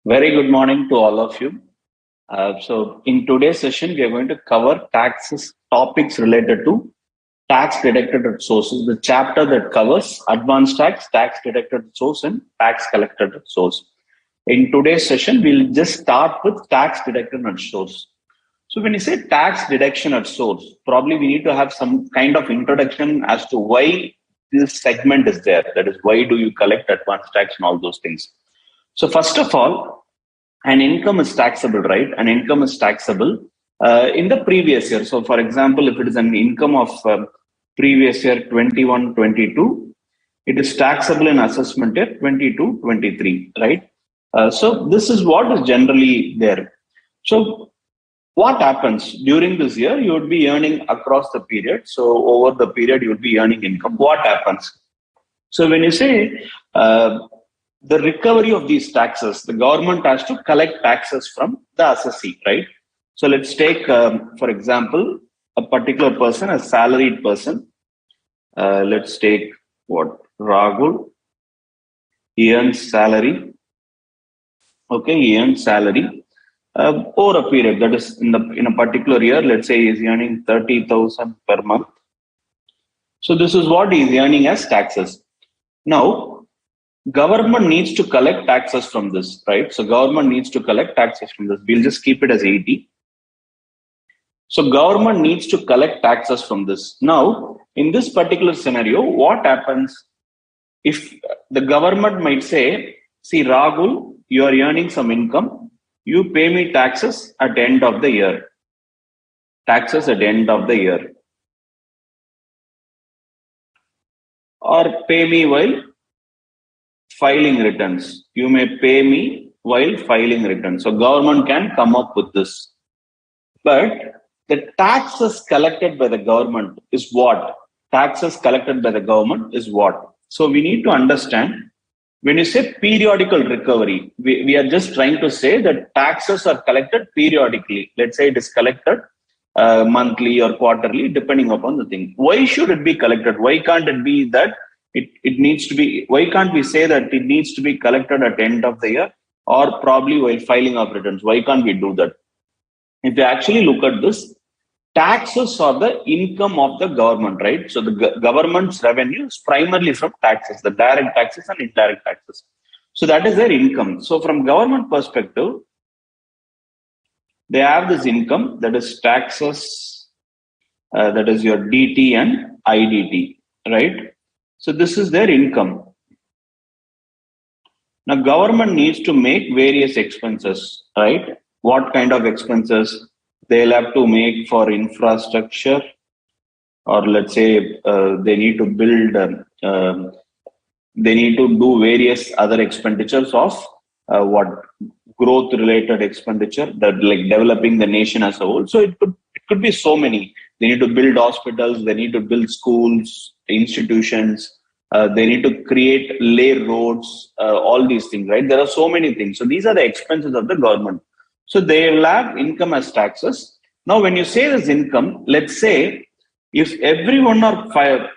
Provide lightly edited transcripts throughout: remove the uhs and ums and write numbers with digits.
Very good morning to all of you. In today's session, we are going to cover taxes topics related to tax deducted at sources, the chapter that covers advanced tax, tax deducted at source, and tax collected at source. In today's session, we'll just start with tax deducted at source. So when you say tax deduction at source, probably we need to have some kind of introduction as to why this segment is there. That is, why do you collect advanced tax and all those things. So first of all, an income is taxable, right? An income is taxable in the previous year. So for example, if it is an income of previous year 21-22, it is taxable in assessment year 22-23, right? So this is what is generally there. So what happens during this year? You would be earning across the period. So over the period, you would be earning income. What happens? So when you say the recovery of these taxes, the government has to collect taxes from the assessee, right? So let's take, for example, a particular person, a salaried person. Let's take Rahul. He earns salary. Okay, he earns salary over a period, that is in a particular year. Let's say he's earning 30,000 per month. So this is what he's earning as taxes. Now, government needs to collect taxes from this, right? So government needs to collect taxes from this. We'll just keep it as 80. So government needs to collect taxes from this. Now, in this particular scenario, what happens if the government might say, see, Rahul, you are earning some income. You pay me taxes at the end of the year. Taxes at the end of the year. Or pay me while filing returns. You may pay me while filing returns. So government can come up with this. But the taxes collected by the government is what? Taxes collected by the government is what? So we need to understand, when you say periodical recovery, we are just trying to say that taxes are collected periodically. Let's say it is collected monthly or quarterly, depending upon the thing. Why should it be collected? Why can't it be that it needs to be, why can't we say that it needs to be collected at the end of the year or probably while filing of returns? Why can't we do that? If you actually look at this, taxes are the income of the government, right? So the government's revenue is primarily from taxes, the direct taxes and indirect taxes. So that is their income. So from government perspective, they have this income, that is taxes, that is your DT and IDT, right? So this is their income. Now government needs to make various expenses, right? What kind of expenses? They'll have to make for infrastructure, or let's say they need to build, they need to do various other expenditures of growth related expenditure, that like developing the nation as a whole. So it could be so many. They need to build hospitals, they need to build schools, institutions, they need to lay roads, all these things, right? There are so many things. So these are the expenses of the government. So they will have income as taxes. Now, when you say this income, let's say if everyone are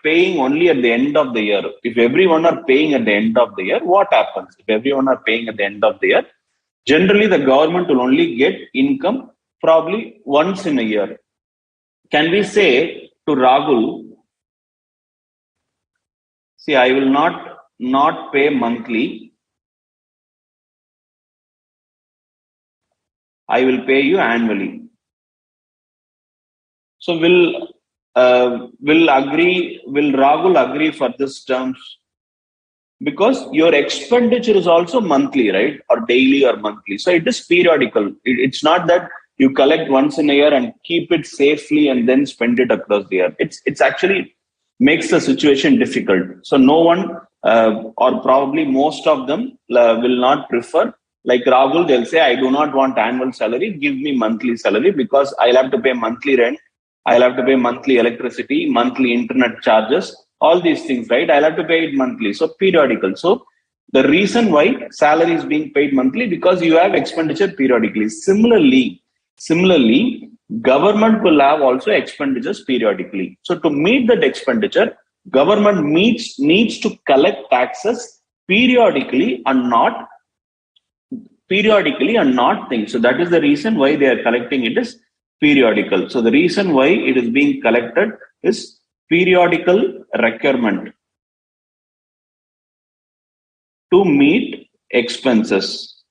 paying only at the end of the year, if everyone are paying at the end of the year, what happens? If everyone are paying at the end of the year, generally the government will only get income probably once in a year. Can we say to Rahul, see, I will not pay monthly, I will pay you annually. So will Rahul agree for this terms? Because your expenditure is also monthly, right? Or daily or monthly. So it is periodical. It's not that you collect once in a year and keep it safely and then spend it across the year. It's actually makes the situation difficult. So no one or probably most of them will not prefer. Like Rahul, they'll say, I do not want annual salary, give me monthly salary, because I'll have to pay monthly rent, I'll have to pay monthly electricity, monthly internet charges, all these things, right? I'll have to pay it monthly. So periodical. So the reason why salary is being paid monthly, because you have expenditure periodically. Similarly, government will have also expenditures periodically. So to meet that expenditure, government needs to collect taxes periodically and not periodically and not things. So that is the reason why they are collecting it is periodical. So the reason why it is being collected is periodical requirement to meet expenses,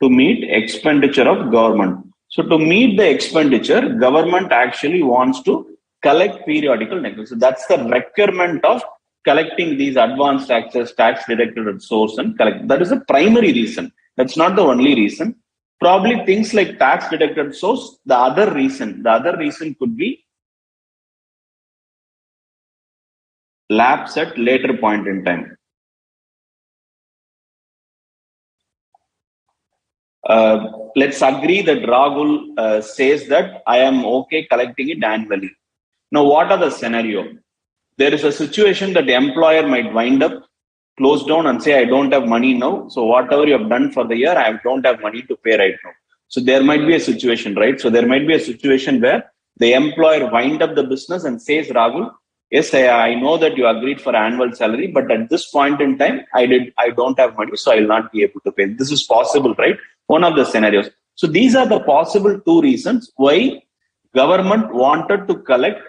to meet expenditure of government. So to meet the expenditure, government actually wants to collect periodical negatives. So that's the requirement of collecting these advanced taxes, tax deducted at source and collect. That is the primary reason. That's not the only reason. Probably things like tax deducted source, the other reason could be lapse at later point in time. Let's agree that Rahul says that I am okay collecting it annually. Now, what are the scenario? There is a situation that the employer might wind up, close down and say, I don't have money now. So whatever you have done for the year, I don't have money to pay right now. So there might be a situation, right? So there might be a situation where the employer wind up the business and says, Rahul, yes, I know that you agreed for annual salary, but at this point in time, I don't have money, so I will not be able to pay. This is possible, right? One of the scenarios. So these are the possible two reasons why government wanted to collect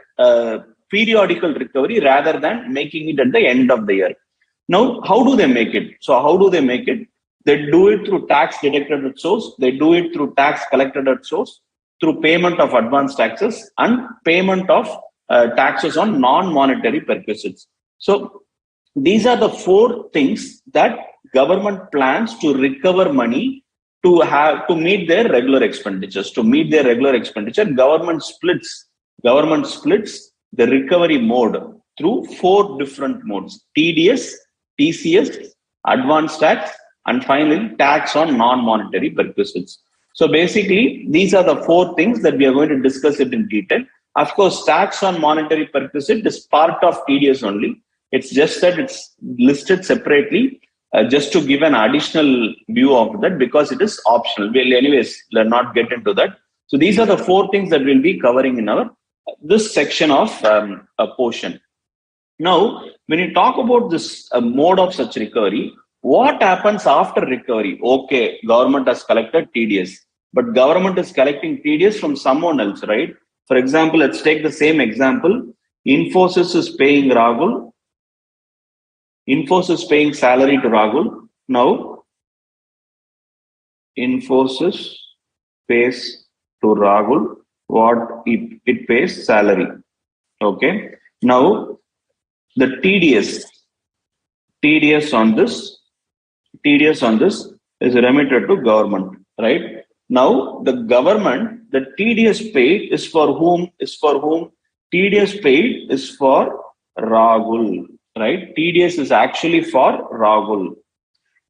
periodical recovery rather than making it at the end of the year. Now, how do they make it? So how do they make it? They do it through tax deducted at source. They do it through tax collected at source, through payment of advance taxes and payment of taxes on non-monetary perquisites. So these are the four things that government plans to recover money to meet their regular expenditures. To meet their regular expenditure, government splits the recovery mode through four different modes: TDS, TCS, advance tax, and finally tax on non-monetary perquisites. So basically, these are the four things that we are going to discuss it in detail. Of course, tax on monetary perquisite is part of TDS only. It's just that it's listed separately just to give an additional view of that because it is optional. Well, anyways, let's not get into that. So these are the four things that we'll be covering in our this section of a portion. Now, when you talk about this mode of such recovery, what happens after recovery? Okay, government has collected TDS, but government is collecting TDS from someone else, right? For example, let's take the same example. Infosys is paying Rahul. Infosys is paying salary to Rahul. Now, Infosys pays to Rahul what it pays salary. Okay. Now, the TDS on this is remitted to government, right? Now, the government, the TDS paid is for whom? TDS paid is for Rahul, right? TDS is actually for Rahul.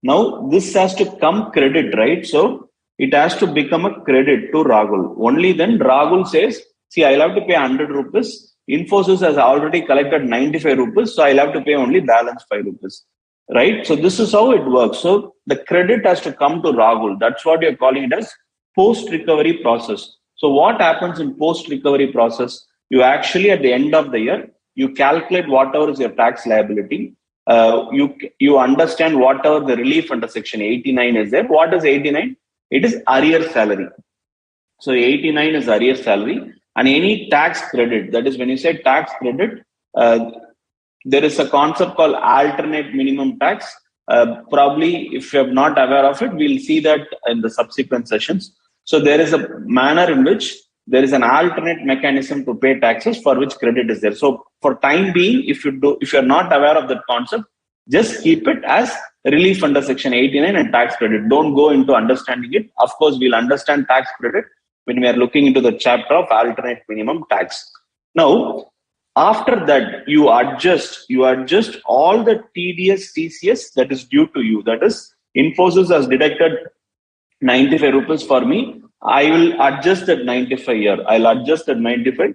Now, this has to come credit, right? So, it has to become a credit to Rahul. Only then Rahul says, see, I'll have to pay 100 rupees. Infosys has already collected 95 rupees, so I'll have to pay only balance 5 rupees, right? So this is how it works. So the credit has to come to Rahul. That's what you're calling it as post-recovery process. So what happens in post-recovery process? You actually, at the end of the year, you calculate whatever is your tax liability. You understand whatever the relief under Section 89 is there. What is 89? It is arrear salary. So 89 is arrear salary. And any tax credit, that is when you say tax credit, there is a concept called alternate minimum tax. Probably, if you're not aware of it, we'll see that in the subsequent sessions. So there is a manner in which there is an alternate mechanism to pay taxes for which credit is there. So for time being, if you're not aware of that concept, just keep it as relief under Section 89 and tax credit. Don't go into understanding it. Of course, we'll understand tax credit when we are looking into the chapter of alternate minimum tax. Now, after that, you adjust all the TDS, TCS that is due to you. That is, Infosys has deducted 95 rupees for me. I will adjust that 95 here. I'll adjust that 95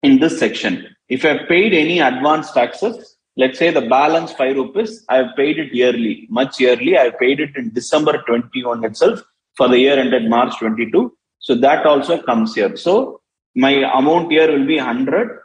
in this section. If I have paid any advance taxes, let's say the balance 5 rupees, I have paid it yearly, much yearly. I have paid it in December 21 itself for the year ended March 22. So that also comes here. So my amount here will be 100.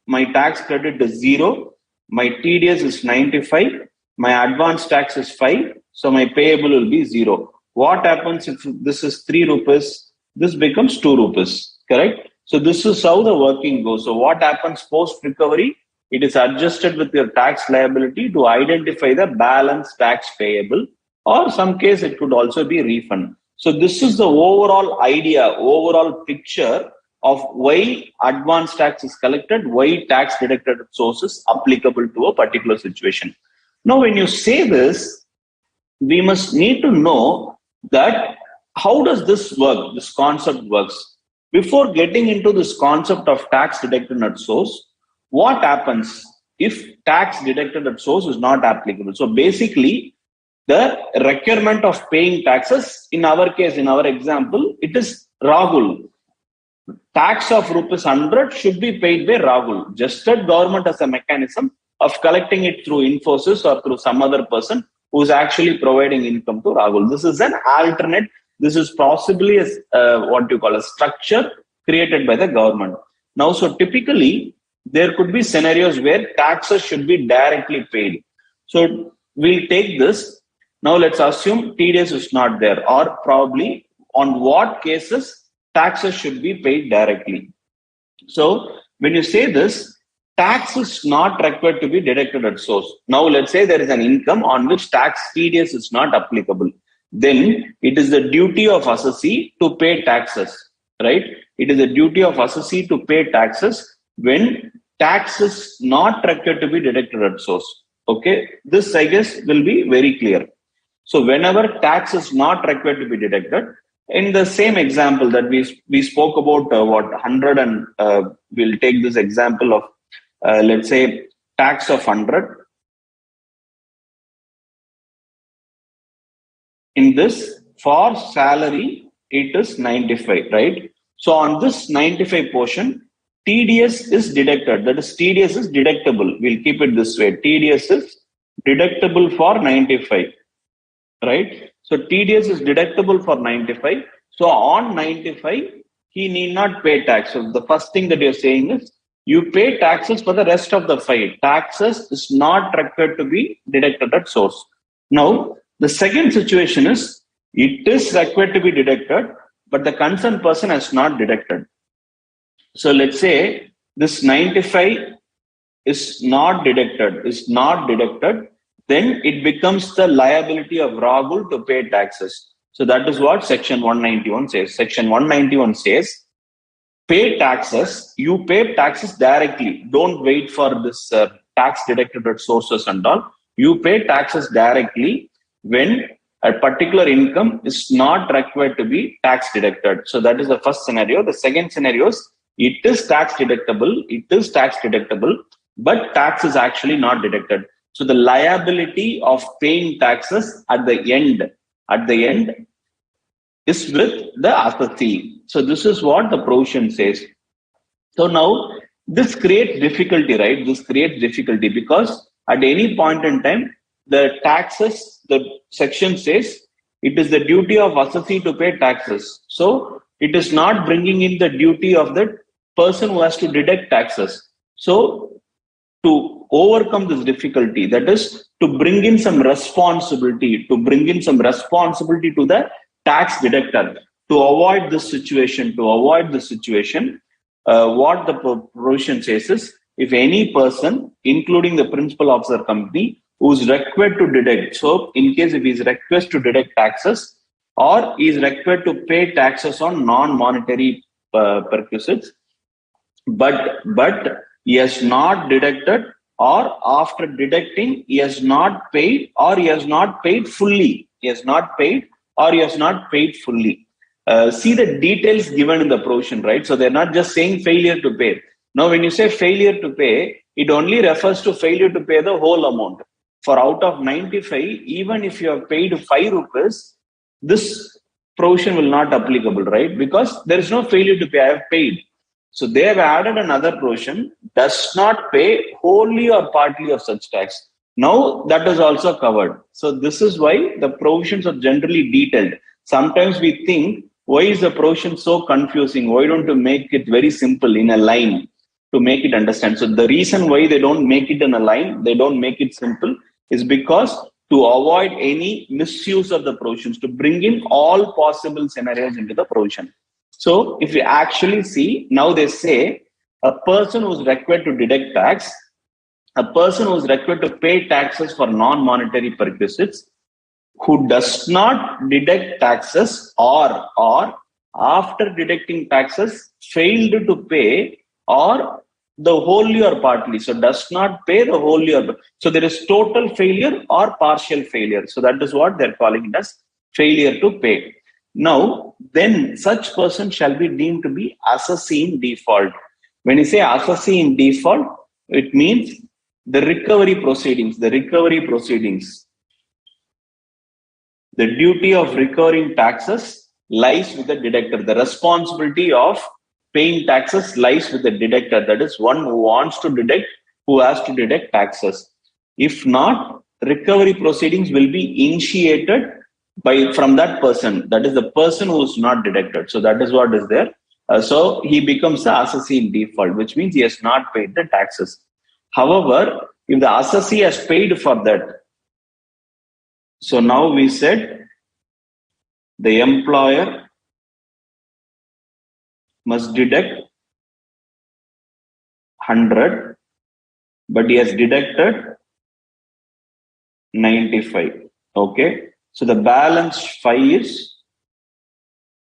My tax credit is 0. My TDS is 95. My advance tax is 5. So my payable will be 0. What happens if this is 3 rupees? This becomes 2 rupees, correct? So this is how the working goes. So what happens post recovery? It is adjusted with your tax liability to identify the balance tax payable, or some case it could also be refund. So this is the overall idea, overall picture of why advance tax is collected, why tax deducted sources applicable to a particular situation. Now, when you say this, we must need to know that how does this work, this concept works. Before getting into this concept of tax deducted at source, what happens if tax deducted at source is not applicable? So basically, the requirement of paying taxes, in our case, in our example, it is Rahul. Tax of rupees 100 should be paid by Rahul. Just that government has a mechanism of collecting it through Infosys or through some other person who is actually providing income to Rahul. This is an alternate. This is possibly what you call a structure created by the government. Now, so typically, there could be scenarios where taxes should be directly paid. So we'll take this. Now, let's assume TDS is not there, or probably on what cases taxes should be paid directly. So when you say this, tax is not required to be deducted at source. Now, let's say there is an income on which tax TDS is not applicable. Then it is the duty of assessee to pay taxes, right? It is the duty of assessee to pay taxes when tax is not required to be deducted at source. Okay, this I guess will be very clear. So whenever tax is not required to be deducted, in the same example that we spoke about, 100, and we'll take this example of let's say tax of 100. In this, for salary, it is 95, right? So on this 95 portion, TDS is deducted. That is, TDS is deductible. We'll keep it this way. TDS is deductible for 95, right? So TDS is deductible for 95. So on 95, he need not pay tax. So the first thing that you're saying is you pay taxes for the rest of the 5. Taxes is not required to be deducted at source. Now, the second situation is it is required to be deducted, but the concerned person has not deducted. So let's say this 95 is not deducted, then it becomes the liability of Rahul to pay taxes. So that is what section 191 says. Section 191 says, pay taxes, you pay taxes directly. Don't wait for this tax deducted at sources and all. You pay taxes directly when a particular income is not required to be tax deducted. So that is the first scenario. The second scenario is it is tax deductible, but tax is actually not deducted. So the liability of paying taxes at the end is with the assessee. So this is what the provision says. So now this creates difficulty, right? This creates difficulty because at any point in time, the taxes, the section says it is the duty of assessee to pay taxes. So it is not bringing in the duty of the person who has to deduct taxes. So to overcome this difficulty, that is to bring in some responsibility, to the tax deductor, to avoid this situation, what the provision says is, if any person, including the principal officer company, who is required to deduct, so in case if he is required to deduct taxes or is required to pay taxes on non-monetary perquisites, but he has not deducted, or after deducting he has not paid, or he has not paid fully. See the details given in the provision, right? So they're not just saying failure to pay. Now, when you say failure to pay, it only refers to failure to pay the whole amount. For out of 95, even if you have paid 5 rupees, this provision will not applicable, right? Because there is no failure to pay. I have paid. So they have added another provision, does not pay wholly or partly of such tax. Now that is also covered. So this is why the provisions are generally detailed. Sometimes we think, why is the provision so confusing? Why don't you make it very simple in a line to make it understand? So the reason why they don't make it in a line, they don't make it simple, is because to avoid any misuse of the provisions, to bring in all possible scenarios into the provision. So if you actually see, now they say a person who is required to deduct tax, a person who is required to pay taxes for non-monetary perquisites, who does not deduct taxes or after deducting taxes failed to pay or the wholly or partly, so does not pay the wholly or, so there is total failure or partial failure, so that is what they're calling it as failure to pay. Now then such person shall be deemed to be assessee in default. When you say assessee in default, it means the recovery proceedings, the duty of recovering taxes lies with the deductor. The responsibility of paying taxes lies with the deductor. That is one who wants to deduct, who has to deduct taxes. If not, recovery proceedings will be initiated from that person. That is the person who is not deducted. So that is what is there. So he becomes the assessee in default, which means he has not paid the taxes. However, if the assessee has paid for that, so now we said the employer must deduct 100, but he has deducted 95. Okay. So the balance 5 is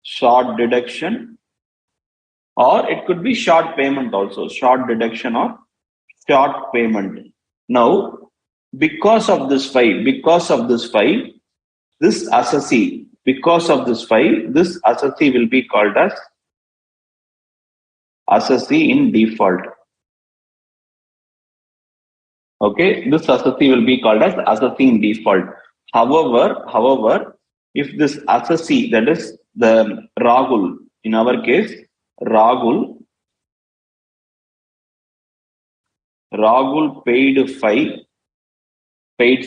short deduction, or it could be short payment also, short deduction or short payment. Now, because of this 5, this assessee will be called as assessee in default. Okay, this assessee will be called as assessee in default. However, if this assessee, that is the Rahul, in our case, Rahul paid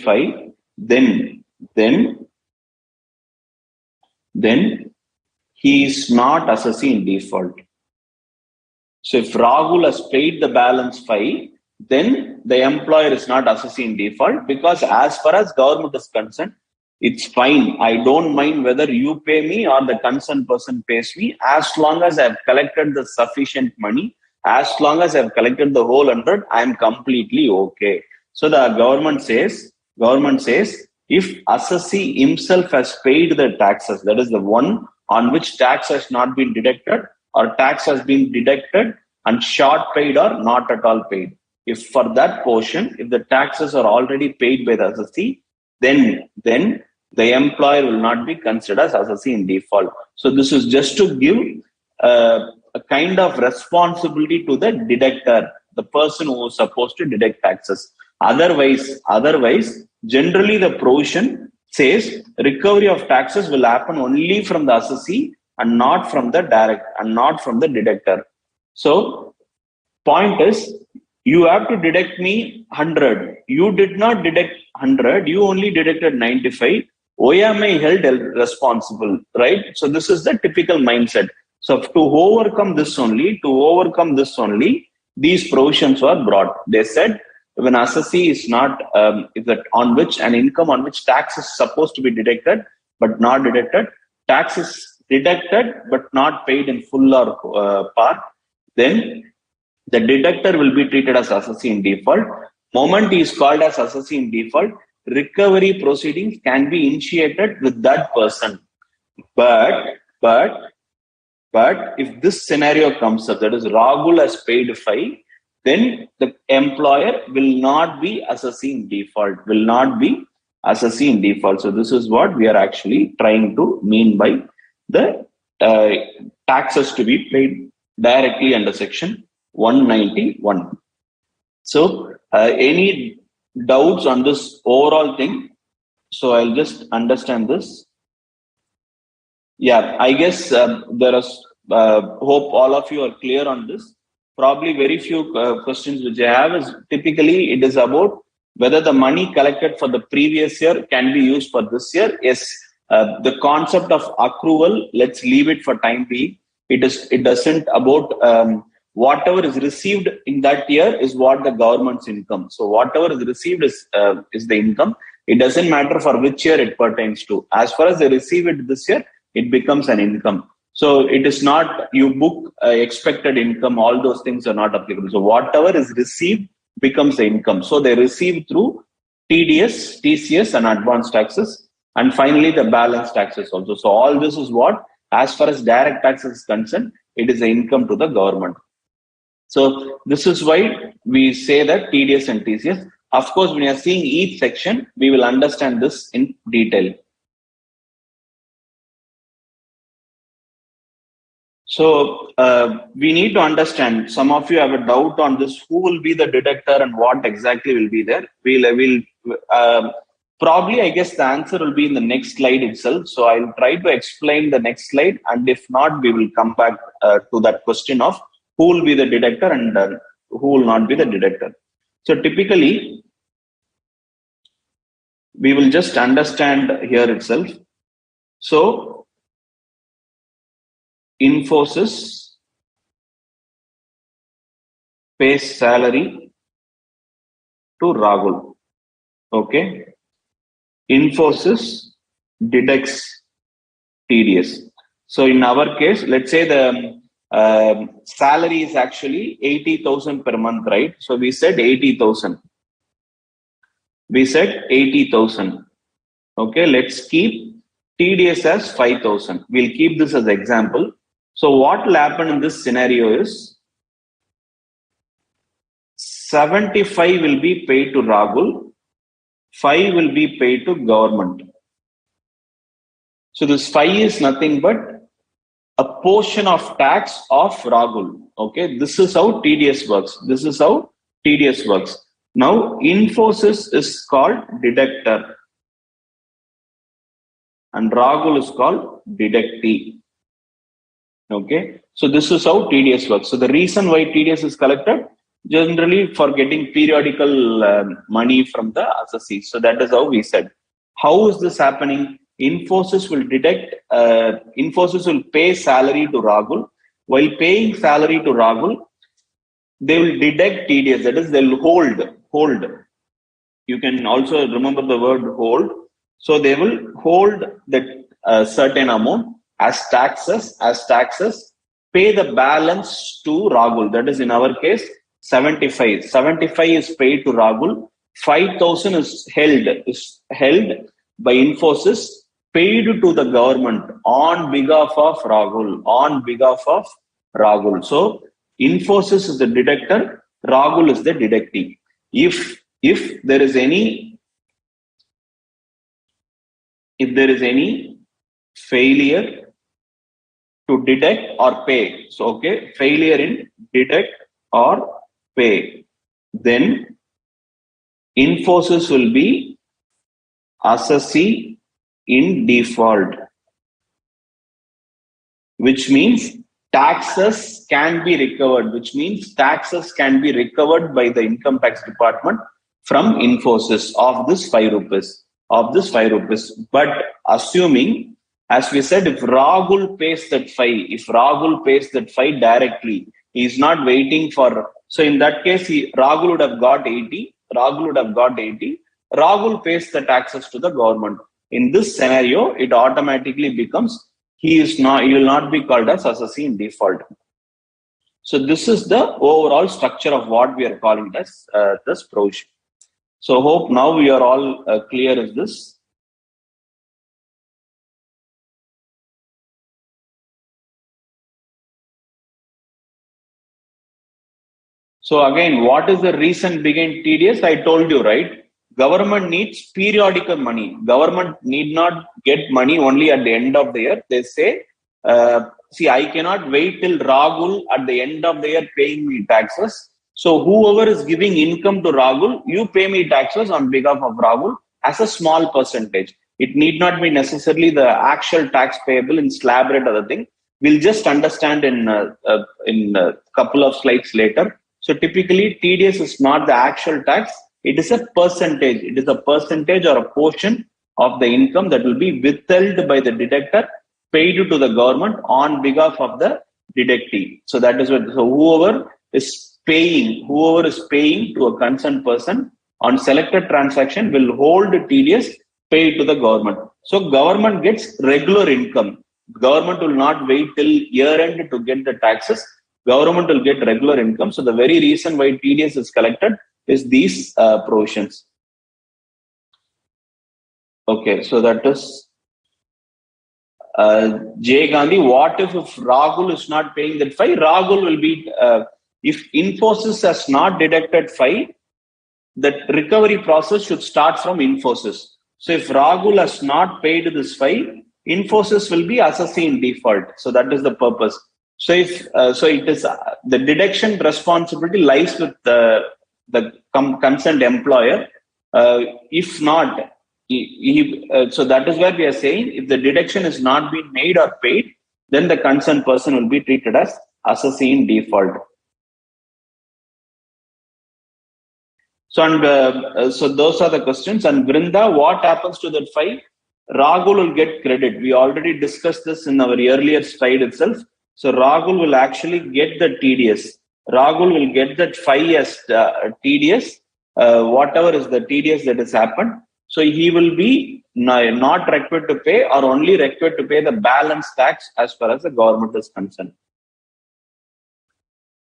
5, then he is not assessee in default. So if Rahul has paid the balance 5, then the employer is not assessee in default, because as far as government is concerned, it's fine. I don't mind whether you pay me or the concerned person pays me, as long as I've collected the sufficient money, as long as I've collected the whole 100, I'm completely okay. So the government says, if assessee himself has paid the taxes, that is the one on which tax has not been deducted, or tax has been deducted and short paid or not at all paid. If for that portion, if the taxes are already paid by the assessee, then the employer will not be considered as assessee in default. So this is just to give a kind of responsibility to the deductor, the person who is supposed to deduct taxes. Otherwise, generally the provision says recovery of taxes will happen only from the assessee and not from the deductor. So point is, you have to deduct me 100. You did not deduct 100. You only deducted 95. Why am I held responsible, right? So this is the typical mindset. So to overcome this only, these provisions were brought. They said, if an assessee is not, if that on which an income on which tax is supposed to be deducted but not deducted, tax is deducted but not paid in full or part, then the deductor will be treated as assessee in default. Moment he is called as assessee in default, recovery proceedings can be initiated with that person. But if this scenario comes up, that is Rahul has paid 5, then the employer will not be assessee in default, So this is what we are actually trying to mean by the taxes to be paid directly under section 191. So any doubts on this overall thing? So I'll just understand this. Yeah, I guess there is hope all of you are clear on this. Probably very few questions which I have is typically it is about whether the money collected for the previous year can be used for this year. Yes, the concept of accrual, let's leave it for time being. It doesn't about whatever is received in that year is what the government's income. So whatever is received is the income. It doesn't matter for which year it pertains to. As far as they receive it this year, it becomes an income. So it is not you book expected income, all those things are not applicable. So whatever is received becomes the income. So they receive through TDS, TCS, and advanced taxes, and finally the balance taxes also. So all this is what, as far as direct taxes is concerned, it is the income to the government. So this is why we say that TDS and TCS. Of course, when you are seeing each section, we will understand this in detail. So we need to understand, some of you have a doubt on this, who will be the deductor and what exactly will be there. Probably, I guess the answer will be in the next slide itself. So I'll try to explain the next slide. And if not, we will come back to that question of who will be the deductor and who will not be the deductor. So typically, we will just understand here itself. So Infosys pays salary to Rahul. Okay. Infosys deducts TDS. So in our case, let's say the salary is actually 80,000 per month, right? So we said 80,000. We said 80,000. Okay, let's keep TDS as 5,000. We'll keep this as example. So what will happen in this scenario is 75 will be paid to Rahul, 5 will be paid to government. So this 5 is nothing but a portion of tax of Rahul. Okay, this is how TDS works. This is how TDS works. Now, Infosys is called deductor and Rahul is called deductee. Okay, so this is how TDS works. So the reason why TDS is collected, generally for getting periodical money from the assessees. So that is how we said. How is this happening? Infosys will Infosys will pay salary to Rahul. While paying salary to Rahul, they will deduct TDS. That is, they'll hold. You can also remember the word hold. So they will hold that certain amount as taxes, pay the balance to Rahul. That is, in our case, 75. 75 is paid to Rahul. 5,000 is held by Infosys, paid to the government on behalf of Rahul. So Infosys is the deductor, Rahul is the deductee. If there is any failure to deduct or pay, so okay, failure in deduct or pay, then Infosys will be assessee in default, which means taxes can be recovered, by the income tax department from Infosys of this 5 rupees. But assuming, as we said, if Rahul pays that 5 directly, he is not waiting for, so in that case, Rahul would have got 80. Rahul pays the taxes to the government. In this scenario, it automatically becomes he will not be called as assessee in default. So this is the overall structure of what we are calling as this provision. So hope now we are all clear with this. So again, what is the reason behind TDS? I told you, right? Government needs periodical money. Government need not get money only at the end of the year. They say, see, I cannot wait till Rahul at the end of the year paying me taxes. So whoever is giving income to Rahul, you pay me taxes on behalf of Rahul as a small percentage. It need not be necessarily the actual tax payable in slab rate or the thing. We'll just understand in a couple of slides later. So typically, TDS is not the actual tax. It is a percentage. It is a percentage or a portion of the income that will be withheld by the deductor, paid to the government on behalf of the deductee. So that is what. So whoever is paying to a concerned person on selected transaction will hold TDS paid to the government. So government gets regular income. Government will not wait till year end to get the taxes. Government will get regular income. So the very reason why TDS is collected is these provisions. Okay, so that is Jay Gandhi. What if Rahul is not paying that fine? Rahul will be, if Infosys has not deducted fine, the recovery process should start from Infosys. So if Rahul has not paid this fine, Infosys will be assessing in default. So that is the purpose. So if so, it is the deduction responsibility lies with the concerned employer. If not, so that is where we are saying if the deduction is not being made or paid, then the concerned person will be treated as assessee in default. So and so those are the questions. And Vrinda, what happens to that file? Rahul will get credit. We already discussed this in our earlier slide itself. So Rahul will actually get the TDS. Rahul will get that 5 as TDS, whatever is the TDS that has happened. So he will be not required to pay or only required to pay the balance tax as far as the government is concerned.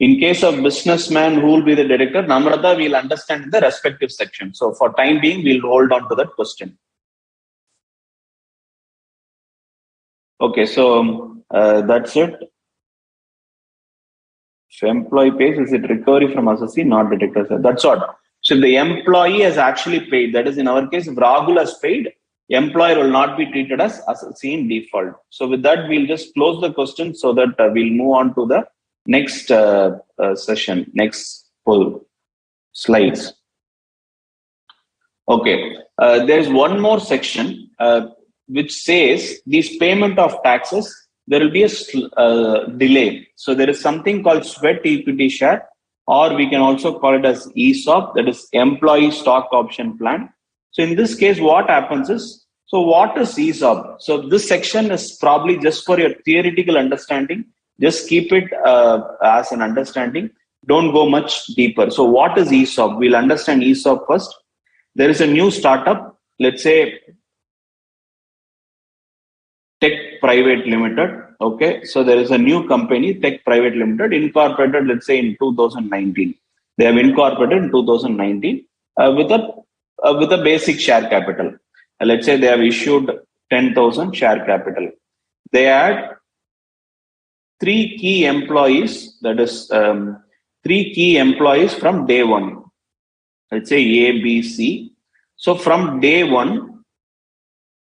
In case of businessman who will be the director, Namrata will understand the respective section. So for time being, we'll hold on to that question. Okay, so that's it. If employee pays, is it recovery from assessee, not deducted? That's what. So if the employee has actually paid, that is in our case, if Rahul has paid, employer will not be treated as assessee in default. So with that, we'll just close the question so that we'll move on to the next session, next full slides. Okay, there's one more section which says these payment of taxes, there will be a delay. So there is something called sweat equity share, or we can also call it as ESOP, that is employee stock option plan. So in this case, what happens is, so what is ESOP? So this section is probably just for your theoretical understanding. Just keep it as an understanding. Don't go much deeper. So what is ESOP? We'll understand ESOP first. There is a new startup, let's say Tech Private Limited. Okay, so there is a new company, Tech Private Limited, incorporated, let's say in 2019. They have incorporated in 2019 with a basic share capital. Let's say they have issued 10,000 share capital. They had 3 key employees, that is 3 key employees from day one. Let's say A, B, C. So from day one,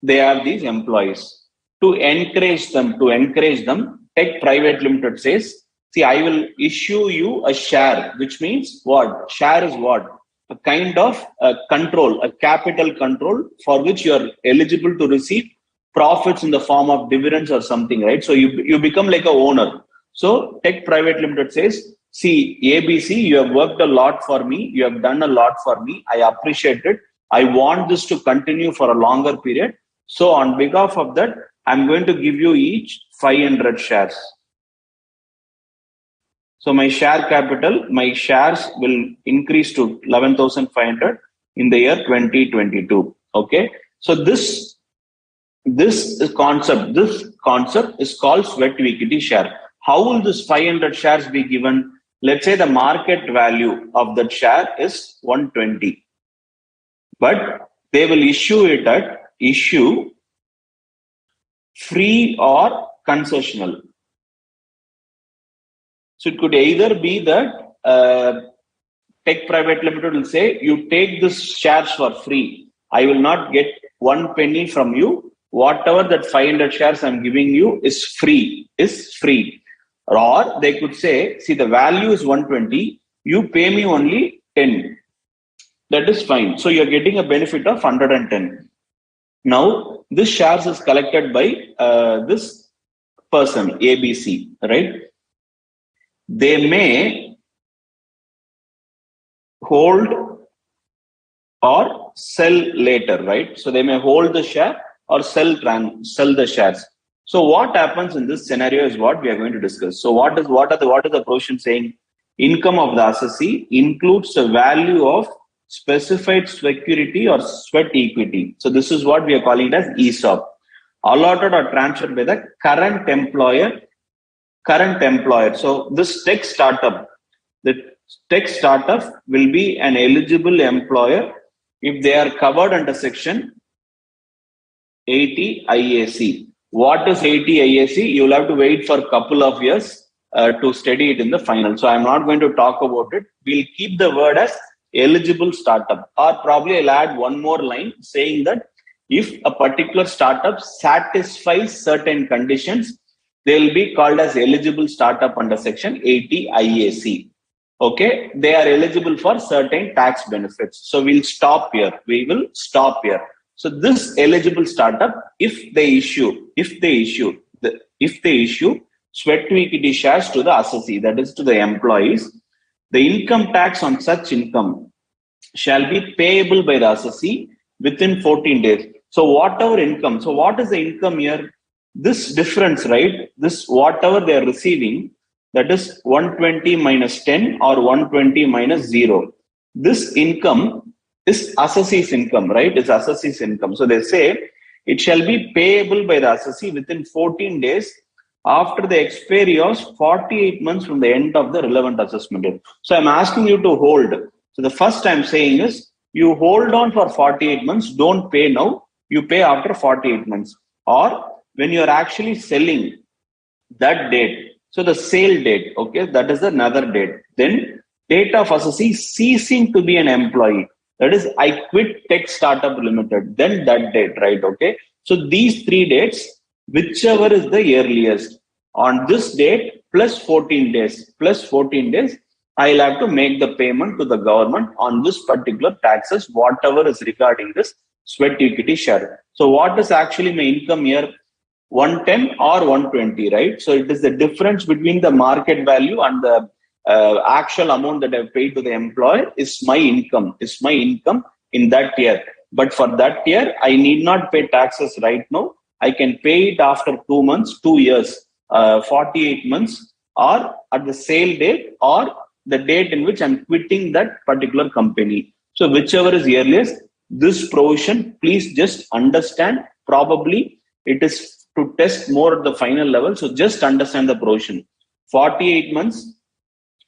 they have these employees. To encourage them, Tech Private Limited says, see, I will issue you a share, which means what? Share is what? A kind of control, a capital control for which you are eligible to receive profits in the form of dividends or something, right? So you become like a owner. So Tech Private Limited says, see, ABC, you have worked a lot for me. You have done a lot for me. I appreciate it. I want this to continue for a longer period. So on behalf of that, I'm going to give you each 500 shares. So my share capital, my shares will increase to 11,500 in the year 2022. Okay. So this concept is called sweat equity share. How will this 500 shares be given? Let's say the market value of that share is 120, but they will issue it at issue, free or concessional. So it could either be that Tech Private Limited will say, you take this shares for free. I will not get 1 penny from you. Whatever that 500 shares I'm giving you is free. Or they could say, see, the value is 120. You pay me only 10. That is fine. So you're getting a benefit of 110. Now, this shares is collected by this person, ABC, right? They may hold or sell later, right? So they may hold the share or sell the shares. So what happens in this scenario is what we are going to discuss. So what is the provision saying? Income of the assessee includes the value of specified security or sweat equity. So this is what we are calling it as ESOP. Allotted or transferred by the current employer. So this the tech startup will be an eligible employer if they are covered under section 80 IAC. What is 80 IAC? You will have to wait for a couple of years to study it in the final. So I'm not going to talk about it. We'll keep the word as eligible startup, or probably I'll add one more line saying that if a particular startup satisfies certain conditions, they'll be called as eligible startup under section 80 IAC. Okay, they are eligible for certain tax benefits. So we'll stop here. We will stop here. So this eligible startup, if they issue sweat to equity shares to the assessee, that is to the employees, the income tax on such income shall be payable by the assessee within 14 days. So whatever income, so what is the income here? This difference, right? This whatever they are receiving, that is 120 minus 10 or 120 minus 0. This income is assessee's income, right? It's assessee's income. So they say it shall be payable by the assessee within 14 days after the expiry of 48 months from the end of the relevant assessment year. So I'm asking you to hold. So the first I'm saying is you hold on for 48 months, don't pay now, you pay after 48 months. Or when you're actually selling, that date, so the sale date, okay, that is another date. Then date of assessee ceasing to be an employee, that is I quit Tech Startup Limited, then that date, right? Okay, so these 3 dates, whichever is the earliest, on this date plus 14 days, I'll have to make the payment to the government on this particular taxes, whatever is regarding this sweat equity share. So what is actually my income here? 110 or 120, right? So it is the difference between the market value and the actual amount that I've paid to the employer is my income in that year. But for that year, I need not pay taxes right now. I can pay it after 2 months, 2 years, 48 months, or at the sale date, or the date in which I'm quitting that particular company. So whichever is earliest, this provision, please just understand. Probably it is to test more at the final level. So just understand the provision. 48 months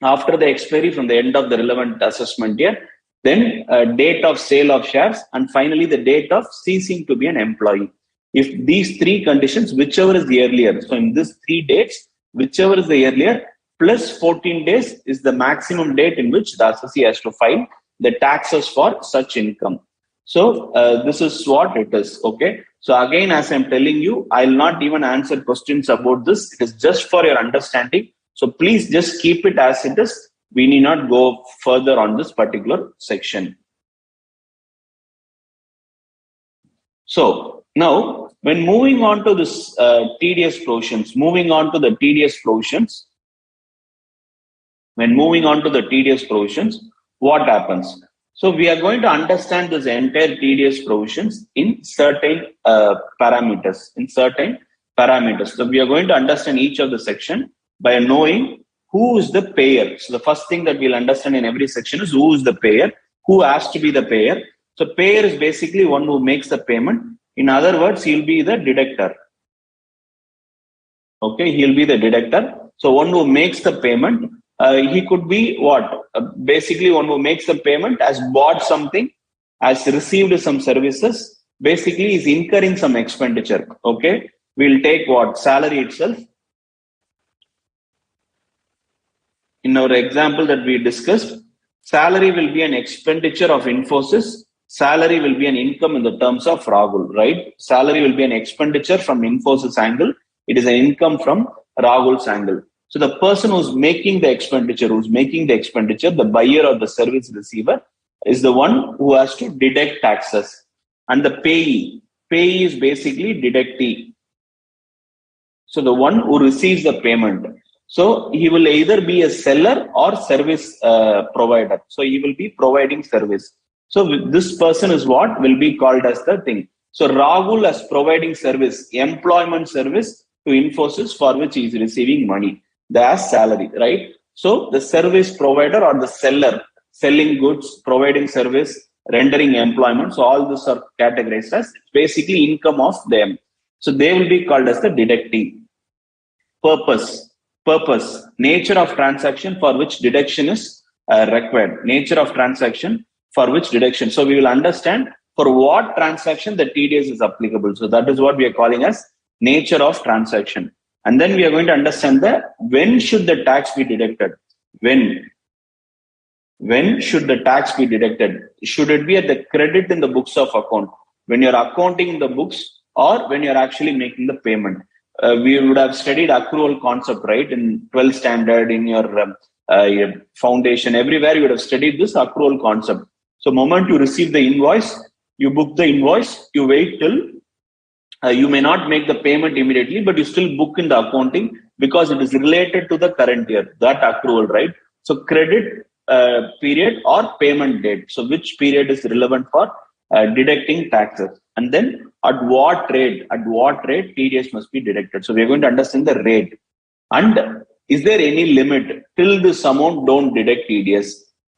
after the expiry from the end of the relevant assessment year, then date of sale of shares, and finally the date of ceasing to be an employee. If these 3 conditions, whichever is the earlier, so in these 3 dates, whichever is the earlier, plus 14 days is the maximum date in which the assessee has to file the taxes for such income. So this is what it is. Okay. So again, as I'm telling you, I'll not even answer questions about this. It is just for your understanding. So please just keep it as it is. We need not go further on this particular section. So now, when moving on to this TDS provisions, what happens? So we are going to understand this entire TDS provisions in certain parameters. So we are going to understand each of the section by knowing who is the payer. So the first thing that we'll understand in every section is who is the payer, who has to be the payer. So payer is basically one who makes the payment. In other words, he'll be the deductor. Okay, he'll be the deductor. So one who makes the payment. He could be what? Basically, one who makes the payment, has bought something, has received some services. Basically, is incurring some expenditure. Okay, we'll take what? Salary itself. In our example that we discussed, salary will be an expenditure of Infosys. Salary will be an income in the terms of Rahul, right? Salary will be an expenditure from Infosys angle. It is an income from Rahul's angle. So the person who's making the expenditure, the buyer or the service receiver, is the one who has to deduct taxes. And the payee is basically deductee. So the one who receives the payment. So he will either be a seller or service provider. So he will be providing service. So this person is what will be called as the thing. So Rahul is providing service, employment service to Infosys, for which he is receiving money. That's salary, right? So the service provider or the seller selling goods, providing service, rendering employment. So all these are categorized as basically income of them. So they will be called as the deductee. Purpose, nature of transaction for which deduction is required. Nature of transaction for which deduction. So we will understand for what transaction the TDS is applicable. So that is what we are calling as nature of transaction. And then we are going to understand when should the tax be deducted? When should the tax be deducted? Should it be at the credit in the books of account, when you're accounting in the books, or when you're actually making the payment? We would have studied accrual concept, right? In 12th standard, in your foundation, everywhere you would have studied this accrual concept. So moment you receive the invoice, you book the invoice, you wait till you may not make the payment immediately, but you still book in the accounting because it is related to the current year, that accrual, right? So credit period or payment date. So which period is relevant for deducting taxes? And then at what rate TDS must be deducted. So we're going to understand the rate. And is there any limit? Till this amount, don't deduct TDS.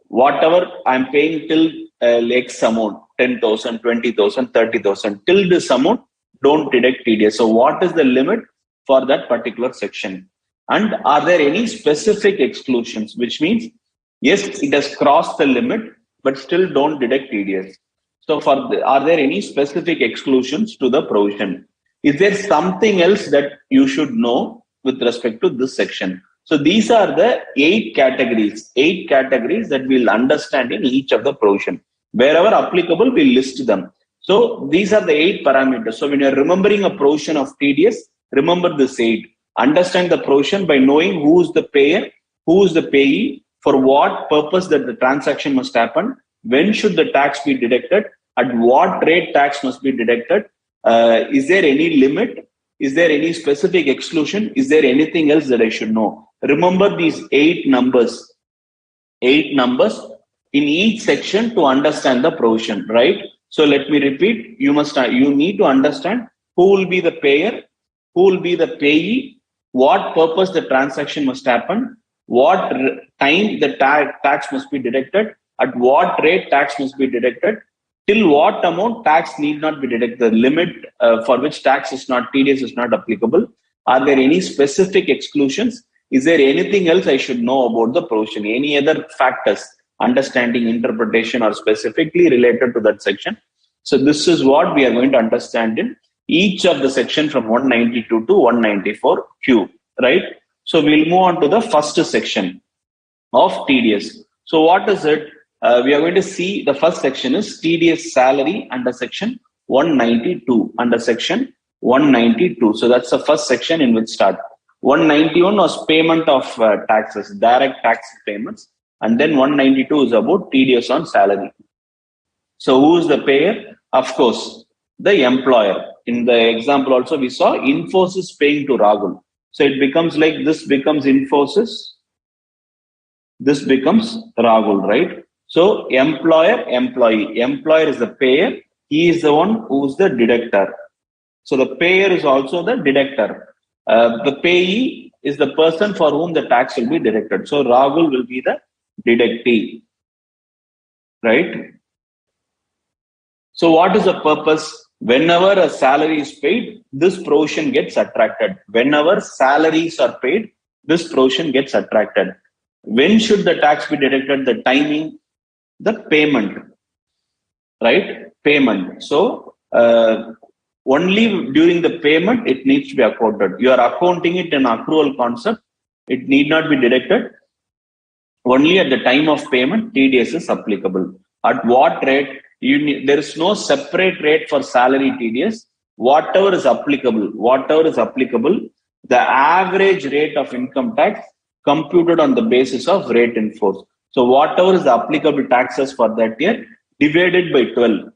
Whatever I'm paying till X amount, 10,000, 20,000, 30,000, till this amount, don't deduct TDS. So what is the limit for that particular section? And are there any specific exclusions? Which means, yes, it has crossed the limit, but still don't deduct TDS. So are there any specific exclusions to the provision? Is there something else that you should know with respect to this section? So these are the 8 categories that we'll understand in each of the provision. Wherever applicable, we'll list them. So these are the 8 parameters. So when you're remembering a provision of TDS, remember this 8. Understand the provision by knowing who is the payer, who is the payee, for what purpose that the transaction must happen, when should the tax be deducted, at what rate tax must be deducted, is there any limit, is there any specific exclusion, is there anything else that I should know? Remember these 8 numbers in each section to understand the provision, right? So let me repeat, you need to understand who will be the payer, who will be the payee, what purpose the transaction must happen, what time the tax must be deducted, at what rate tax must be deducted, till what amount tax need not be deducted, the limit for which TDS is not applicable. Are there any specific exclusions? Is there anything else I should know about the provision? Any other factors, understanding, interpretation, or specifically related to that section? So this is what we are going to understand in each of the section from 192 to 194Q, right? So we'll move on to the first section of TDS. So what is it? We are going to see the first section is TDS salary under section 192. Under section 192. So that's the first section in which start. 191 was payment of taxes, direct tax payments. And then 192 is about TDS on salary. So who is the payer? Of course, the employer. In the example also we saw Infosys paying to Rahul. So it becomes like this becomes Infosys. This becomes Rahul, right? So employer, employee. Employer is the payer. He is the one who is the deductor. So the payer is also the deductor. The payee is the person for whom the tax will be deducted. So Rahul will be the deductee, right? So what is the purpose? Whenever a salary is paid, this provision gets attracted. Whenever salaries are paid, this provision gets attracted. When should the tax be deducted? The timing, the payment, right? Payment. So only during the payment, it needs to be accounted. You are accounting it in accrual concept. It need not be deducted. Only at the time of payment, TDS is applicable. At what rate? There is no separate rate for salary TDS. Whatever is applicable, the average rate of income tax computed on the basis of rate in force. So whatever is the applicable taxes for that year, divided by 12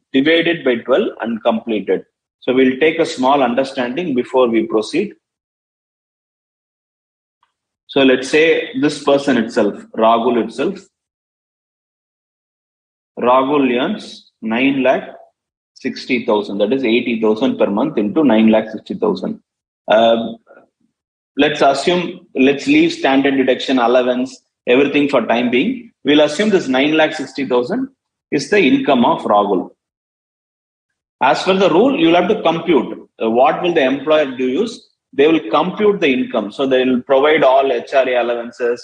and completed. So we'll take a small understanding before we proceed. So let's say this person itself, Rahul earns 9,60,000. That is 80,000 per month into 9,60,000. Let's leave standard deduction, allowance, everything for time being. We'll assume this 9,60,000 is the income of Rahul. As per the rule, you'll have to compute. What will the employer do is, they will compute the income. So they will provide all HRA allowances,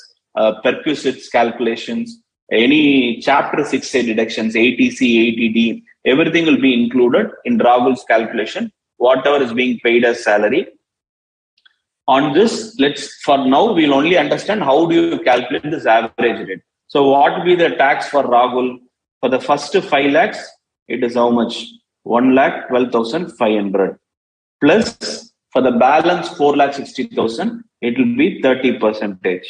perquisites calculations, any chapter 6A deductions, ATC, ATD, everything will be included in Rahul's calculation, whatever is being paid as salary. On this, for now, we'll only understand how do you calculate this average rate. So what will be the tax for Rahul? For the first 5 lakhs, it is how much? 1,12,500. Plus, for the balance 4,60,000, it will be 30%.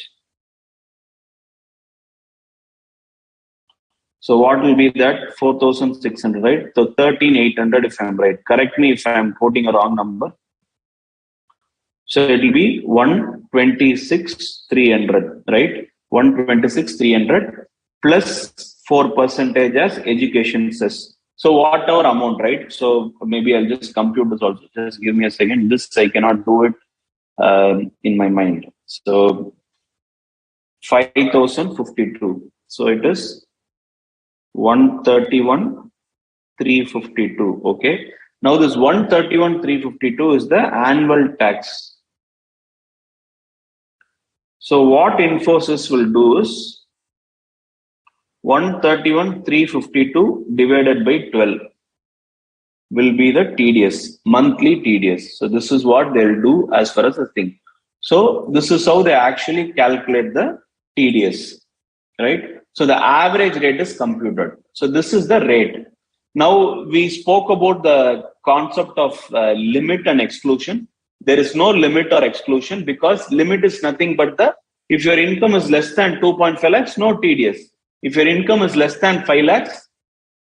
So what will be that? 4,600, right? So 13,800 if I'm right. Correct me if I'm quoting a wrong number. So it will be 126,300, right? 126,300 plus 4% as education cess. So whatever amount, right? So maybe I'll just compute this also. Just give me a second. This I cannot do it in my mind. So 5,052. So it is 131,352. Okay. Now this 131,352 is the annual tax. So what Infosys will do is 131,352 divided by 12 will be the TDS, monthly TDS. So this is what they'll do as far as the thing. So this is how they actually calculate the TDS, right? So the average rate is computed. So this is the rate. Now we spoke about the concept of limit and exclusion. There is no limit or exclusion because limit is nothing but if your income is less than 2.5 lakhs, no TDS. If your income is less than 5 lakhs,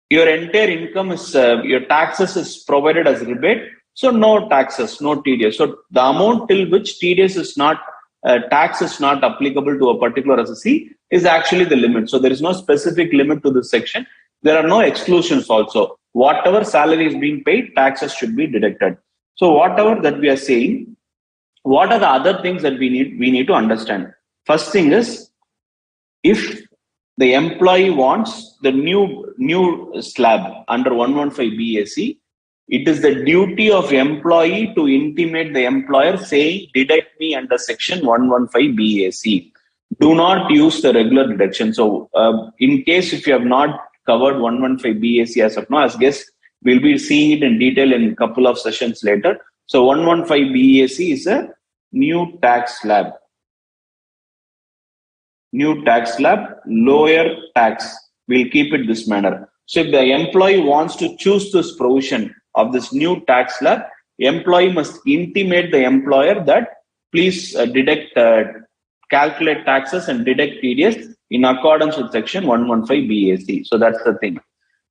your entire income is, your taxes is provided as rebate. So no taxes, no TDS. So the amount till which TDS is not, tax is not applicable to a particular assessee is actually the limit. So there is no specific limit to this section. There are no exclusions also. Whatever salary is being paid, taxes should be deducted. So whatever that we are saying, what are the other things that we need to understand? First thing is, if the employee wants the new slab under 115BAC, it is the duty of employee to intimate the employer saying, deduct me under section 115BAC. Do not use the regular deduction. So in case if you have not covered 115BAC as of now, as guess, we'll be seeing it in detail in a couple of sessions later. So 115BAC is a new tax slab. New tax slab, lower tax. We'll keep it this manner. So if the employee wants to choose this provision of this new tax slab, employee must intimate the employer that please calculate taxes and deduct TDS in accordance with section 115BAC. So that's the thing.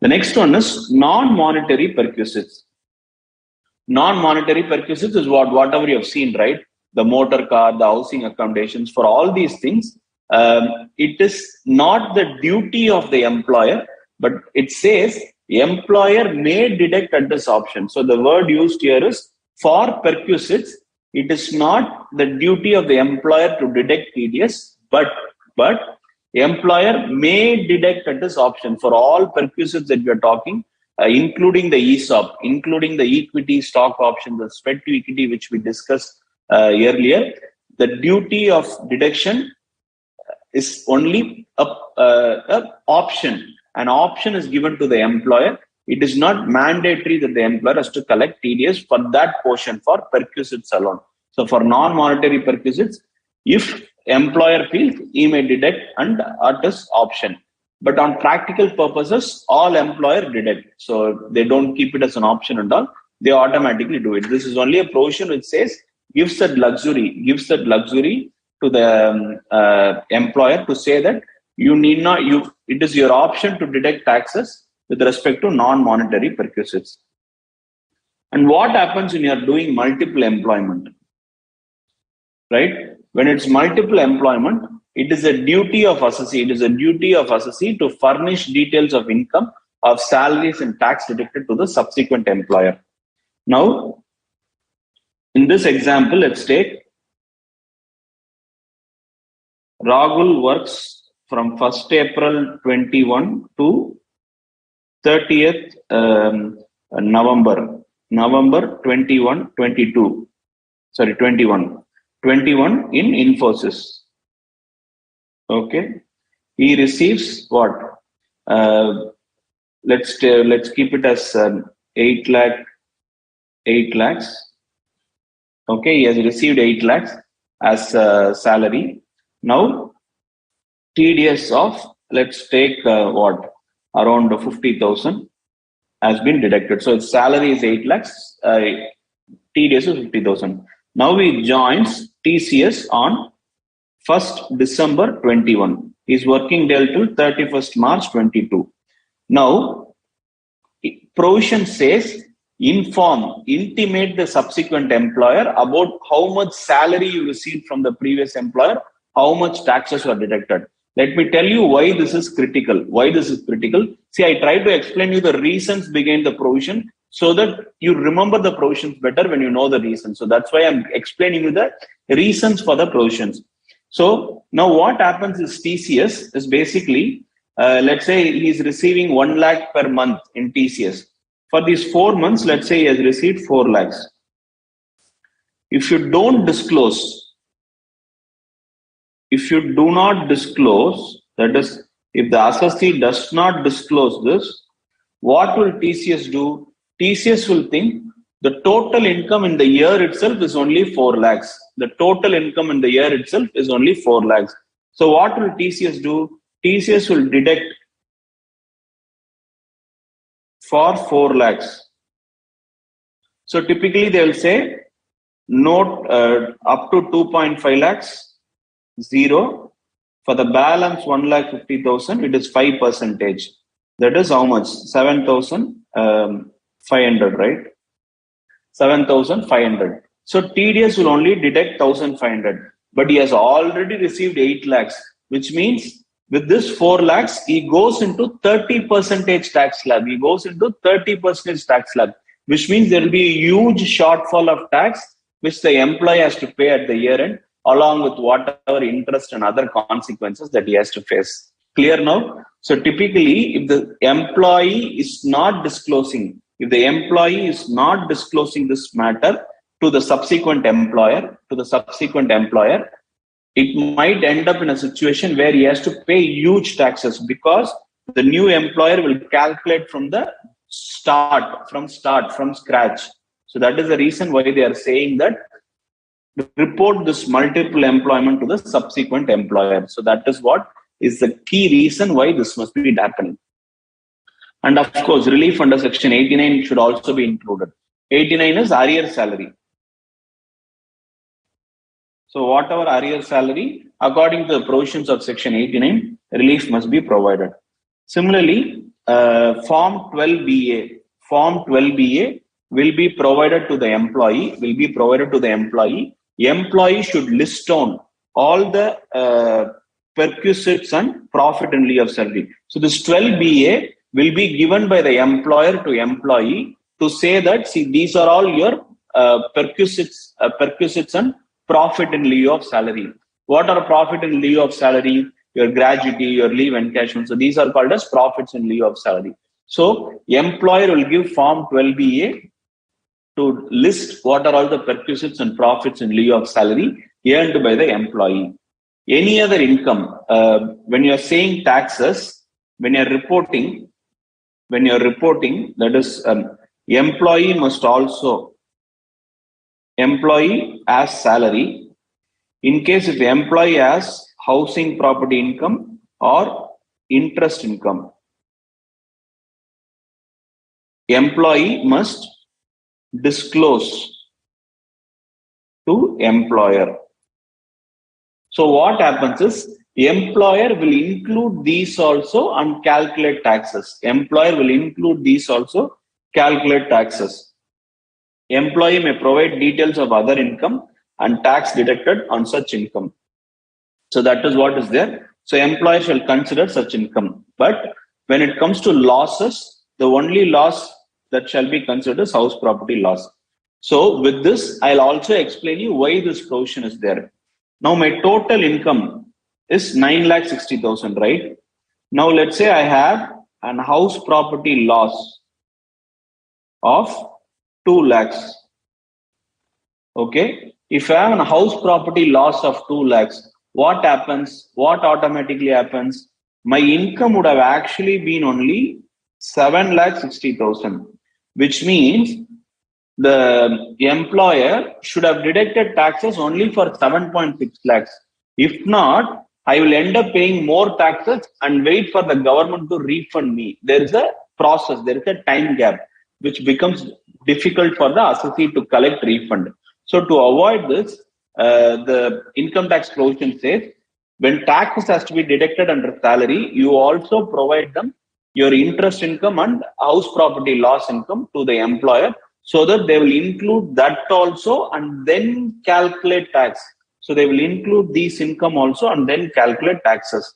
The next one is non-monetary perquisites. Non-monetary perquisites is whatever you have seen, right? The motor car, the housing accommodations, for all these things, it is not the duty of the employer, but it says employer may deduct at this option. So the word used here is for perquisites. It is not the duty of the employer to deduct TDS, but employer may deduct at this option for all perquisites that we are talking, including the ESOP, including the equity, stock option, the spread to equity, which we discussed earlier. The duty of deduction is only a option. An option is given to the employer. It is not mandatory that the employer has to collect TDS for that portion for perquisites alone. So for non-monetary perquisites, if employer feels, he may deduct and at his option. But on practical purposes, all employer deduct. So they don't keep it as an option and all. They automatically do it. This is only a provision which says gives that luxury to the employer to say that you need not, it is your option to deduct taxes with respect to non-monetary perquisites. And what happens when you are doing multiple employment, right? When it's multiple employment, it is a duty of assessee. It is a duty of assessee to furnish details of income, of salaries and tax deducted to the subsequent employer. Now, in this example, let's take Rahul works from 1st April 21 to 30th November 21, 22. Sorry, 21. 21 in Infosys. Okay. He receives what? Let's keep it as 8 lakhs. Okay, he has received 8 lakhs as salary. Now, TDS of, let's take what? Around 50,000 has been deducted. So, its salary is 8 lakhs, TDS is 50,000. Now, he joins TCS on 1st December 21. His working day till 31st March 22. Now, provision says intimate the subsequent employer about how much salary you received from the previous employer, how much taxes were deducted. Let me tell you why this is critical. See, I try to explain you the reasons behind the provision so that you remember the provisions better when you know the reasons. So that's why I'm explaining you the reasons for the provisions. So now what happens is TCS is basically, let's say he is receiving 1 lakh per month in TCS. For these 4 months, let's say he has received 4 lakhs. If you don't disclose, if you do not disclose, that is, if the assessee does not disclose this, what will TCS do? TCS will think the total income in the year itself is only 4 lakhs. The total income in the year itself is only 4 lakhs. So what will TCS do? TCS will deduct for 4 lakhs. So typically they will say note up to 2.5 lakhs, 0. For the balance 1,50,000, it is 5%. That is how much? 7,500, right? 7,500. So TDS will only deduct 1,500, but he has already received 8 lakhs, which means with this 4 lakhs, he goes into 30% tax slab. Which means there will be a huge shortfall of tax, which the employee has to pay at the year end, along with whatever interest and other consequences that he has to face. Clear now? So typically, if the employee is not disclosing, this matter to the subsequent employer, it might end up in a situation where he has to pay huge taxes because the new employer will calculate from scratch. So that is the reason why they are saying that report this multiple employment to the subsequent employer. So that is what is the key reason why this must be happening. And of course, relief under section 89 should also be included. 89 is arrear salary. So whatever arrear salary, according to the provisions of section 89, relief must be provided. Similarly, Form 12BA will be provided to the employee. Employee should list down all the perquisites and profit in lieu of salary. So this 12BA will be given by the employer to employee to say that, see, these are all your perquisites and profit in lieu of salary. What are profit in lieu of salary? Your gratuity, your leave encashment. So these are called as profits in lieu of salary. So employer will give Form 12BA to list what are all the perquisites and profits in lieu of salary earned by the employee. Any other income, when you are saying taxes, when you are reporting, that is, employee as salary. In case if the employee has housing property income or interest income, employee must disclose to employer. So what happens is employer will include these also and calculate taxes. Employee may provide details of other income and tax deducted on such income. So that is what is there. So employer shall consider such income. But when it comes to losses, the only loss that shall be considered is house property loss. So with this, I'll also explain you why this provision is there. Now my total income is 9,60,000, right? Now let's say I have an house property loss of 2 lakhs. Okay. If I have a house property loss of 2 lakhs, what happens? What automatically happens? My income would have actually been only 7,60,000, which means the employer should have deducted taxes only for 7.6 lakhs. If not, I will end up paying more taxes and wait for the government to refund me. There is a process, there is a time gap, which becomes difficult for the assessee to collect refund. So to avoid this, the income tax provision says when taxes has to be deducted under salary, you also provide them your interest income and house property loss income to the employer, so that they will include that also and then calculate tax. So they will include these income also and then calculate taxes.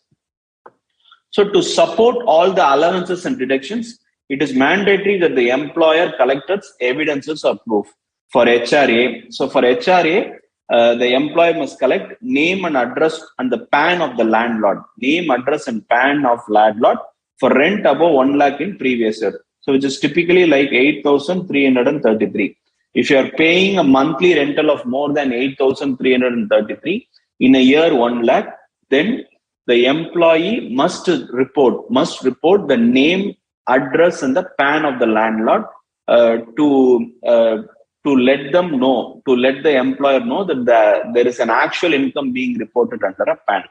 So to support all the allowances and deductions, it is mandatory that the employer collects evidences of proof. For HRA, so for HRA, the employer must collect name and address and the PAN of the landlord, name, address, and PAN of landlord for rent above 1 lakh in previous year. So which is typically like 8,333. If you are paying a monthly rental of more than 8,333 in a year 1 lakh, then the employee must report the name, address, and the PAN of the landlord to let them know, to let the employer know that there is an actual income being reported under a PAN.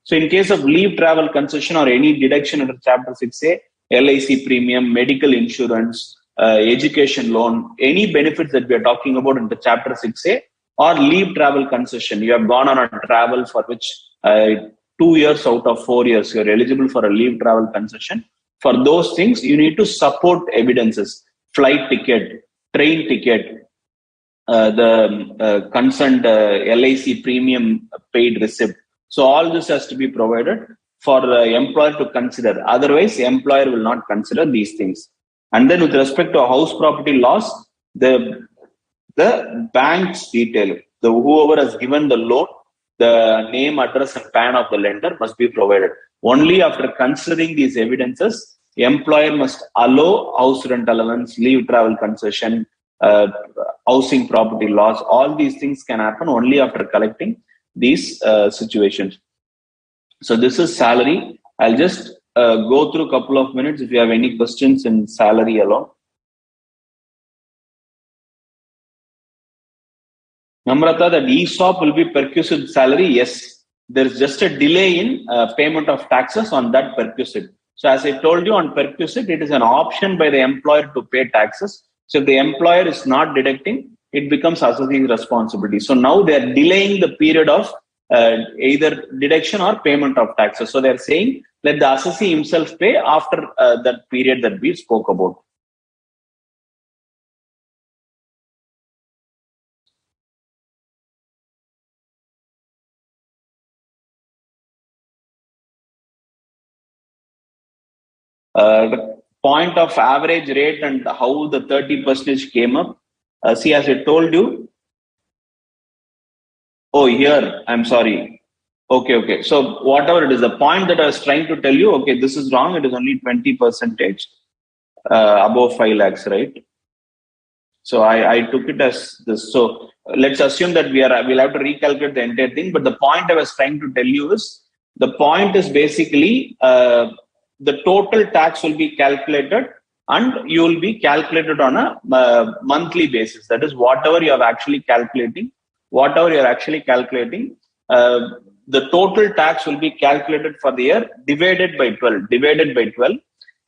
So in case of leave travel concession or any deduction under Chapter 6A, LIC premium, medical insurance, education loan, any benefits that we are talking about under Chapter 6A or leave travel concession, you have gone on a travel for which 2 years out of 4 years, you are eligible for a leave travel concession. For those things, you need to support evidences, flight ticket, train ticket, the concerned LIC premium paid receipt. So all this has to be provided for the employer to consider. Otherwise, the employer will not consider these things. And then with respect to a house property loss, the bank's detail, whoever has given the loan, the name, address, and PAN of the lender must be provided. Only after considering these evidences, the employer must allow house rent allowance, leave travel concession, housing property loss. All these things can happen only after collecting these situations. So this is salary. I'll just go through a couple of minutes if you have any questions in salary alone. Namrata, that ESOP will be perquisite salary. Yes, there is just a delay in payment of taxes on that perquisite. So as I told you, on perquisite, it is an option by the employer to pay taxes. So if the employer is not deducting, it becomes assessee's responsibility. So now they are delaying the period of either deduction or payment of taxes. So they are saying let the assessee himself pay after that period that we spoke about. The point of average rate and how the 30% came up. See, as I told you. Oh, here, I'm sorry. Okay. So whatever it is, the point that I was trying to tell you, okay, this is wrong. It is only 20% above 5 lakhs, right? So I took it as this. So let's assume that we'll have to recalculate the entire thing. But the point I was trying to tell you is, the point is basically the total tax will be calculated and you will be calculated on a monthly basis. That is whatever you are actually calculating, the total tax will be calculated for the year divided by 12,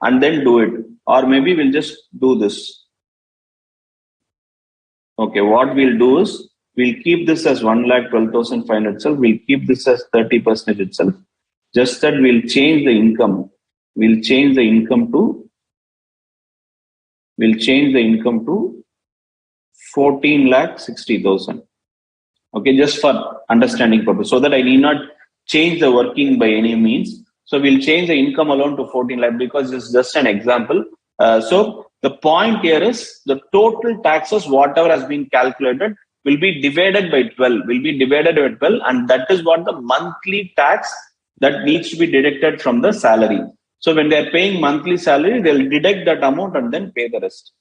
and then do it. Or maybe we'll just do this. Okay, what we'll do is, we'll keep this as 1,12,500 itself. We'll keep this as 30% itself. Just that we'll change the income. We'll change the income to 14,60,000. Okay, just for understanding purpose, so that I need not change the working by any means. So we'll change the income alone to 14 lakh because it's just an example. So the point here is the total taxes, whatever has been calculated, will be divided by 12, and that is what the monthly tax that needs to be deducted from the salary. So when they are paying monthly salary, they'll deduct that amount and then pay the rest.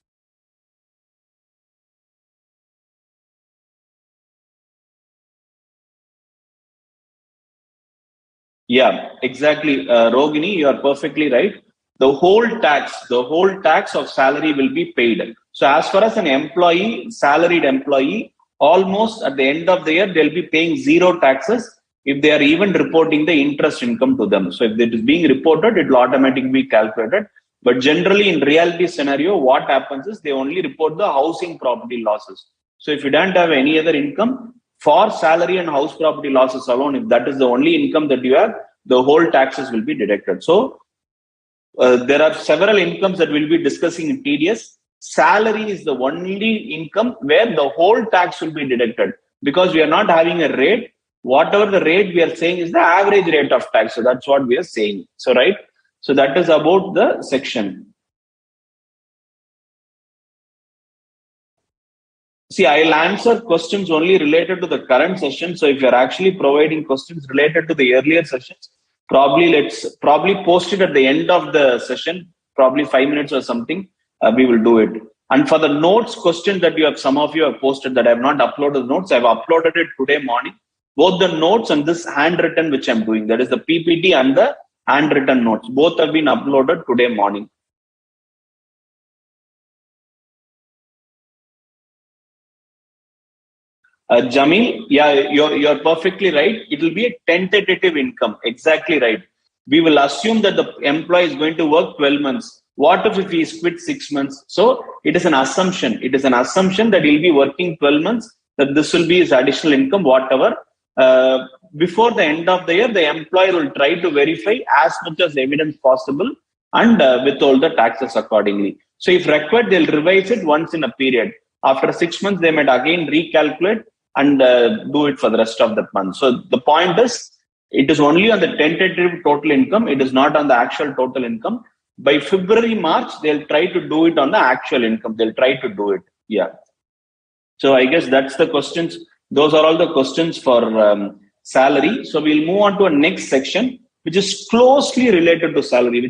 Yeah, exactly. Rogini, you are perfectly right. The whole tax of salary will be paid. So as far as an employee, salaried employee, almost at the end of the year, they'll be paying zero taxes if they are even reporting the interest income to them. So if it is being reported, it will automatically be calculated. But generally in reality scenario, what happens is they only report the housing property losses. So if you don't have any other income, for salary and house property losses alone, if that is the only income that you have, the whole taxes will be deducted. So there are several incomes that we'll be discussing in TDS. Salary is the only income where the whole tax will be deducted, because we are not having a rate. Whatever the rate we are saying is the average rate of tax. So that's what we are saying. So, right. So that is about the section. See, I'll answer questions only related to the current session. So if you're actually providing questions related to the earlier sessions, probably post it at the end of the session, probably 5 minutes or something. We will do it. And for the notes question that some of you have posted that I have not uploaded the notes, I've uploaded it today morning. Both the notes and this handwritten which I'm doing, that is the PPT and the handwritten notes, both have been uploaded today morning. Jamil, yeah, you're perfectly right. It will be a tentative income. Exactly right. We will assume that the employee is going to work 12 months. What if he is quit 6 months? So it is an assumption. It is an assumption that he'll be working 12 months, that this will be his additional income, whatever. Before the end of the year, the employer will try to verify as much as evidence possible and withhold the taxes accordingly. So if required, they'll revise it once in a period. After 6 months, they might again recalculate and do it for the rest of the month. So the point is, it is only on the tentative total income. It is not on the actual total income. By February, March, they'll try to do it on the actual income. They'll try to do it. Yeah. So I guess that's the questions. Those are all the questions for salary. So we'll move on to a next section, which is closely related to salary,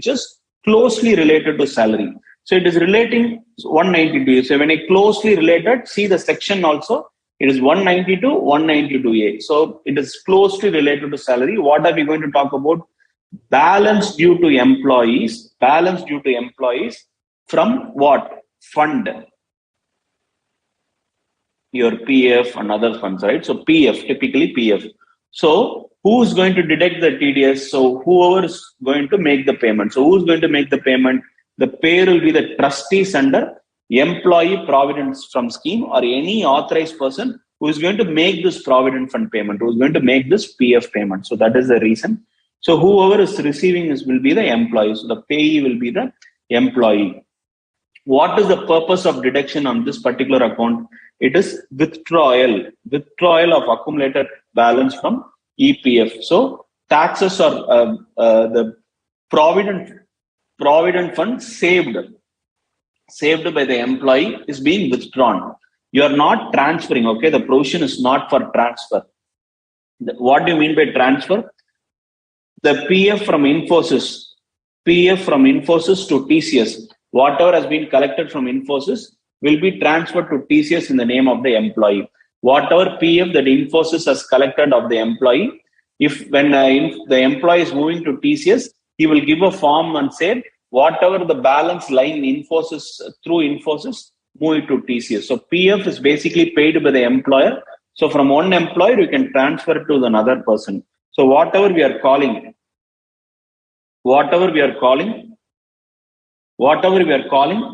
So it is relating 192. So when I closely related, see the section also. It is 192, 192A. So it is closely related to salary. What are we going to talk about? Balance due to employees. From what? Fund. Your PF and other funds, right? So PF, typically PF. So who's going to deduct the TDS? So whoever is going to make the payment. So who's going to make the payment? The payer will be the trustees under employee provident fund scheme, or any authorized person who is going to make this provident fund payment, who is going to make this PF payment. So that is the reason. So whoever is receiving this will be the employee. So the payee will be the employee. What is the purpose of deduction on this particular account? It is withdrawal of accumulated balance from EPF. So taxes are the provident fund saved by the employee is being withdrawn. You are not transferring, okay? The provision is not for transfer. What do you mean by transfer? The PF from Infosys to TCS, whatever has been collected from Infosys will be transferred to TCS in the name of the employee. Whatever PF that Infosys has collected of the employee, when the employee is moving to TCS, he will give a form and say, whatever the balance lying in Infosys, through Infosys, move it to TCS. So PF is basically paid by the employer. So from one employer, you can transfer it to another person. So whatever we are calling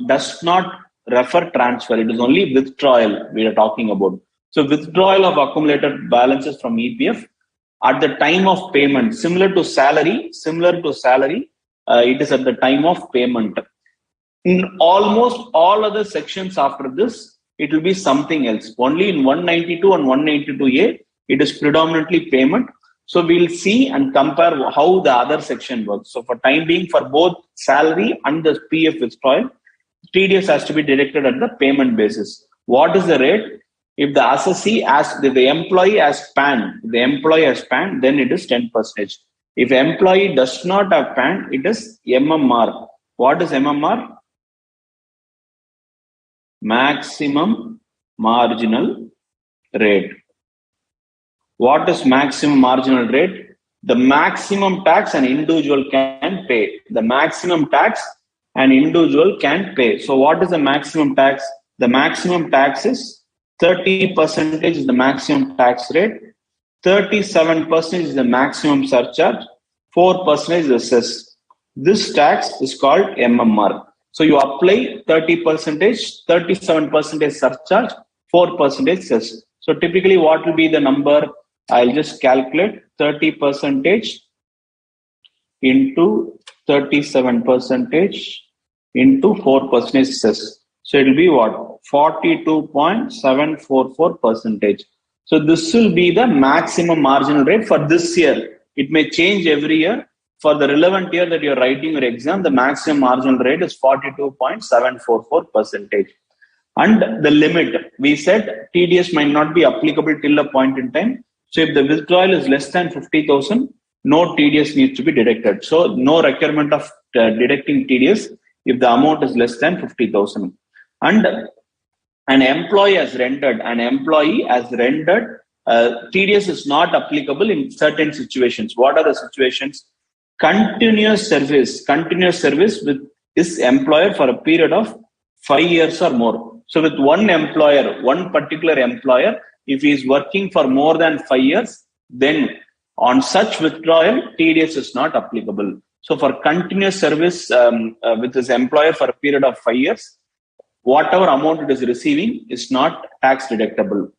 does not refer transfer. It is only withdrawal we are talking about. So withdrawal of accumulated balances from EPF at the time of payment, similar to salary, it is at the time of payment. In almost all other sections after this, it will be something else. Only in 192 and 192A, it is predominantly payment. So we'll see and compare how the other section works. So for time being, for both salary and the PF withdrawal, TDS has to be deducted at the payment basis. What is the rate? If the assessee as the employee has PAN, then it is 10%. If employee does not have PAN, it is MMR. What is MMR? Maximum marginal rate. What is maximum marginal rate? The maximum tax an individual can pay. The maximum tax an individual can pay. So what is the maximum tax? The maximum tax is 30% is the maximum tax rate, 37% is the maximum surcharge, 4% is the cess. This tax is called MMR. So you apply 30%, 37% surcharge, 4% cess. So typically what will be the number? I'll just calculate 30% into 37% into 4% cess. So it will be what? 42.744%. So this will be the maximum marginal rate for this year. It may change every year. For the relevant year that you're writing your exam, the maximum marginal rate is 42.744%. And the limit, we said TDS might not be applicable till a point in time. So if the withdrawal is less than 50,000, no TDS needs to be deducted. So no requirement of deducting TDS if the amount is less than 50,000. And an employee has rendered, TDS is not applicable in certain situations. What are the situations? Continuous service with his employer for a period of 5 years or more. So with one particular employer, if he is working for more than 5 years, then on such withdrawal, TDS is not applicable. So for continuous service with his employer for a period of 5 years, whatever amount it is receiving is not tax deductible.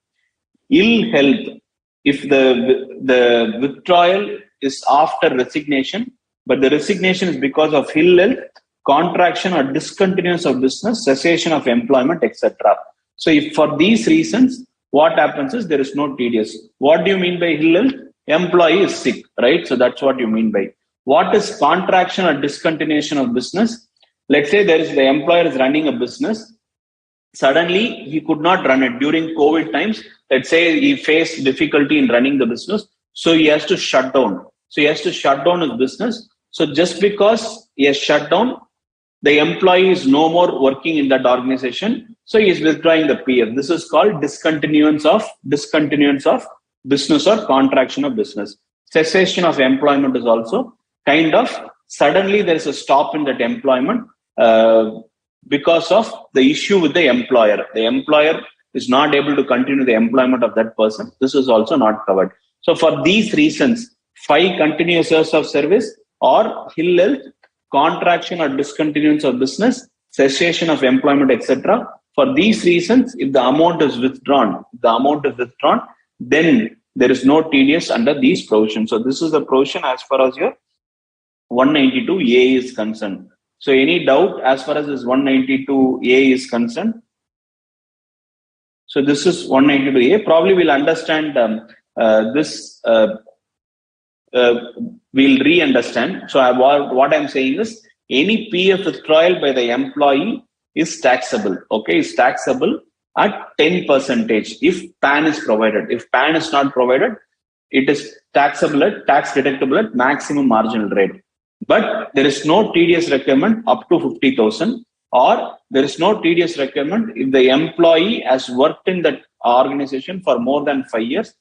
Ill health, if the withdrawal is after resignation, but the resignation is because of ill health, contraction or discontinuance of business, cessation of employment, etc. So if for these reasons, what happens is there is no TDS. What do you mean by ill health? Employee is sick, right? So that's what you mean by. What is contraction or discontinuation of business? Let's say the employer is running a business. Suddenly, he could not run it during COVID times. Let's say he faced difficulty in running the business. So he has to shut down. So he has to shut down his business. So just because he has shut down, the employee is no more working in that organization. So he is withdrawing the PF. This is called discontinuance of business or contraction of business. Cessation of employment is also kind of suddenly there is a stop in that employment because of the issue with the employer. The employer is not able to continue the employment of that person. This is also not covered. So for these reasons, 5 continuous years of service or ill health, contraction or discontinuance of business, cessation of employment, etc. For these reasons, if the amount is withdrawn, then there is no TDS under these provisions. So this is the provision as far as your 192A is concerned. So any doubt as far as this 192A is concerned? So this is 192A. Probably we'll understand this. We'll re-understand. So what I'm saying is any PF withdrawal by the employee is taxable. Okay, is taxable at 10% if PAN is provided. If PAN is not provided, it is tax deductible at maximum marginal rate. But there is no TDS requirement up to 50,000, or there is no TDS requirement if the employee has worked in that organization for more than 5 years,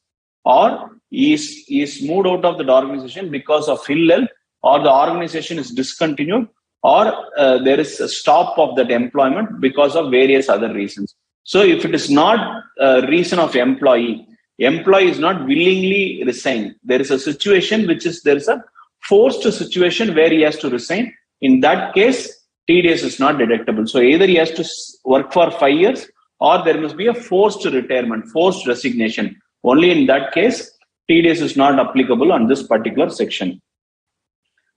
or is moved out of that organization because of ill health, or the organization is discontinued, or there is a stop of that employment because of various other reasons. So if it is not a reason of employee is not willingly resign. There is a situation there is a forced situation where he has to resign. In that case, TDS is not deductible. So either he has to work for 5 years, or there must be a forced retirement, forced resignation. Only in that case, TDS is not applicable on this particular section.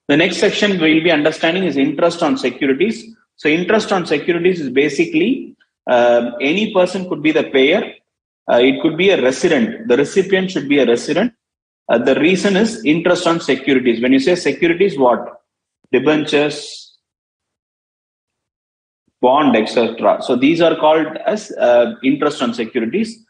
The next section we'll be understanding is interest on securities. So interest on securities is basically any person could be the payer. It could be a resident. The recipient should be a resident. The reason is interest on securities. When you say securities, what? Debentures, bond, etc. So these are called as interest on securities.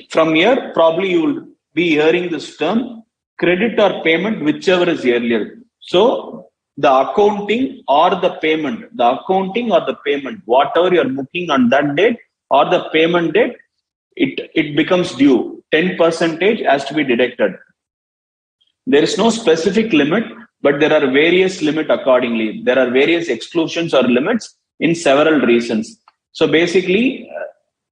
From here, probably you will be hearing this term credit or payment, whichever is earlier. So the accounting or the payment, whatever you are booking on that date or the payment date, it becomes due. 10% has to be deducted. There is no specific limit, but there are various limit accordingly. There are various exclusions or limits in several reasons. So basically,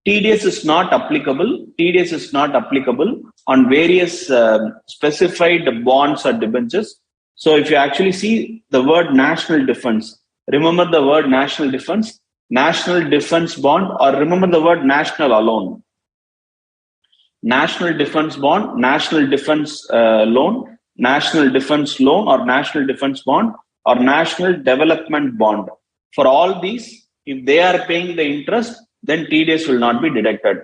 TDS is not applicable. TDS is not applicable on various specified bonds or debentures. So if you actually see the word national defense, remember the word national defense bond, or remember the word national alone. National defense bond, national defense loan, national defense loan, or national defense bond, or national development bond. For all these, if they are paying the interest, then TDS will not be deducted.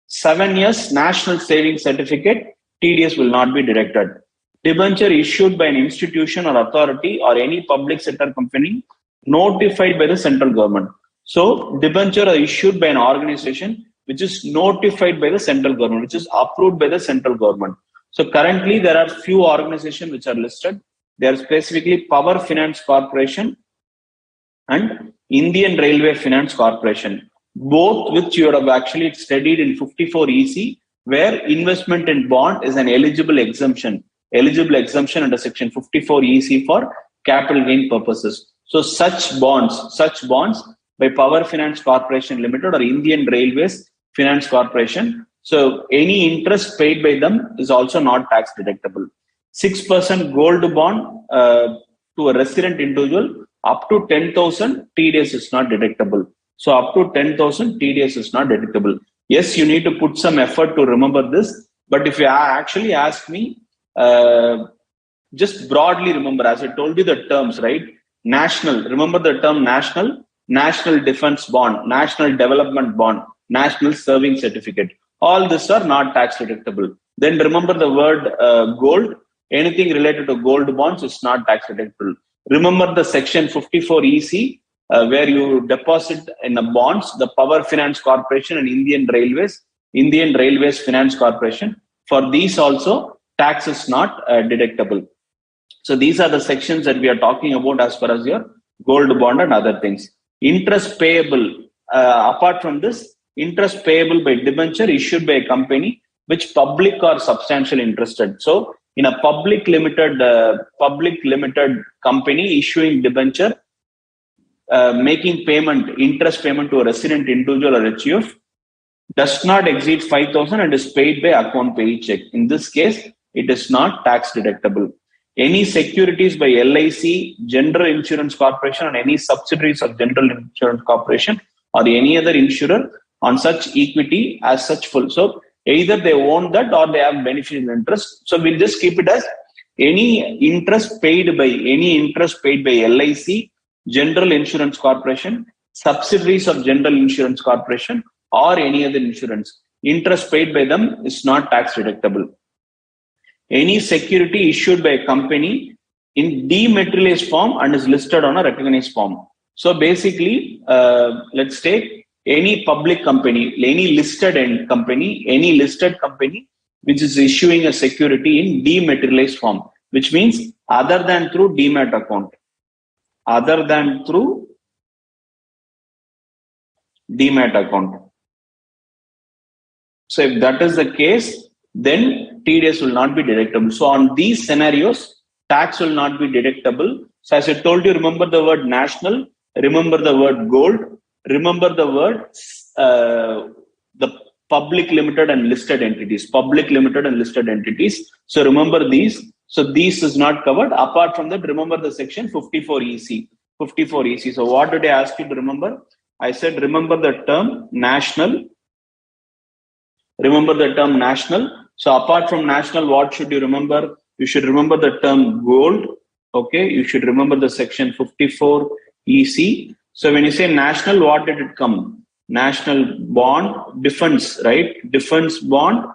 7 years national savings certificate, TDS will not be deducted. Debenture issued by an institution or authority or any public sector company notified by the central government. So debenture are issued by an organization which is notified by the central government, which is approved by the central government. So currently there are few organizations which are listed. They are specifically Power Finance Corporation and Indian Railway Finance Corporation, both which you have actually studied in 54 EC, where investment in bond is an eligible exemption under section 54 EC for capital gain purposes. So such bonds by Power Finance Corporation Limited or Indian Railways Finance Corporation, so any interest paid by them is also not tax deductible. 6% gold bond to a resident individual up to 10,000 TDS is not deductible. So up to 10,000 TDS is not deductible. Yes, you need to put some effort to remember this, but if you actually ask me, just broadly remember, as I told you the terms, right? National, remember the term national defense bond, national development bond, national serving certificate. All these are not tax deductible. Then remember the word gold, anything related to gold bonds is not tax deductible. Remember the section 54 EC, where you deposit in the bonds, the Power Finance Corporation and Indian Railways Finance Corporation. For these also, tax is not deductible. So these are the sections that we are talking about as far as your gold bond and other things. Interest payable, apart from this, interest payable by debenture issued by a company which public or substantial interested. So in a public limited company issuing debenture, making interest payment to a resident individual or HUF does not exceed 5,000 and is paid by account pay check. In this case, it is not tax deductible. Any securities by LIC, General Insurance Corporation, and any subsidiaries of General Insurance Corporation or any other insurer on such equity as such full. So either they own that or they have beneficial interest. So we'll just keep it as any interest paid by LIC, General Insurance Corporation, subsidiaries of General Insurance Corporation, or any other insurance. Interest paid by them is not tax deductible. Any security issued by a company in dematerialized form and is listed on a recognized form. So basically, let's take any public company, any listed company which is issuing a security in dematerialized form, which means other than through demat account. So if that is the case, then TDS will not be deductible. So on these scenarios, tax will not be deductible. So as I told you, remember the word national, remember the word gold, remember the word the public limited and listed entities. So remember these. So these is not covered. Apart from that, remember the section 54 EC. So what did I ask you to remember? I said remember the term national. So apart from national, what should you remember? You should remember the term gold. Okay, you should remember the section 54 EC. So when you say national, what did it come? National bond, defense, right? Defense bond,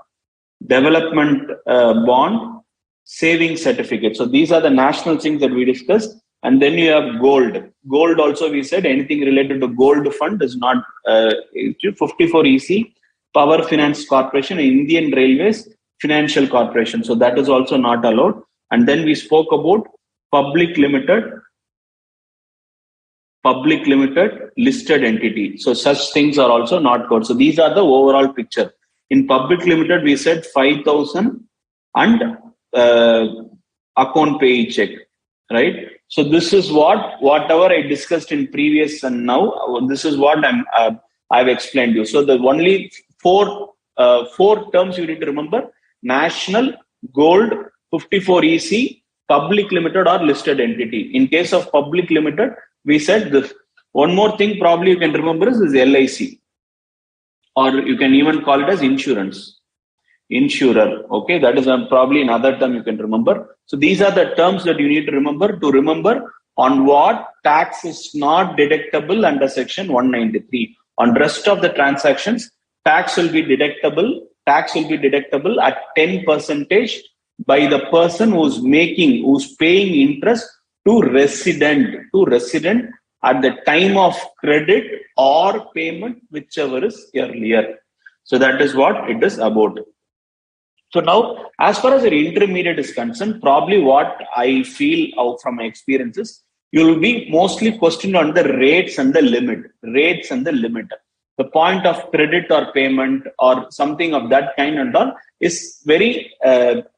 development bond, saving certificate. So these are the national things that we discussed. And then you have gold. Gold also we said anything related to gold fund is not 54 EC. Power Finance Corporation, Indian Railways Financial Corporation. So that is also not allowed. And then we spoke about public limited listed entity. So such things are also not covered. So these are the overall picture. In public limited, we said 5,000 and account pay check, right? So this is whatever I discussed in previous and now this is what I've explained you. So the only four terms you need to remember: national, gold, 54EC, public limited or listed entity. In case of public limited, we said this. One more thing probably you can remember is LIC, or you can even call it as insurance. Insurer, okay, that is probably another term you can remember. So these are the terms that you need to remember on what tax is not deductible under section 193. On rest of the transactions, tax will be deductible at 10% by the person who's paying interest to resident at the time of credit or payment, whichever is earlier. So that is what it is about. So now, as far as your intermediate is concerned, probably what I feel out from my experiences, you will be mostly questioned on the rates and the limit. The point of credit or payment or something of that kind and all is very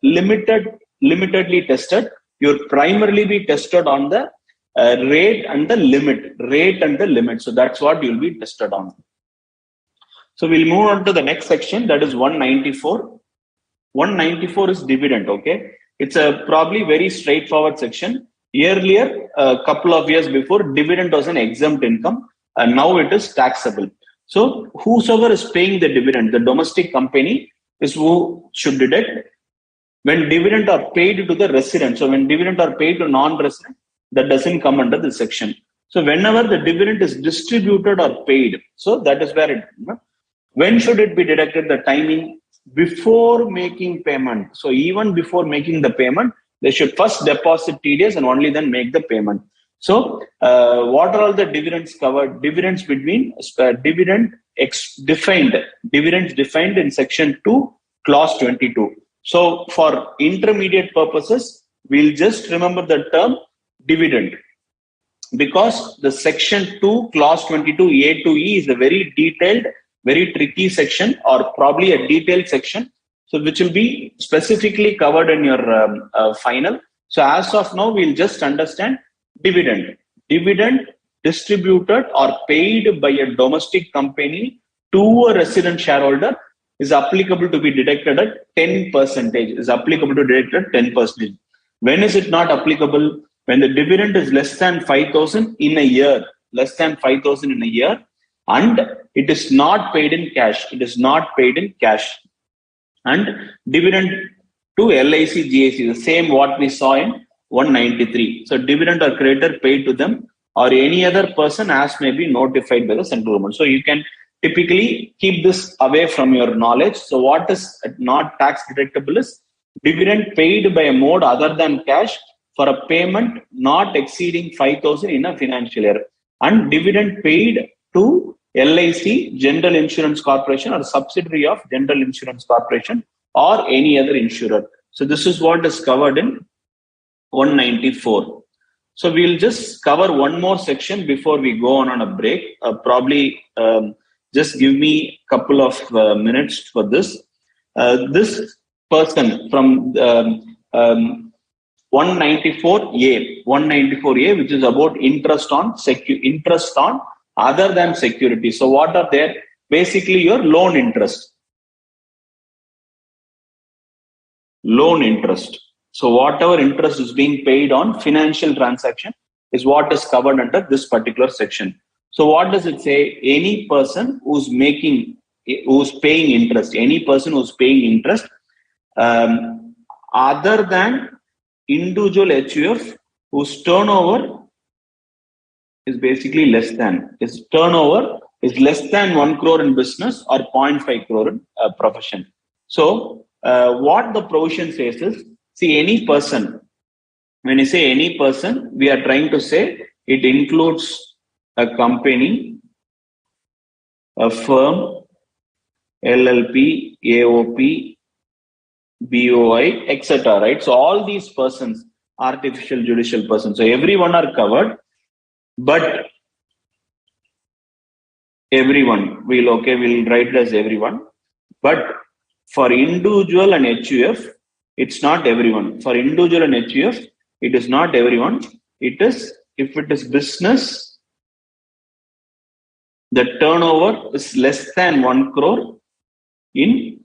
limitedly tested. You'll primarily be tested on the rate and the limit. So that's what you'll be tested on. So we'll move on to the next section, that is 194. 194 is dividend, okay? It's a probably very straightforward section. Earlier, a couple of years before, dividend was an exempt income, and now it is taxable. So whosoever is paying the dividend, the domestic company, is who should deduct. When dividend are paid to the resident, so when dividend are paid to non-resident, that doesn't come under this section. So whenever the dividend is distributed or paid, so that is where it, when should it be deducted? The timing before making payment. So even before making the payment, they should first deposit TDS and only then make the payment. So what are all the dividends covered? Dividends between dividends defined in section 2, clause 22. So for intermediate purposes, we'll just remember the term dividend, because the section 2, clause 22, A to E is a very detailed, very tricky section, or probably a detailed section, so which will be specifically covered in your final. So as of now, we'll just understand dividend distributed or paid by a domestic company to a resident shareholder is applicable to be deducted at 10%. When is it not applicable? When the dividend is less than 5,000 in a year, and it is not paid in cash. And dividend to LIC, GIC, the same what we saw in 193. So dividend or creditor paid to them or any other person as may be notified by the central government. So you can typically keep this away from your knowledge. So what is not tax deductible is dividend paid by a mode other than cash for a payment not exceeding 5,000 in a financial year, and dividend paid to LIC, General Insurance Corporation, or subsidiary of General Insurance Corporation or any other insurer. So this is what is covered in 194. So we'll just cover one more section before we go on a break. Probably just give me a couple of minutes for this. This person from 194A, which is about interest on other than security. So what are there? Basically your loan interest. So whatever interest is being paid on financial transaction is what is covered under this particular section. So what does it say? Any person who's paying interest, other than individual HUF whose turnover is basically less than 1 crore in business or 0.5 crore in profession. So what the provision says is, see, any person, when you say any person, we are trying to say it includes a company, a firm, LLP, AOP, BOI, etc. Right? So all these persons, artificial judicial persons, so everyone are covered, but we'll write it as everyone. But for individual and HUF, it's not everyone. For individual and HUF, it is not everyone. It is if it is business, the turnover is less than 1 crore in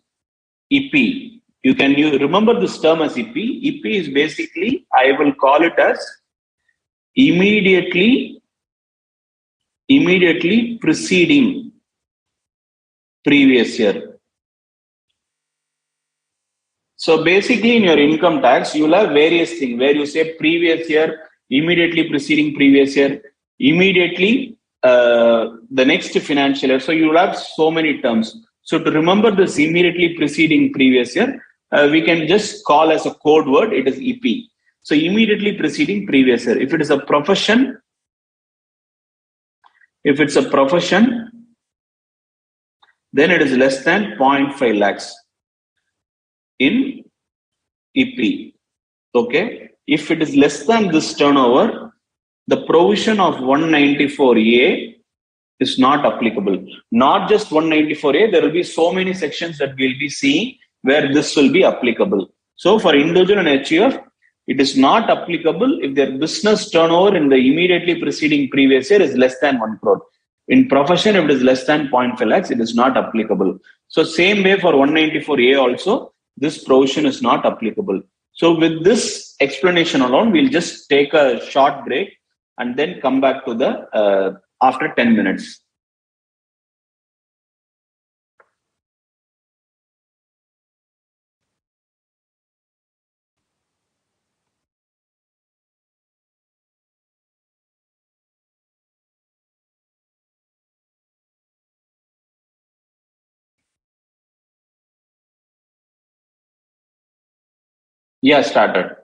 EP. You remember this term as EP. EP is basically, I will call it as immediately preceding previous year. So basically, in your income tax, you'll have various things where you say previous year, immediately preceding previous year, immediately the next financial year. So you'll have so many terms. So to remember this immediately preceding previous year, we can just call as a code word, it is EP. So immediately preceding previous year. If it's a profession, then it is less than 0.5 lakhs in EP. Okay. If it is less than this turnover, the provision of 194A is not applicable. Not just 194A, there will be so many sections that we'll be seeing where this will be applicable. So for individual and HUF, it is not applicable if their business turnover in the immediately preceding previous year is less than 1 crore. In profession, if it is less than 0.5 lakhs, it is not applicable. So same way for 194A also, this provision is not applicable. So with this explanation alone, we'll just take a short break and then come back to the after 10 minutes. Yeah, started.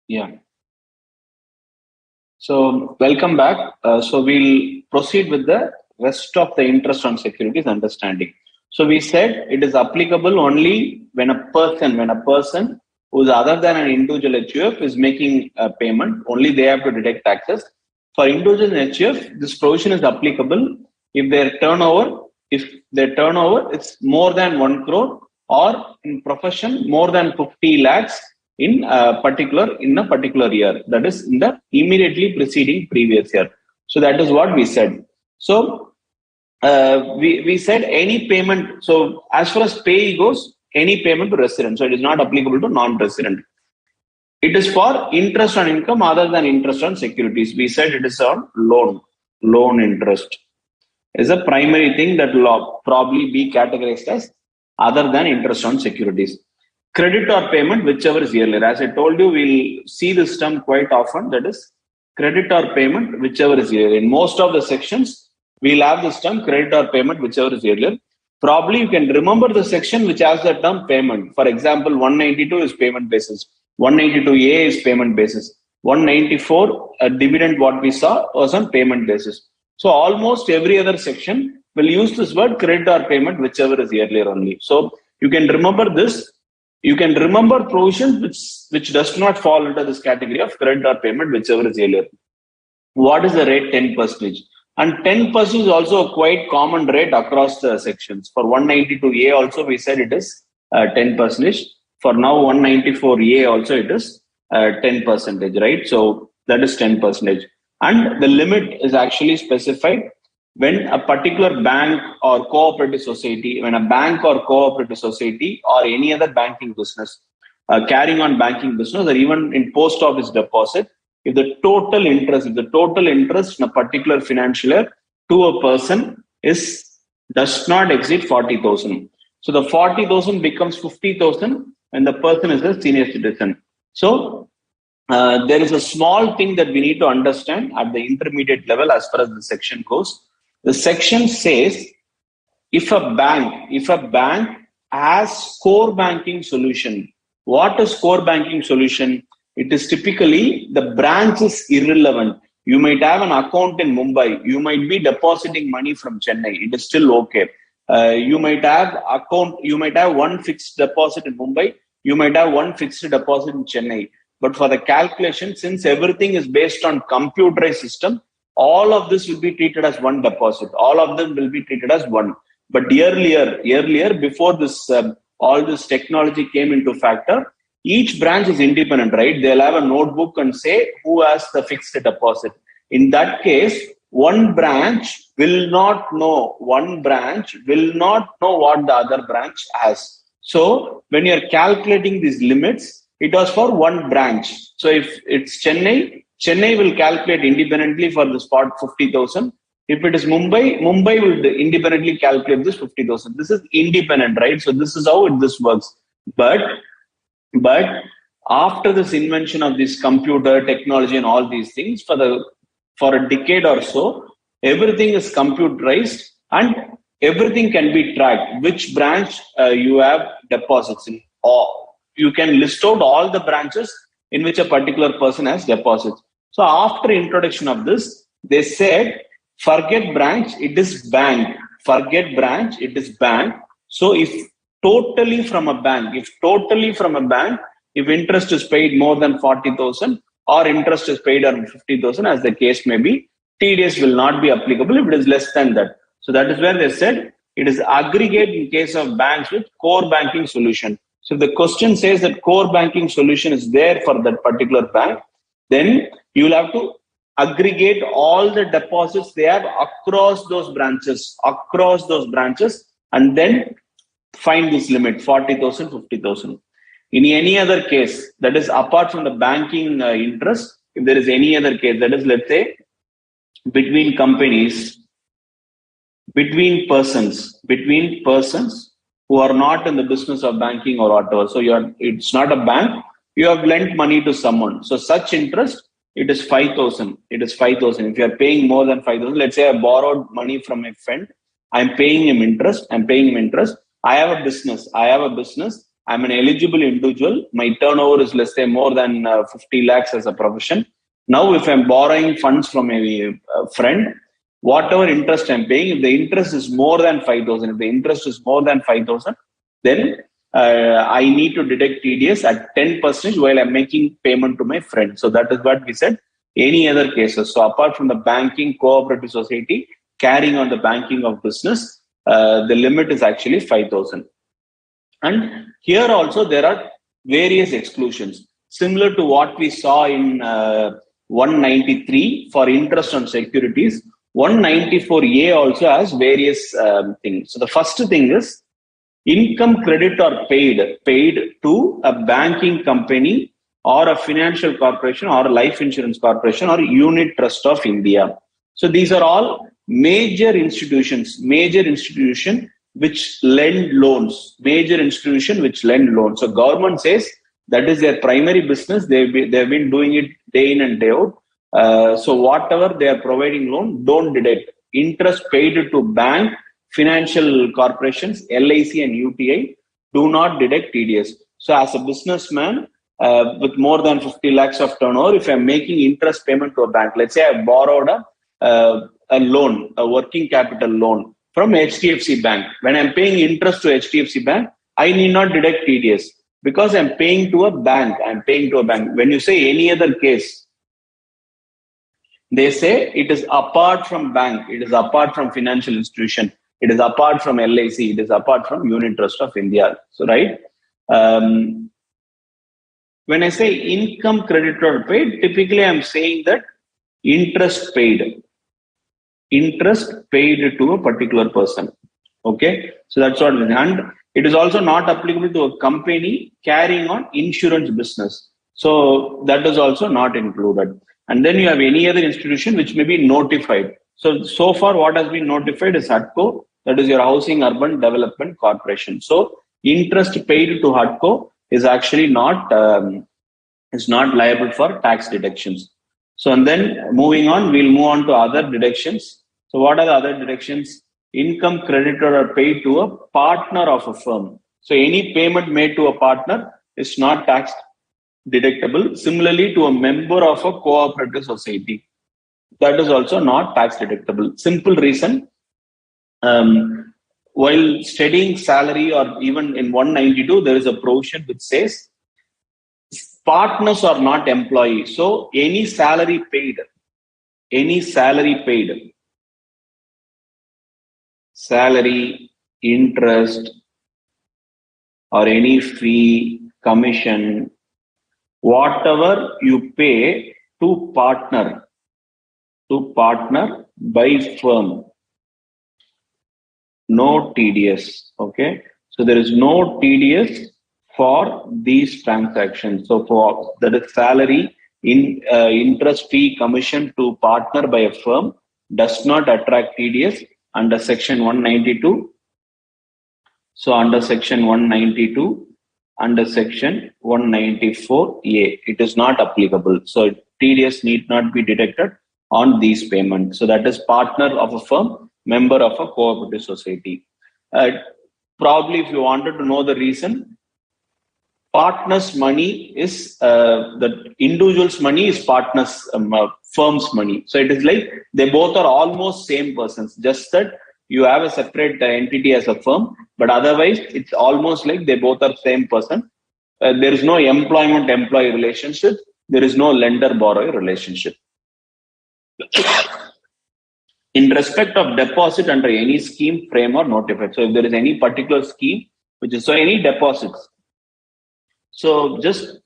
Yeah. So welcome back. So we'll proceed with the rest of the interest on securities understanding. So we said it is applicable only when a person who is other than an individual HUF is making a payment, only they have to deduct taxes. For individual HUF, this provision is applicable if their turnover is more than 1 crore, or in profession more than 50 lakhs in a particular year, that is in the immediately preceding previous year. So that is what we said. So we said any payment. So as far as pay goes, any payment to resident. So it is not applicable to non-resident. It is for interest on income other than interest on securities. We said it is on loan interest is a primary thing that will probably be categorized as other than interest on securities. Credit or payment, whichever is earlier. As I told you, we'll see this term quite often. That is credit or payment, whichever is earlier. In most of the sections, we'll have this term credit or payment, whichever is earlier. Probably you can remember the section which has the term payment. For example, 192 is payment basis. 192A is payment basis. 194, a dividend what we saw was on payment basis. So almost every other section will use this word credit or payment, whichever is earlier only. So you can remember this. You can remember provisions which does not fall into this category of credit or payment, whichever is earlier. What is the rate? 10%. And 10% is also a quite common rate across the sections. For 192A also we said it is 10%. For now 194A also it is 10%, right? So that is 10%. And the limit is actually specified when a particular bank or cooperative society, when a bank or cooperative society or any other banking business carrying on banking business, or even in post office deposit, if the total interest in a particular financial year to a person does not exceed 40,000. So the 40,000 becomes 50,000 when the person is a senior citizen. So there is a small thing that we need to understand at the intermediate level as far as the section goes. The section says if a bank has core banking solution. What is core banking solution? It is typically the branch is irrelevant. You might have an account in Mumbai. You might be depositing money from Chennai. It is still okay. You might have one fixed deposit in Mumbai. You might have one fixed deposit in Chennai. But for the calculation, since everything is based on computerized system, all of this will be treated as one deposit. All of them will be treated as one. But earlier, before this, all this technology came into factor, each branch is independent, right? They'll have a notebook and say who has the fixed deposit. In that case, one branch will not know what the other branch has. So when you're calculating these limits, it was for one branch. So if it's Chennai will calculate independently for the spot 50,000. If it is Mumbai will independently calculate this 50,000. This is independent, right? So this is how this works. But after this invention of this computer technology and all these things, for a decade or so, everything is computerized and everything can be tracked. Which branch you have deposits in, or you can list out all the branches in which a particular person has deposits. So after introduction of this, they said, forget branch, it is bank. Forget branch, it is bank. So if totally from a bank, if interest is paid more than 40,000 or interest is paid on 50,000, as the case may be, TDS will not be applicable if it is less than that. So that is where they said it is aggregate in case of banks with core banking solution. So if the question says that core banking solution is there for that particular bank, then you will have to aggregate all the deposits they have across those branches, and then find this limit 40,000, 50,000. In any other case, that is apart from the banking interest, if there is any other case, that is, let's say, between companies, between persons who are not in the business of banking or whatever. So it's not a bank. You have lent money to someone. So such interest, it is 5,000. It is 5,000. If you are paying more than 5,000, let's say I borrowed money from a friend. I'm paying him interest. I have a business. I'm an eligible individual. My turnover is, let's say, more than 50 lakhs as a profession. Now, if I'm borrowing funds from a friend, whatever interest I'm paying, if the interest is more than 5,000, if the interest is more than 5,000, then I need to deduct TDS at 10% while I'm making payment to my friend. So that is what we said. Any other cases. So apart from the banking cooperative society carrying on the banking of business, the limit is actually 5,000. And here also there are various exclusions similar to what we saw in 193 for interest on securities. 194A also has various things. So the first thing is income credit or paid to a banking company or a financial corporation or a life insurance corporation or unit trust of India. So these are all major institutions which lend loans, So government says that is their primary business. They've been doing it day in and day out. So whatever they are providing loan, don't deduct. Interest paid to bank, financial corporations, LIC and UTI, do not deduct TDS. So as a businessman with more than 50 lakhs of turnover, if I'm making interest payment to a bank, let's say I borrowed a loan, a working capital loan from HDFC Bank. When I'm paying interest to HDFC Bank, I need not deduct TDS because I'm paying to a bank. When you say any other case, they say it is apart from bank, it is apart from financial institution, it is apart from LIC, it is apart from Unit Trust of India. So, right? When I say income credited or paid, typically I'm saying that interest paid to a particular person. Okay, so that's what it is. And it is also not applicable to a company carrying on insurance business. So that is also not included. And then you have any other institution which may be notified. So far what has been notified is HUDCO, that is your Housing Urban Development Corporation. So interest paid to HUDCO is actually not liable for tax deductions. So, and then moving on, we'll move on to other deductions. So what are the other deductions? Income credited or paid to a partner of a firm. So any payment made to a partner is not tax deductible. Similarly, to a member of a cooperative society, that is also not tax deductible. Simple reason, while studying salary or even in 192, there is a provision which says partners are not employees. So any salary paid, salary, interest, or any fee, commission, whatever you pay to partner by firm, no TDS. Okay, so there is no TDS for these transactions. So for that is salary, interest, fee, commission to partner by a firm does not attract TDS under section 192. So under section 192, under section 194A, it is not applicable. So TDS need not be deducted on these payments. So that is partner of a firm, member of a cooperative society. Probably if you wanted to know the reason, partner's money is the individual's money is partner's firm's money. So it is like they both are almost same persons, just that you have a separate entity as a firm, but otherwise it's almost like they both are same person. There is no employment-employee relationship. There is no lender-borrower relationship. In respect of deposit under any scheme, frame or notified. So if there is any particular scheme, which is so any deposits. So just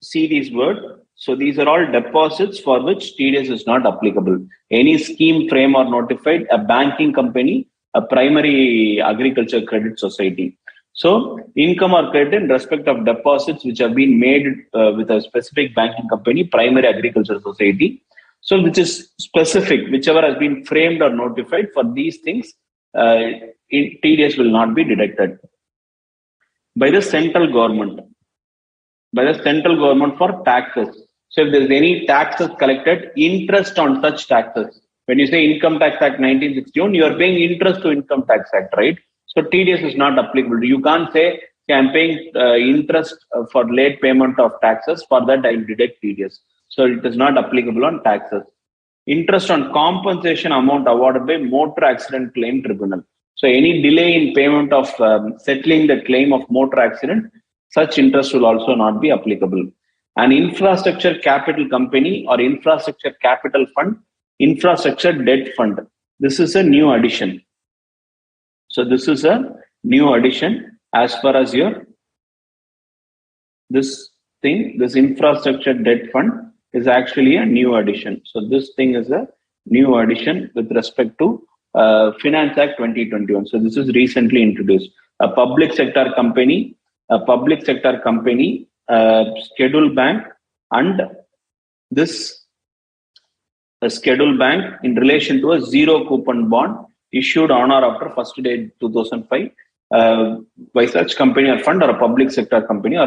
see these words. So these are all deposits for which TDS is not applicable. Any scheme, frame or notified, a banking company, a primary agriculture credit society. So income or credit in respect of deposits which have been made with a specific banking company, primary agriculture society. So which is specific, whichever has been framed or notified for these things, TDS will not be deducted. By the central government for taxes. So if there is any taxes collected, interest on such taxes. When you say Income Tax Act 1961, you are paying interest to Income Tax Act, right? So TDS is not applicable. You can't say I'm paying interest for late payment of taxes. For that, I deduct TDS. So it is not applicable on taxes. Interest on compensation amount awarded by motor accident claim tribunal. So any delay in payment of settling the claim of motor accident, such interest will also not be applicable. An infrastructure capital company or infrastructure capital fund, infrastructure debt fund. This is a new addition. So this is a new addition as far as your this infrastructure debt fund is actually a new addition. So this thing is a new addition with respect to Finance Act 2021. So this is recently introduced. A public sector company, scheduled bank, and this scheduled bank in relation to a zero coupon bond issued on or after 1st day 2005 by such company or fund or a public sector company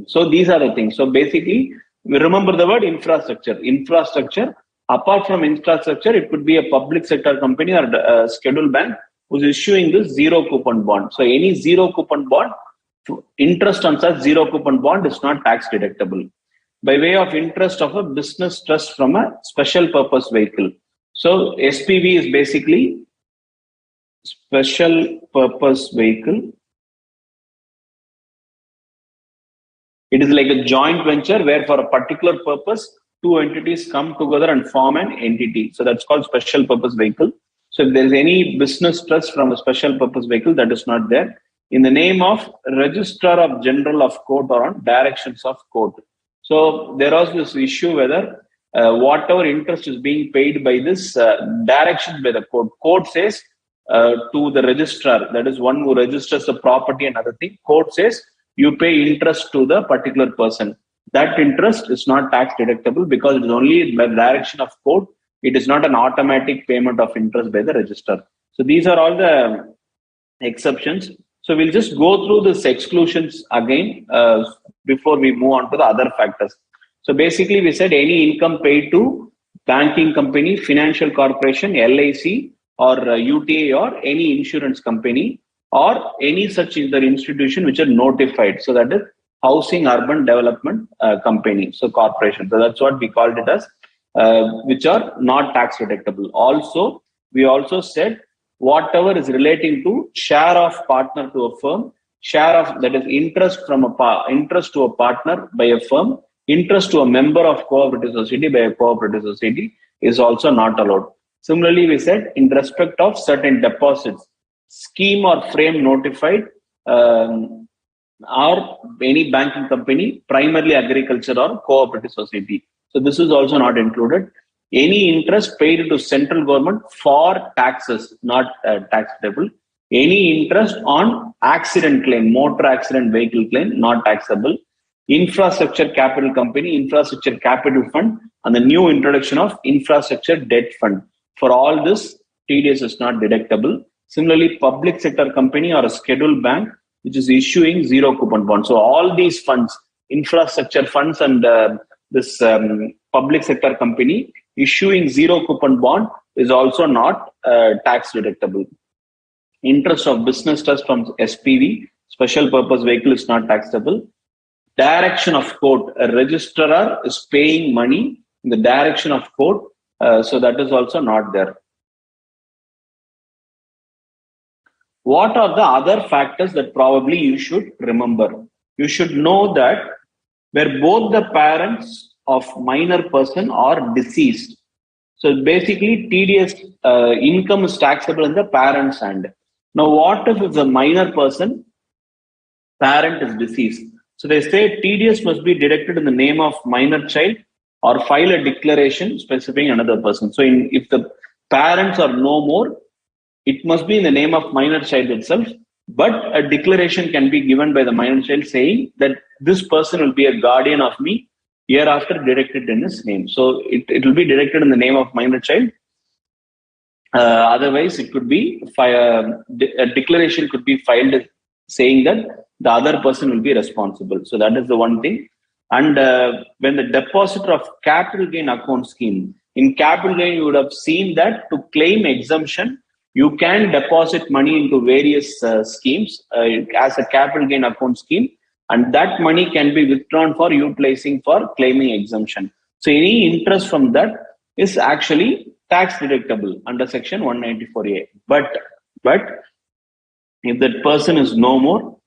so these are the things. So basically, we remember the word infrastructure. Infrastructure, apart from infrastructure, it could be a public sector company or a scheduled bank who's issuing this zero coupon bond. So any zero coupon bond, interest on such zero coupon bond is not tax deductible. By way of interest of a business trust from a special purpose vehicle. So SPV is basically special purpose vehicle. It is like a joint venture where for a particular purpose, two entities come together and form an entity. So that's called special purpose vehicle. So if there is any business trust from a special purpose vehicle, that is not there. In the name of Registrar of General of Court or on directions of court. So there was this issue whether whatever interest is being paid by this direction by the court. Court says to the registrar, that is one who registers the property and other thing. Court says you pay interest to the particular person. That interest is not tax deductible because it is only by direction of court. It is not an automatic payment of interest by the registrar. So these are all the exceptions. So we'll just go through these exclusions again before we move on to the other factors. So basically we said any income paid to banking company, financial corporation, LIC or UTA or any insurance company or any such other institution which are notified. So that is Housing Urban Development Company, so corporation. So that's what we called it as, which are not tax deductible. Also, we also said whatever is relating to share of partner to a firm, share of that is interest from interest to a partner by a firm, interest to a member of cooperative society by a cooperative society is also not allowed. Similarly, we said in respect of certain deposits, scheme or frame notified or any banking company, primarily agriculture or cooperative society. So this is also not included. Any interest paid to central government for taxes, not tax deductible. Any interest on accident claim, motor accident vehicle claim, not taxable. Infrastructure capital company, infrastructure capital fund, and the new introduction of infrastructure debt fund. For all this, TDS is not deductible. Similarly, public sector company or a scheduled bank which is issuing zero coupon bond. So all these funds, infrastructure funds and this public sector company issuing zero coupon bond is also not tax deductible. Interest of business trust from SPV, special purpose vehicle, is not taxable. Direction of court, a registrar is paying money in the direction of court, so that is also not there. What are the other factors that probably you should remember? You should know that where both the parents of minor person are deceased. So basically TDS income is taxable in the parent's hand. Now what if the minor person, parent is deceased? So they say TDS must be deducted in the name of minor child or file a declaration specifying another person. So if the parents are no more, it must be in the name of minor child itself, but a declaration can be given by the minor child saying that this person will be a guardian of me hereafter deducted in his name. So it will be deducted in the name of minor child. Otherwise, it could be a declaration could be filed saying that the other person will be responsible. So that is the one thing. And when the depositor of capital gain account scheme, in capital gain, you would have seen that to claim exemption, You can deposit money into various schemes as a capital gain account scheme, and that money can be withdrawn for utilizing for claiming exemption. So any interest from that is actually tax deductible under section 194A. But if that person is no more,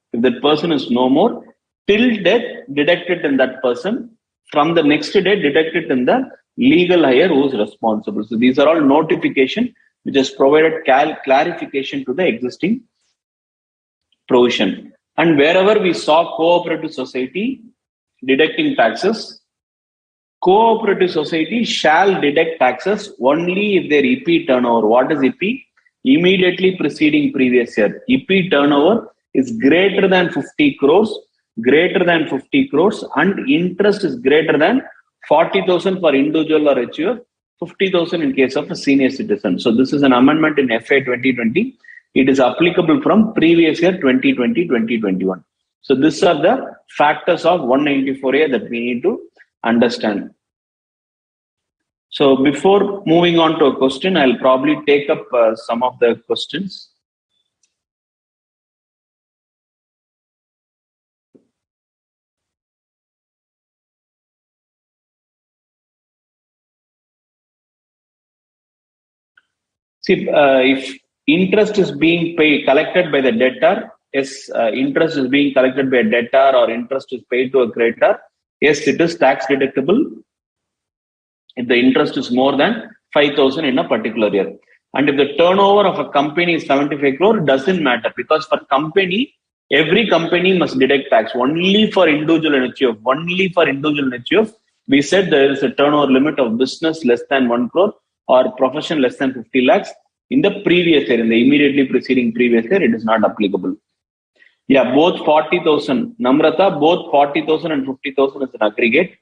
till death, deduct it in that person. From the next day, deduct it in the legal hire who is responsible. So these are all notification which has provided clarification to the existing provision. And wherever we saw cooperative society deducting taxes, cooperative society shall deduct taxes only if their EP turnover. What is EP? Immediately preceding previous year. EP turnover is greater than 50 crores, and interest is greater than 40,000 for individual or HUF, 50,000 in case of a senior citizen. So this is an amendment in FA 2020. It is applicable from previous year 2020-2021. So these are the factors of 194A that we need to understand. So before moving on to a question, I'll probably take up some of the questions. See, if interest is being collected by the debtor, yes, interest is being collected by a debtor or interest is paid to a creditor, yes, it is tax deductible if the interest is more than 5,000 in a particular year. And if the turnover of a company is 75 crore, it doesn't matter, because for company, every company must deduct tax only for individual and HUF. Only for individual and HUF, we said there is a turnover limit of business less than 1 crore or profession less than 50 lakhs. In the previous year, in the immediately preceding previous year, it is not applicable. Yeah, both 40,000. Namrata, both 40,000 and 50,000 is an aggregate.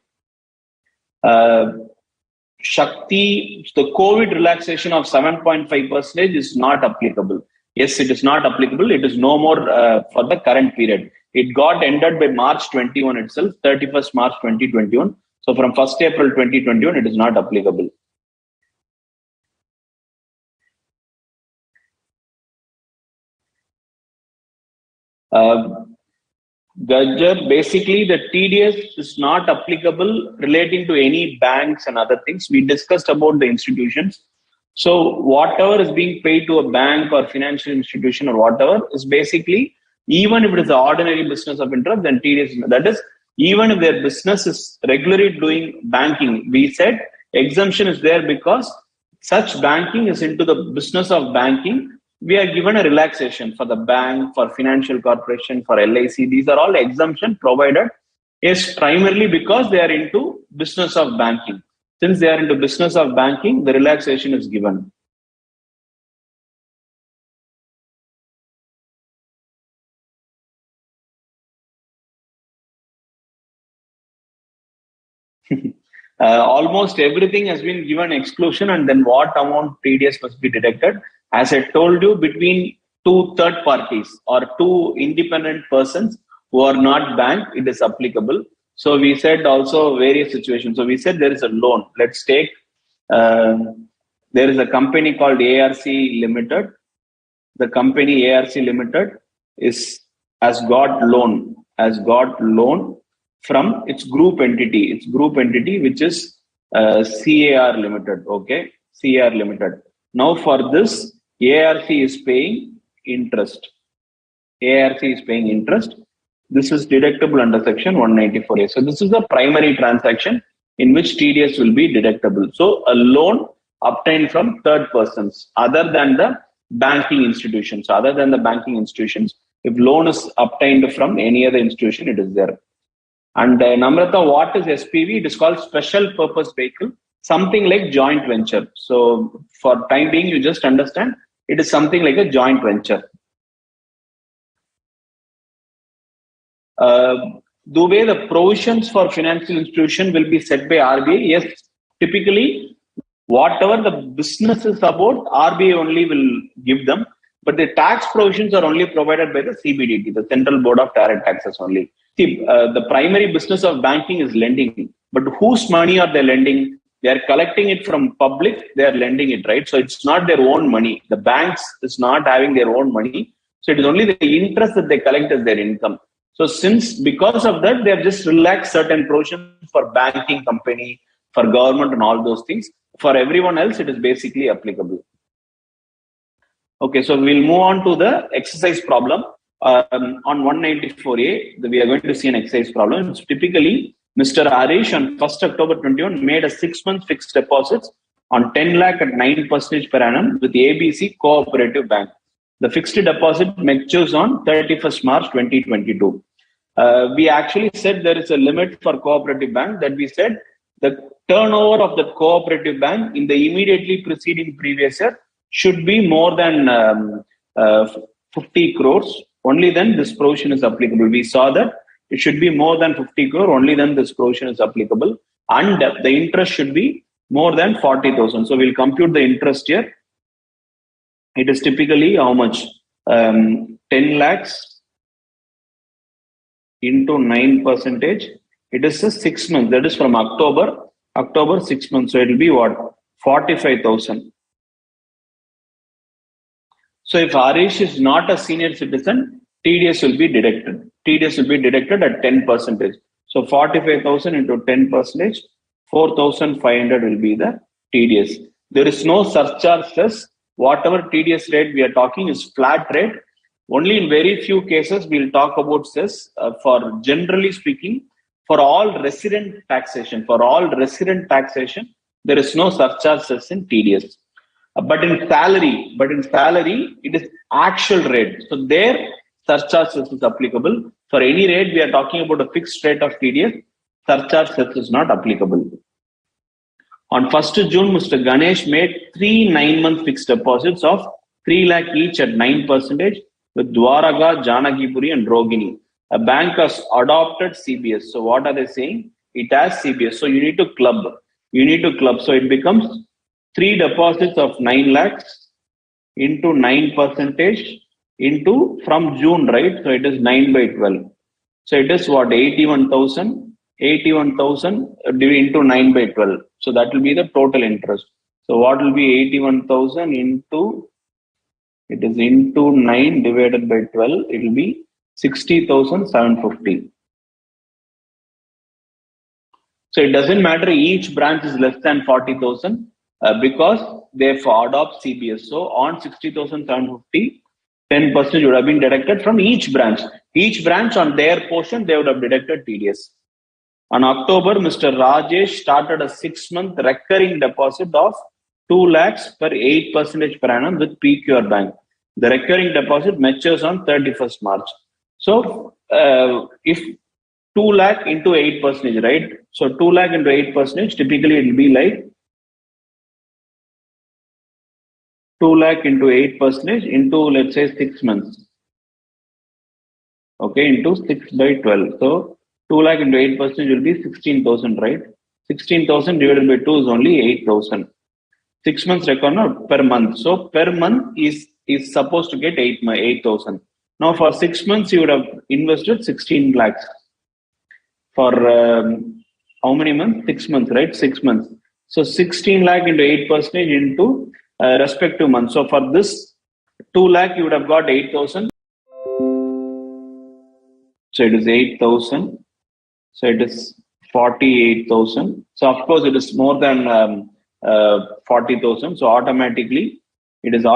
Shakti, the COVID relaxation of 7.5% is not applicable. Yes, it is not applicable. It is no more for the current period. It got ended by March 21 itself, 31st March 2021. So from 1st April 2021, it is not applicable. Gajjar, basically the TDS is not applicable relating to any banks and other things. We discussed about the institutions. So whatever is being paid to a bank or financial institution or whatever is basically, even if it is the ordinary business of interest, then TDS, that is, even if their business is regularly doing banking, we said exemption is there because such banking is into the business of banking. We are given a relaxation for the bank, for financial corporation, for LIC. These are all exemption provided is primarily because they are into business of banking. Since they are into business of banking, the relaxation is given. Almost everything has been given exclusion, and then what amount TDS must be deducted. As I told you, between two third parties or two independent persons who are not bank, it is applicable. So we said also various situations. So we said there is a loan. Let's take, there is a company called ARC Limited. The company ARC Limited has got loan from its group entity, which is CAR Limited. Okay, CAR Limited. Now for this, ARC is paying interest. This is deductible under section 194A. So this is the primary transaction in which TDS will be deductible. So a loan obtained from third persons other than the banking institutions. If loan is obtained from any other institution, it is there. And Namrata, what is SPV? It is called special purpose vehicle, something like joint venture. So for time being, you just understand it is something like a joint venture. The way the provisions for financial institution will be set by RBI, yes, typically whatever the business is about, RBI only will give them, but the tax provisions are only provided by the CBDT, the Central Board of Direct Taxes only. See, the primary business of banking is lending, but whose money are they lending? They are collecting it from public, they are lending it, right? So it's not their own money. The banks is not having their own money. So it is only the interest that they collect as their income. So because of that, they have just relaxed certain provisions for banking company, for government and all those things. For everyone else, it is basically applicable. Okay, so we'll move on to the exercise problem. On 194A, we are going to see an exercise problem. It's typically Mr. Harish on 1st October 21 made a 6-month fixed deposits on 10 lakh at 9% per annum with ABC Cooperative Bank. The fixed deposit matures on 31st March 2022. We actually said there is a limit for Cooperative Bank that we said the turnover of the Cooperative Bank in the immediately preceding previous year should be more than 50 crores. Only then this provision is applicable. We saw that it should be more than 50 crore. Only then this provision is applicable. And the interest should be more than 40,000. So we'll compute the interest here. It is typically how much? 10 lakhs into 9%. It is a 6 months. That is from October 6 months. So it will be what? 45,000. So if Harish is not a senior citizen, TDS will be deducted. TDS will be deducted at 10%. So 45,000 into 10%, 4,500 will be the TDS. There is no surcharge cess. Whatever TDS rate we are talking is flat rate. Only in very few cases we'll talk about cess. For generally speaking, for all resident taxation, there is no surcharge cess in TDS. But in salary, it is actual rate. So there, surcharge cess is applicable. For any rate, we are talking about a fixed rate of TDS. Surcharge cess is not applicable. On 1st June, Mr. Ganesh made 3 9-month fixed deposits of 3 lakh each at 9% with Dwaraga, Janagipuri and Rogini. A bank has adopted CBS. So what are they saying? It has CBS. So you need to club. So it becomes 3 deposits of 9 lakhs into 9% into from June, right? So it is 9 by 12. So it is what? 81,000 into 9 by 12. So that will be the total interest. So what will be 81,000 into, it is into 9 divided by 12. It will be 60,750. So it doesn't matter each branch is less than 40,000 because they adopt CBS. So on 60,750, 10% would have been deducted from each branch. Each branch on their portion, they would have deducted TDS. On October, Mr. Rajesh started a 6-month recurring deposit of 2 lakhs per 8% per annum with PQR Bank. The recurring deposit matures on 31st March. So if 2 lakh into 8%, right? So 2 lakh into 8%, typically it will be like 2 lakh into 8% into, let's say, 6 months. Okay, into 6 by 12. So 2 lakh into 8% will be 16,000, right? 16,000 divided by 2 is only 8,000. 6 months record per month. So per month is supposed to get 8,000. Now for 6 months, you would have invested 16 lakhs. For how many months? 6 months, right? 6 months. So 16 lakh into 8% into respective months. So for this 2 lakh, you would have got 8,000. So it is 8,000. So it is 48,000. So of course it is more than 40,000. So automatically it is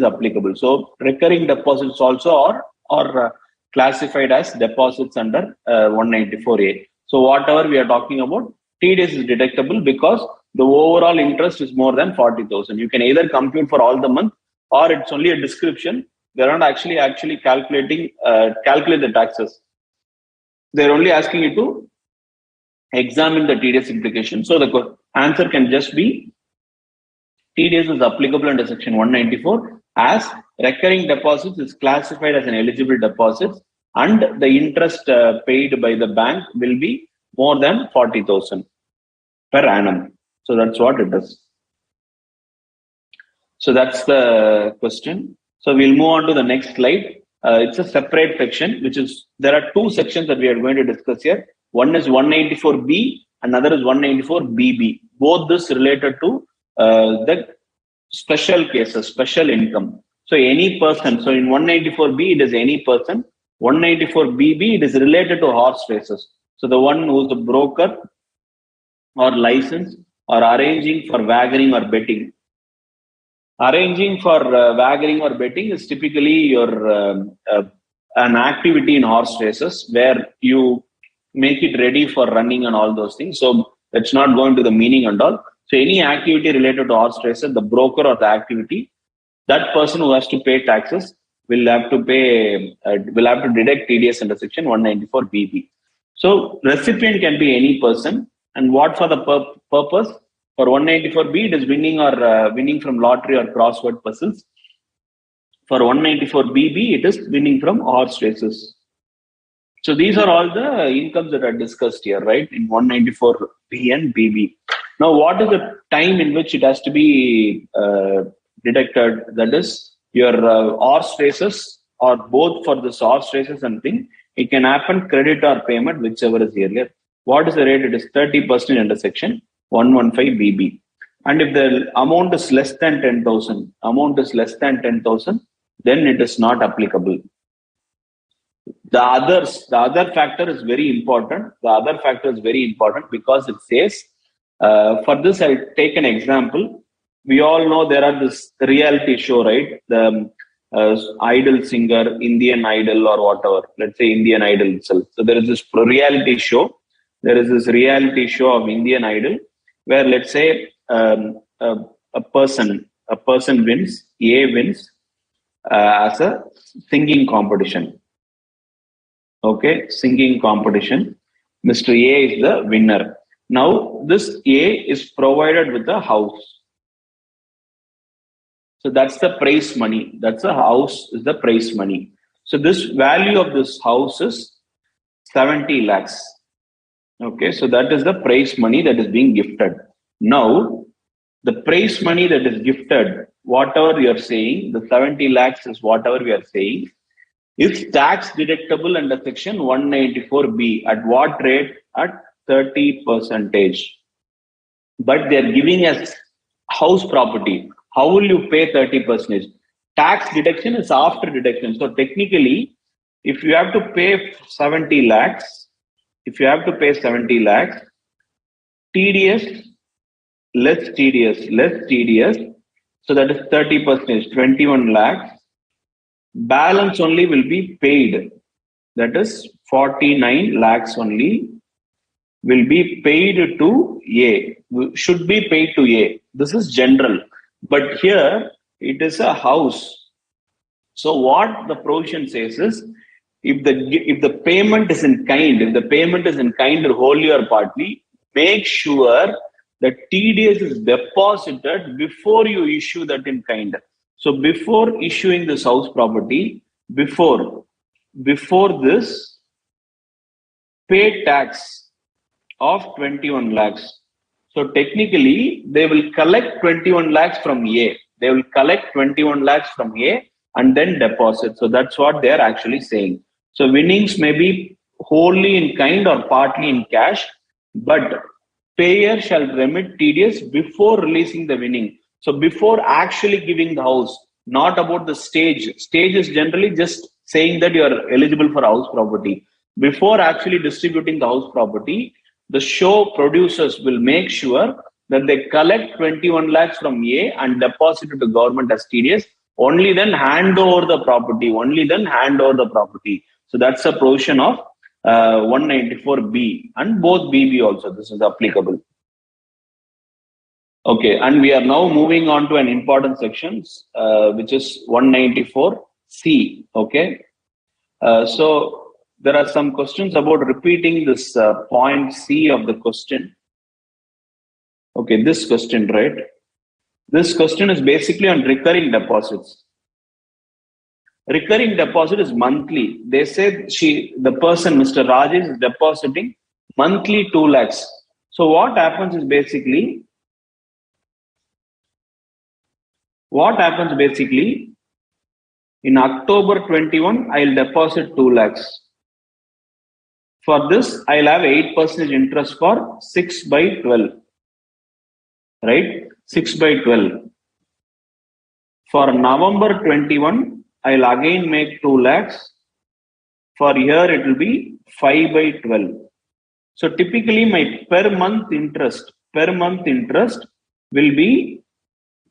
applicable. So recurring deposits also are classified as deposits under 194A. So whatever we are talking about, TDS is deductible because the overall interest is more than 40,000. You can either compute for all the month or it's only a description. They're not actually calculate the taxes. They're only asking you to examine the TDS implication. So the answer can just be TDS is applicable under section 194 as recurring deposits is classified as an eligible deposit and the interest paid by the bank will be more than 40,000 per annum. So that's what it is. So that's the question. So we'll move on to the next slide. It's a separate section, which is, there are 2 sections that we are going to discuss here. One is 194B, another is 194BB. Both this related to the special cases, special income. So any person, so in 194B, it is any person. 194BB, it is related to horse races. So the one who is the broker or license or arranging for wagering or betting. Arranging for wagering or betting is typically an activity in horse races where you make it ready for running and all those things. So let's not go into the meaning and all. So any activity related to horse races, the broker or the activity, that person who has to pay taxes will have to deduct TDS under section 194BB. So recipient can be any person, and what for the purpose? For 194B, it is winning from lottery or crossword puzzles. For 194BB, it is winning from horse races. So these are all the incomes that are discussed here, right? In 194B and BB. Now, what is the time in which it has to be deducted? That is your horse races, or both for the horse races and thing. It can happen credit or payment, whichever is earlier. What is the rate? It is 30% under section 115BB. And if the amount is less than 10,000, then it is not applicable. The other factor is very important. Because it says, for this, I'll take an example. We all know there are this reality show, right? The idol singer, Indian Idol or whatever. Let's say Indian Idol itself. So there is this reality show. There is this reality show of Indian Idol where, let's say, a person wins, A wins as a singing competition. Okay, singing competition. Mr. A is the winner. Now, this A is provided with a house. So that's the prize money. That's the house is the prize money. So this value of this house is 70 lakhs. Okay, so that is the prize money that is being gifted. Now, the prize money that is gifted, whatever you are saying, the 70 lakhs is whatever we are saying, is tax deductible under section 194B. At what rate? At 30%. But they are giving us house property. How will you pay 30%? Tax deduction is after deduction. So technically, if you have to pay 70 lakhs, TDS, less TDS, so that is 30%, 21 lakhs. Balance only will be paid. That is 49 lakhs only will be paid to A. Should be paid to A. This is general. But here it is a house. So what the provision says is, if the payment is in kind, wholly or partly, make sure that TDS is deposited before you issue that in kind. So before issuing this house property, before this, pay tax of 21 lakhs. So technically, they will collect 21 lakhs from A. And then deposit. So that's what they are actually saying. So winnings may be wholly in kind or partly in cash, but payer shall remit TDS before releasing the winning. So before actually giving the house, not about the stage. Stage is generally just saying that you are eligible for house property. Before actually distributing the house property, the show producers will make sure that they collect 21 lakhs from A and deposit it to government as TDS. Only then hand over the property. So that's a provision of 194B and both BB also. This is applicable. Okay, and we are now moving on to an important section, which is 194C. Okay, so there are some questions about repeating this point C of the question. Okay, this question, right? This question is basically on recurring deposits. Recurring deposit is monthly. They said the person, Mr. Rajesh, is depositing monthly 2 lakhs. So what happens basically, in October 21, I'll deposit 2 lakhs. For this, I'll have 8% interest for 6 by 12, right? 6 by 12. For November 21, I'll again make 2 lakhs. For here, it will be 5 by 12. So typically, my per month interest will be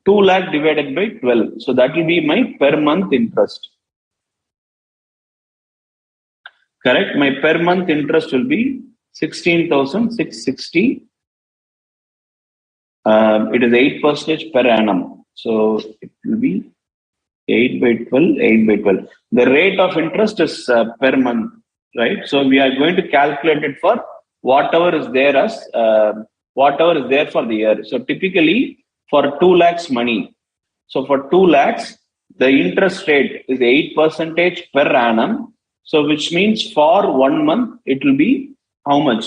2 lakh divided by 12. So that will be my per month interest. Correct? My per month interest will be 16,660. It is 8% per annum. So it will be 8 by 12, 8 by 12. The rate of interest is per month, right? So we are going to calculate it for whatever is there for the year. So typically for 2 lakhs money. So for 2 lakhs, the interest rate is 8% per annum. So which means for 1 month, it will be how much?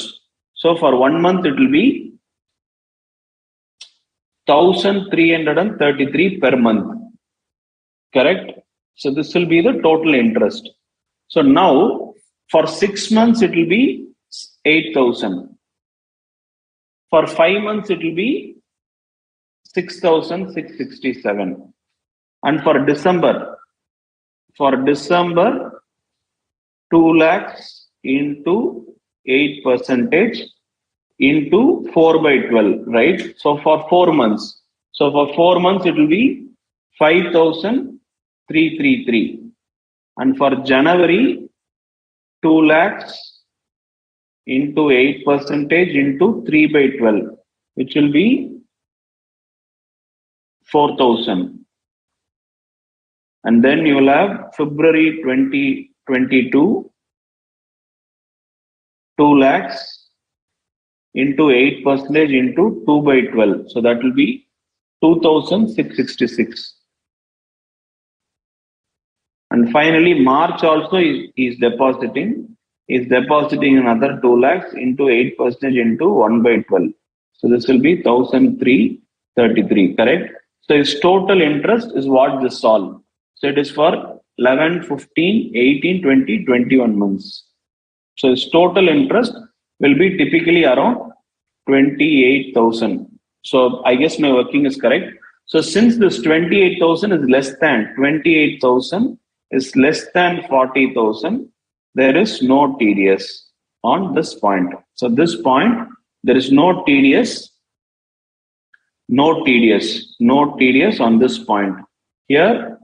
So for 1 month, it will be 1,333 per month. Correct? So this will be the total interest. So now for 6 months, it will be 8,000. For 5 months, it will be 6,667. And for December, 2 lakhs into 8% into 4 by 12, right? So for 4 months. So for 4 months, it will be 5,333. And for January, 2 lakhs into 8% into 3 by 12, which will be 4,000. And then you will have February 2022, 2 lakhs into 8% into 2 by 12. So that will be 2,666. And finally, March also is depositing another 2 lakhs into 8% into 1 by 12. So this will be 1,333, correct? So its total interest is what this solve. So it is for 11, 15, 18, 20, 21 months. So its total interest will be typically around 28,000. So I guess my working is correct. So since this 28,000 is less than 40,000, there is no TDS on this point. So this point, there is no TDS on this point. Here,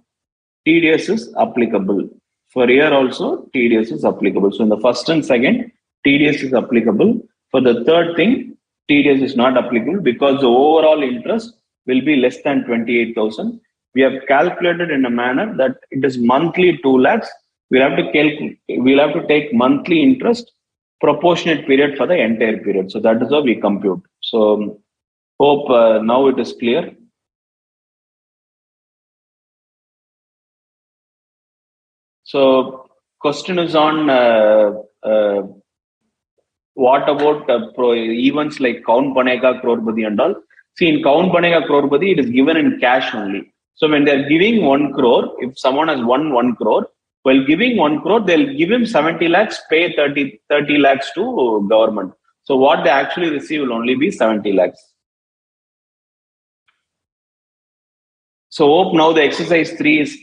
TDS is applicable. For here also, TDS is applicable. So in the first and second, TDS is applicable. For the third thing, TDS is not applicable because the overall interest will be less than 28,000. We have calculated in a manner that it is monthly 2 lakhs. We'll have to take monthly interest proportionate period for the entire period. So that is how we compute. So hope now it is clear. So question is on what about events like Kaun Banega Krorbadi and all. See, in Kaun Banega Krorbadi, it is given in cash only. So when they are giving 1 crore, if someone has won 1 crore, while giving 1 crore, they'll give him 70 lakhs, pay 30 lakhs to government. So what they actually receive will only be 70 lakhs. So hope now the exercise 3 is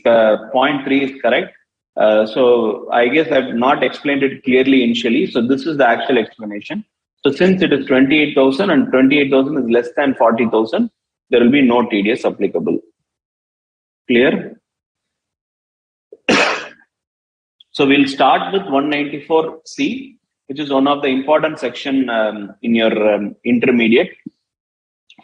point 3 is correct. So I guess I've not explained it clearly initially. So this is the actual explanation. So since it is 28,000 and 28,000 is less than 40,000, there will be no TDS applicable. Clear? So we'll start with 194C, which is one of the important section in your intermediate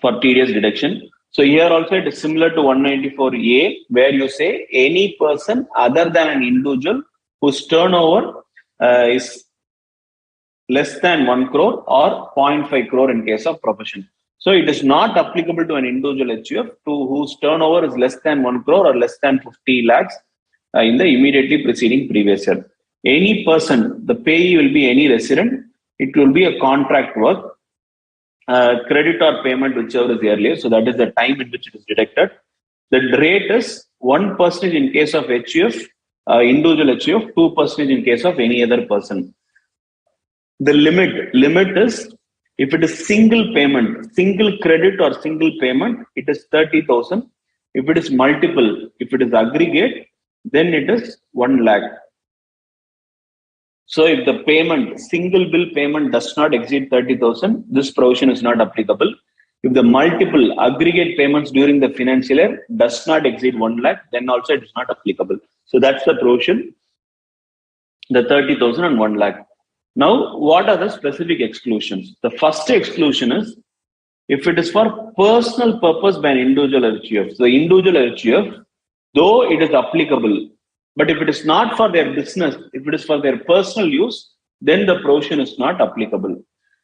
for TDS deduction. So here also it is similar to 194A, where you say any person other than an individual whose turnover is less than 1 crore or 0.5 crore in case of profession. So it is not applicable to an individual HUF whose turnover is less than 1 crore or less than 50 lakhs in the immediately preceding previous year. Any person, the payee will be any resident. It will be a contract work. Credit or payment, whichever is earlier. So that is the time in which it is deducted. The rate is 1% in case of HUF, individual HUF, 2% in case of any other person. The limit is, if it is single payment, single credit or single payment, it is 30,000. If it is multiple, if it is aggregate, then it is 1 lakh. So if the payment, single bill payment does not exceed 30,000, this provision is not applicable. If the multiple aggregate payments during the financial year does not exceed 1 lakh, then also it is not applicable. So that's the provision, the 30,000 and 1 lakh. Now, what are the specific exclusions? The first exclusion is if it is for personal purpose by an individual HUF. So the individual HUF, though it is applicable, but if it is not for their business, if it is for their personal use, then the provision is not applicable.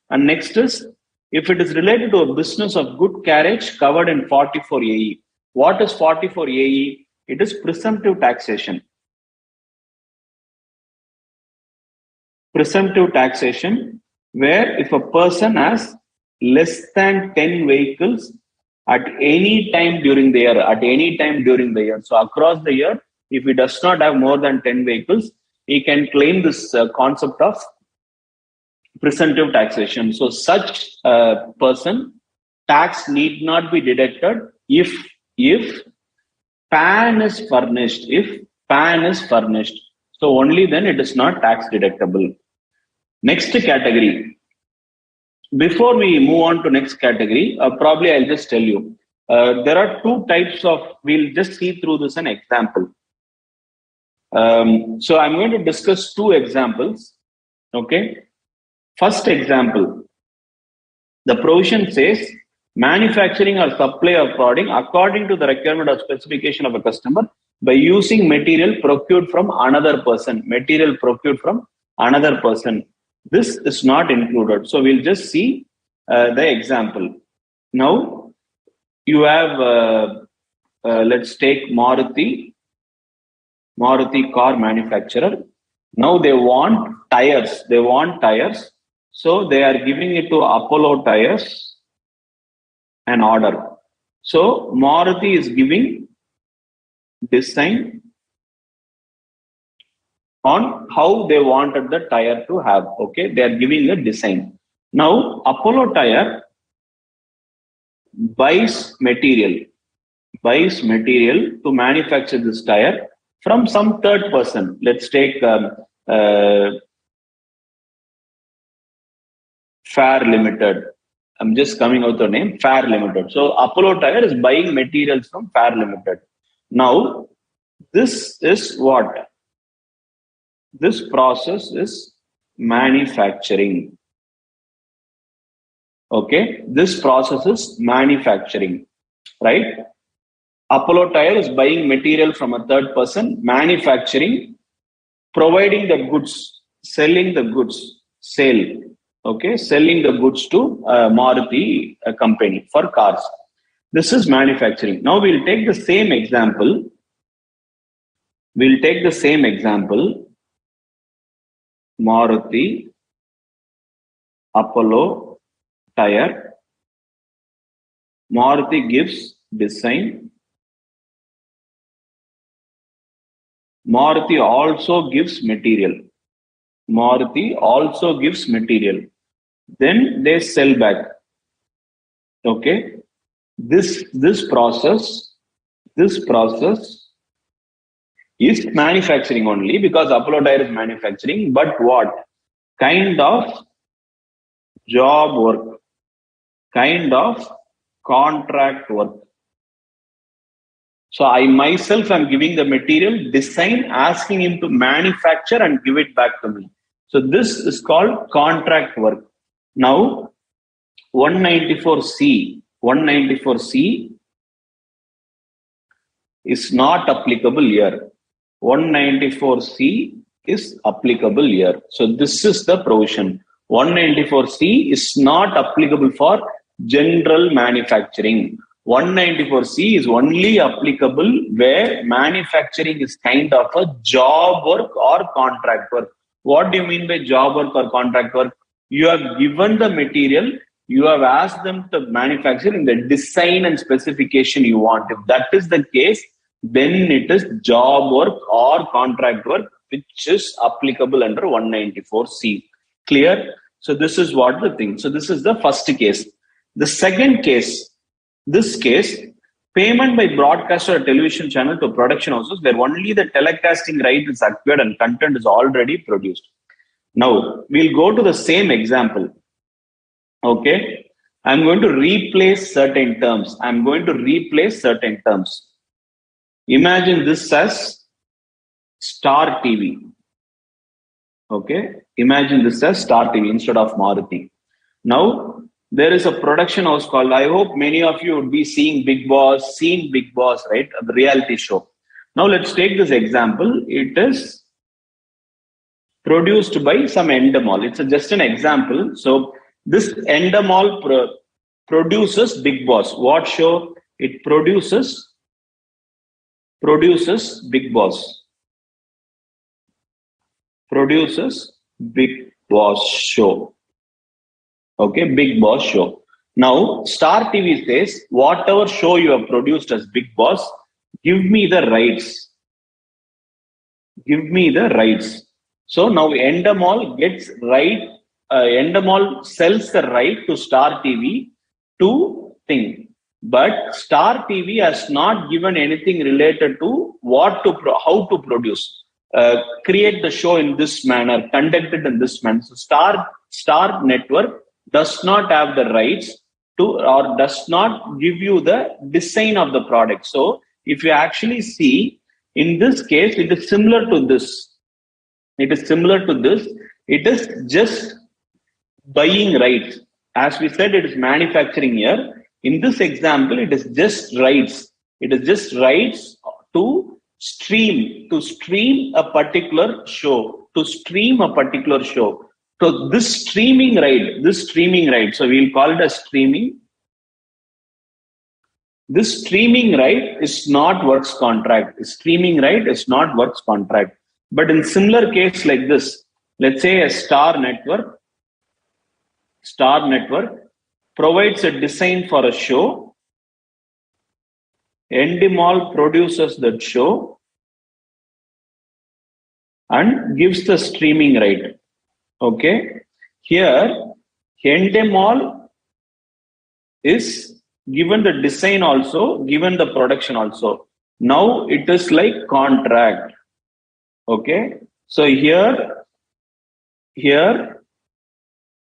And next is, if it is related to a business of good carriage covered in 44AE. What is 44AE? It is presumptive taxation. Presumptive taxation, where if a person has less than 10 vehicles at any time during the year, so across the year, if he does not have more than 10 vehicles, he can claim this concept of presumptive taxation. So such a person, tax need not be deducted if PAN is furnished. So only then it is not tax deductible. Next category. Before we move on to next category, probably I'll just tell you. There are two types of, we'll just see through this an example. So I'm going to discuss two examples. Okay. First example, the provision says manufacturing or supply of product according to the requirement or specification of a customer by using material procured from another person. This is not included. So we'll just see the example. Now you have, let's take Maruti car manufacturer. Now they want tires. So they are giving it to Apollo Tires an order. So Maruti is giving design on how they wanted the tire to have. Okay, they are giving a design. Now Apollo Tire buys material to manufacture this tire from some third person. Let's take Fair Limited. I'm just coming out the name, Fair Limited. So Apollo Tire is buying materials from Fair Limited. Now, this is what? This process is manufacturing. Okay, this process is manufacturing, right? Apollo Tire is buying material from a third person, manufacturing, providing the goods, selling the goods, sale. Okay, selling the goods to Maruti company for cars. This is manufacturing. Now we'll take the same example. Maruti, Apollo Tire. Maruti gives design. Maruti also gives material. Then they sell back. Okay. This process is manufacturing only, because Apollo Tire is manufacturing. But what kind of job work? Kind of contract work. So I myself am giving the material, design, asking him to manufacture and give it back to me. So this is called contract work. Now 194C is not applicable here. 194C is applicable here. So this is the provision. 194C is not applicable for general manufacturing. 194C is only applicable where manufacturing is kind of a job work or contract work. What do you mean by job work or contract work? You have given the material, you have asked them to manufacture in the design and specification you want. If that is the case, then it is job work or contract work, which is applicable under 194C. Clear? So this is what the thing. So this is the first case. The second case, this case, payment by broadcaster or television channel to production houses where only the telecasting right is acquired and content is already produced. Now, we'll go to the same example. Okay. I'm going to replace certain terms. Imagine this as Star TV. Okay. Imagine this as Star TV instead of Maruti. Now, there is a production house called, I hope many of you would be seen Big Boss, right? The reality show. Now, let's take this example. It is produced by some Endemol. It's just an example. So, this Endemol produces Big Boss. What show? It produces Big Boss. Produces Big Boss show. Okay, Big Boss show. Now, Star TV says, whatever show you have produced as Big Boss, give me the rights. So now Endemol gets right. Endemol sells the right to Star TV to thing. But Star TV has not given anything related to how to produce. Create the show in this manner, conduct it in this manner. So Star Network does not have the rights to, or does not give you the design of the product. So if you actually see, in this case, it is similar to this. It is just buying rights. As we said, it is manufacturing here. In this example, it is just rights. To stream a particular show. So this streaming right, so we'll call it a streaming. This streaming right is not works contract. But in similar case like this, let's say a Star Network provides a design for a show. Endemol produces that show and gives the streaming right. Okay. Here, Endemol is given the design also, given the production also. Now it is like contract. Okay. So here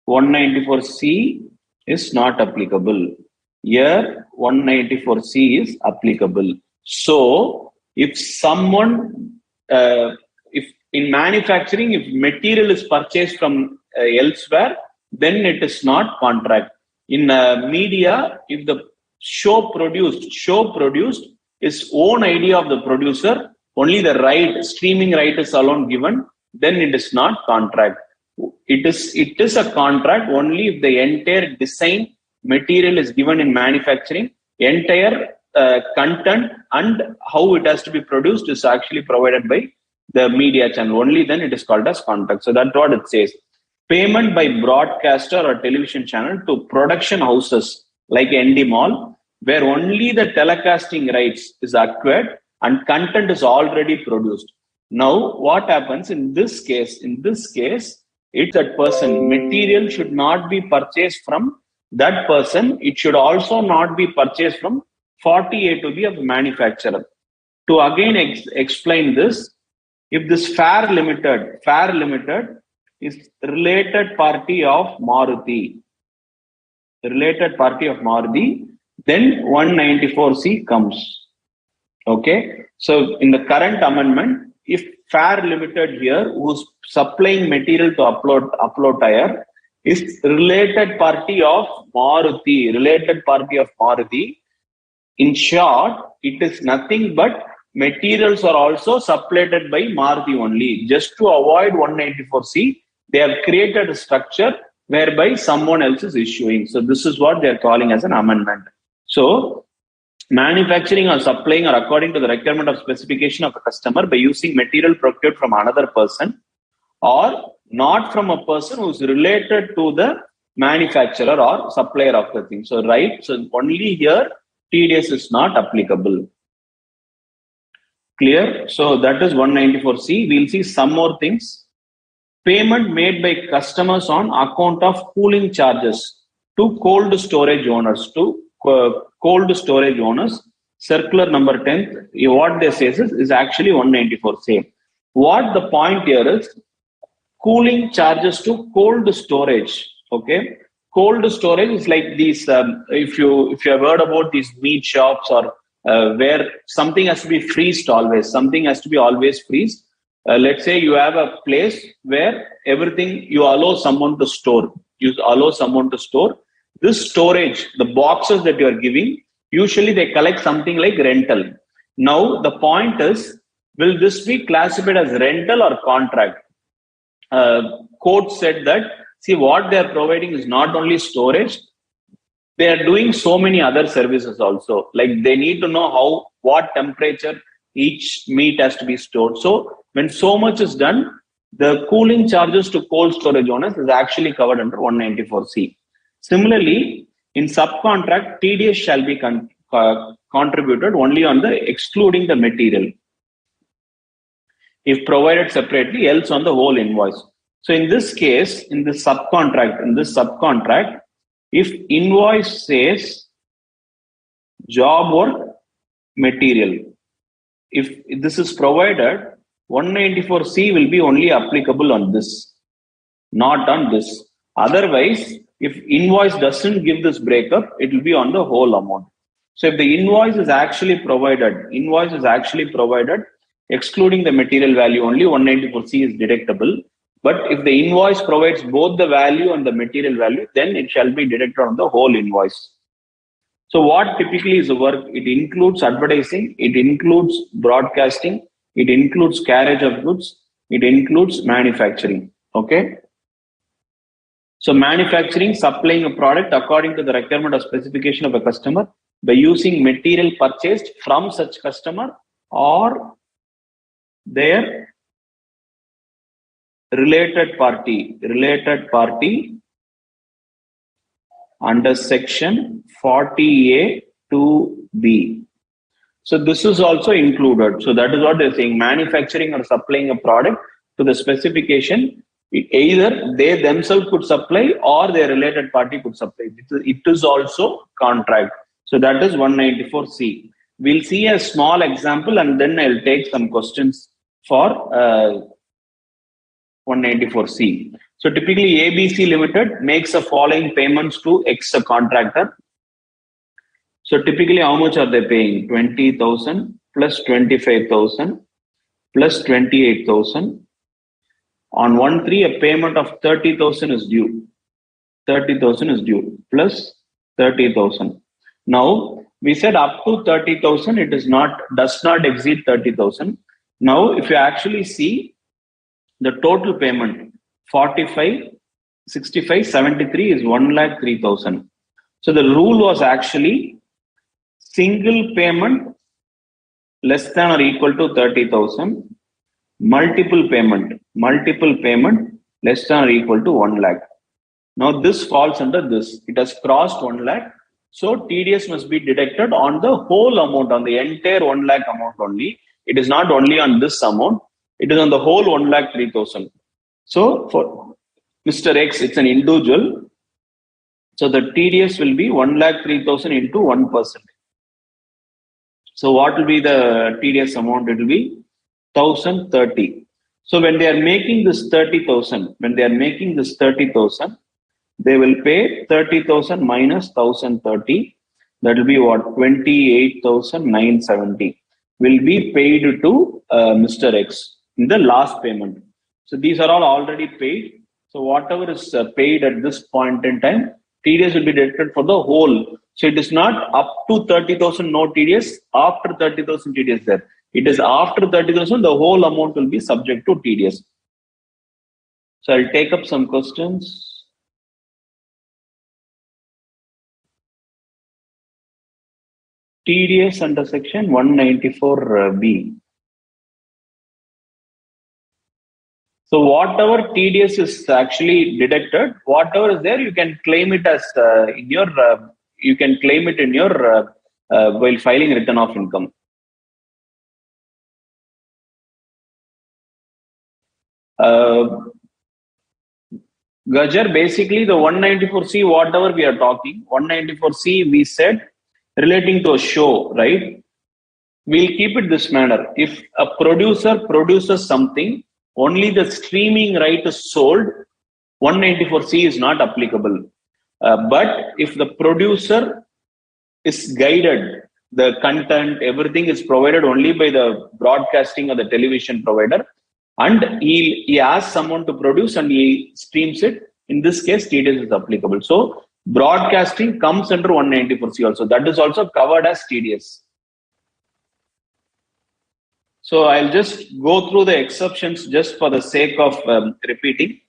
194C is not applicable. Here 194C is applicable. So if someone, if in manufacturing, if material is purchased from elsewhere, then it is not contract. In media, if the show produced is own idea of the producer, only the streaming right is alone given, then it is not contract. It is a contract only if the entire design material is given in manufacturing, entire content and how it has to be produced is actually provided by the media channel. Only then it is called as contract. So that's what it says. Payment by broadcaster or television channel to production houses like Endemol, where only the telecasting rights is acquired and content is already produced. Now, what happens in this case? It's that person. Material should not be purchased from that person. It should also not be purchased from 40A to B of the manufacturer. To again explain this, if this Fair Limited is related party of Maruti, then 194C comes. Okay. So in the current amendment, if Fair Limited here, who's supplying material to upload tire, is related party of Maruti. In short, it is nothing but materials are also supplied by Maruti only. Just to avoid 194C, they have created a structure whereby someone else is issuing. So this is what they are calling as an amendment. So manufacturing or supplying or according to the requirement of specification of a customer by using material procured from another person or not from a person who is related to the manufacturer or supplier of the thing. So only here TDS is not applicable. Clear? So that is 194C. We'll see some more things. Payment made by customers on account of cooling charges to cold storage owners. Cold storage owners. Circular number 10th, what they say is actually 194. Same. What the point here is, cooling charges to cold storage. Okay, cold storage is like these. If you have heard about these meat shops, or where something has to be freezed always, something has to be always freezed. Let's say you have a place where everything you allow someone to store. You allow someone to store this storage. The boxes that you are giving, usually they collect something like rental. Now the point is, will this be classified as rental or contract? Court said that, see, what they are providing is not only storage, they are doing so many other services also. Like they need to know what temperature each meat has to be stored. So when so much is done, the cooling charges to cold storage owners is actually covered under 194C. Similarly, in subcontract, TDS shall be contributed only on the excluding the material, if provided separately, else on the whole invoice. So in this case, in this subcontract, if invoice says job work material, if this is provided, 194C will be only applicable on this, not on this. Otherwise, if invoice doesn't give this breakup, it will be on the whole amount. So if the invoice is actually provided, excluding the material value only, 194C is deductible. But if the invoice provides both the value and the material value, then it shall be deducted on the whole invoice. So what typically is the work? It includes advertising, it includes broadcasting, it includes carriage of goods, it includes manufacturing. Okay. So manufacturing, supplying a product according to the requirement or specification of a customer by using material purchased from such customer or their related party under section 40A to B. So this is also included. So that is what they're saying. Manufacturing or supplying a product to the specification, either they themselves could supply or their related party could supply. It is also contract. So that is 194C. We'll see a small example and then I'll take some questions for 194C. So typically ABC Limited makes the following payments to X contractor. So typically how much are they paying? 20,000 plus 25,000 plus 28,000. On 1/3, a payment of 30,000 is due. 30,000 is due plus 30,000. Now we said up to 30,000, it is does not exceed 30,000. Now if you actually see the total payment, 45, 65, 73 is 1,03,000. So the rule was actually single payment less than or equal to 30,000, multiple payment less than or equal to 1 lakh. Now this falls under this. It has crossed 1 lakh. So TDS must be deducted on the whole amount, on the entire 1 lakh amount only. It is not only on this amount. It is on the whole 1,03,000. So for Mr. X, it's an individual. So the TDS will be 1,03,000 into 1%. So what will be the TDS amount? It will be 1,030. So when they are making this 30,000, they will pay 30,000 minus 1,030. That will be what? 28,970 will be paid to Mr. X in the last payment. So these are all already paid. So whatever is paid at this point in time, TDS will be deducted for the whole. So it is not up to 30,000 no TDS, after 30,000 TDS there. It is after 30,000, the whole amount will be subject to TDS. So I'll take up some questions. TDS under section 194B. So whatever TDS is actually deducted, whatever is there, you can claim it as while filing return of income. Gajar, basically the 194C, whatever we are talking, 194C we said relating to a show, right? We'll keep it this manner. If a producer produces something, only the streaming right is sold, 194C is not applicable. But if the producer is guided, the content, everything is provided only by the broadcasting or the television provider, and he asks someone to produce and he streams it. In this case, TDS is applicable. So broadcasting comes under 194C also. That is also covered as TDS. So I'll just go through the exceptions just for the sake of repeating.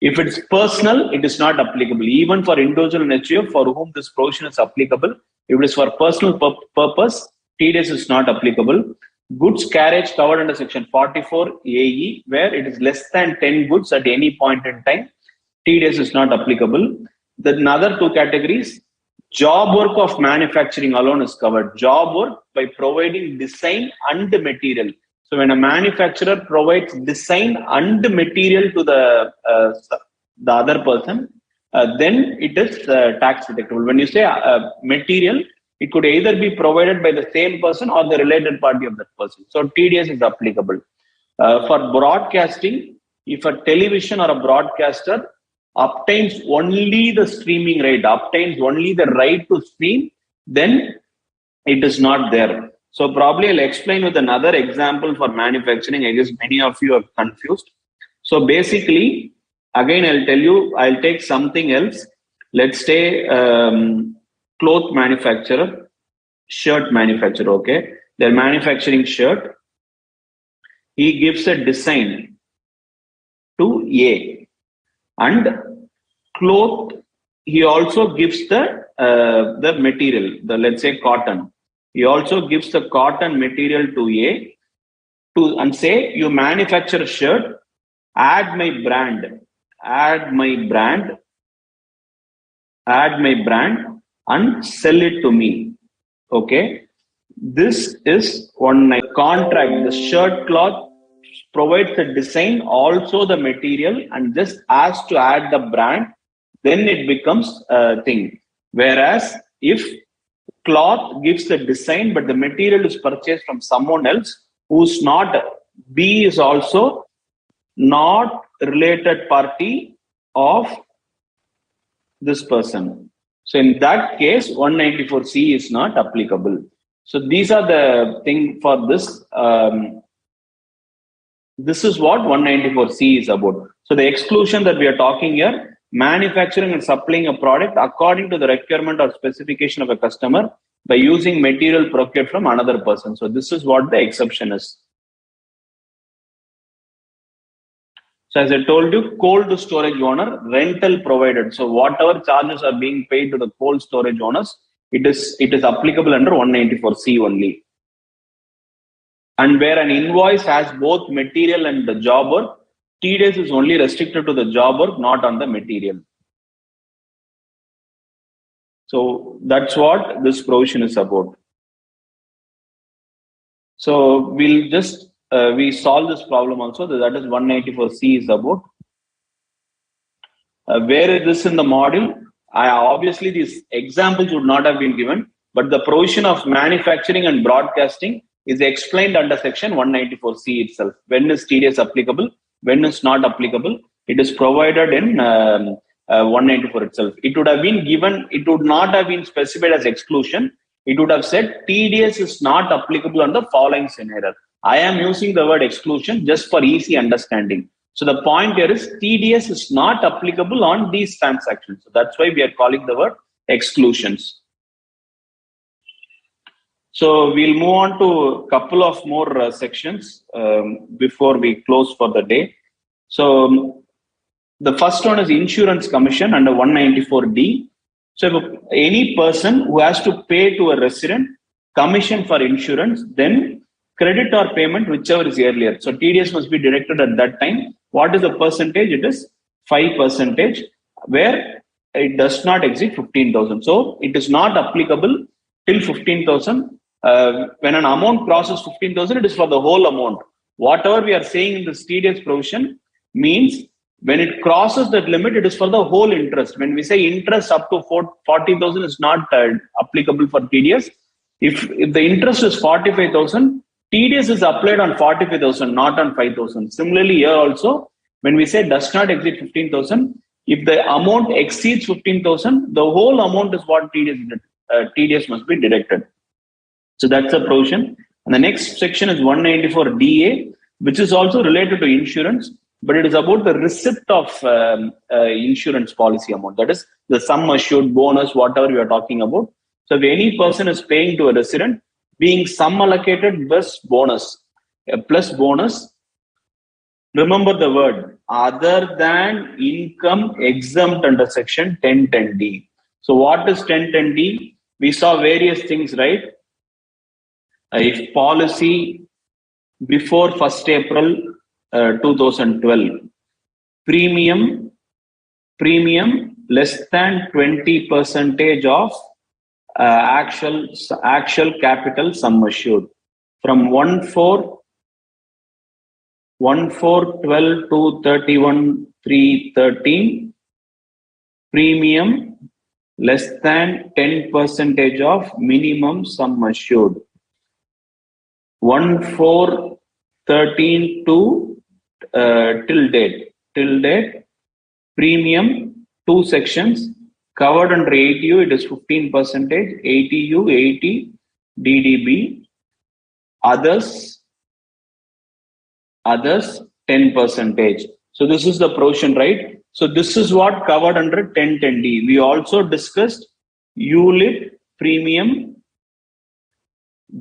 If it's personal, it is not applicable. Even for individual and HUF for whom this provision is applicable, if it is for personal purpose, TDS is not applicable. Goods carriage covered under section 44AE, where it is less than 10 goods at any point in time, TDS is not applicable. The another two categories, job work of manufacturing alone is covered. Job work by providing design and material. So when a manufacturer provides design and material to the other person, then it is tax deductible. When you say material, it could either be provided by the same person or the related party of that person. So TDS is applicable. For broadcasting, if a television or a broadcaster obtains only the streaming right, obtains only the right to stream, then it is not there. So probably I'll explain with another example for manufacturing. I guess many of you are confused. So basically, again, I'll tell you, I'll take something else. Let's say cloth manufacturer, shirt manufacturer, okay? They're manufacturing shirt. He gives a design to A. And cloth, he also gives the material, the let's say cotton. He also gives the cotton material to A and say, you manufacture a shirt, add my brand, and sell it to me. Okay. This is one contract. The shirt cloth provides the design, also the material, and just asks to add the brand, then it becomes a thing. Whereas if cloth gives the design, but the material is purchased from someone else who's not, B is also not related party of this person. So in that case, 194C is not applicable. So these are the thing for this. This is what 194C is about. So the exclusion that we are talking here, manufacturing and supplying a product according to the requirement or specification of a customer by using material procured from another person. So this is what the exception is. So as I told you, cold storage owner, rental provided. So whatever charges are being paid to the cold storage owners, it is applicable under 194C only. And where an invoice has both material and the job work, TDS is only restricted to the job work, not on the material. So that's what this provision is about. So we'll just we solve this problem also. That is 194C is about. Where is this in the module? Obviously, these examples would not have been given, but the provision of manufacturing and broadcasting is explained under section 194C itself. When is TDS applicable? When is not applicable? It is provided in 194 itself. It would have been given, it would not have been specified as exclusion. It would have said TDS is not applicable on the following scenario. I am using the word exclusion just for easy understanding. So the point here is TDS is not applicable on these transactions. So that's why we are calling the word exclusions. So we'll move on to a couple of more sections before we close for the day. So the first one is insurance commission under 194D. So if any person who has to pay to a resident commission for insurance, then credit or payment, whichever is earlier. So TDS must be deducted at that time. What is the percentage? It is 5%, where it does not exceed 15,000. So it is not applicable till 15,000. When an amount crosses 15,000, it is for the whole amount. Whatever we are saying in this TDS provision means When it crosses that limit, it is for the whole interest. When we say interest up to 40,000 is not applicable for TDS. If the interest is 45,000, TDS is applied on 45,000, not on 5,000. Similarly, here also, when we say does not exceed 15,000, if the amount exceeds 15,000, the whole amount is what TDS must be deducted. So that's a provision. And the next section is 194DA, which is also related to insurance, but it is about the receipt of insurance policy amount. That is the sum assured, bonus, whatever we are talking about. So if any person is paying to a resident, being sum allocated plus bonus, remember the word, other than income exempt under section 1010D. So what is 1010D? We saw various things, right? If policy before 1st April 2012, premium less than 20% of actual capital sum assured from 1/4/12 to 31/3/13, premium less than 10% of minimum sum assured. 1/4/13 to till date, premium, 2 sections, covered under ATU, it is 15%, ATU 80, DDB, others 10%. So this is the provision, right? So this is what covered under 1010D. We also discussed ULIP premium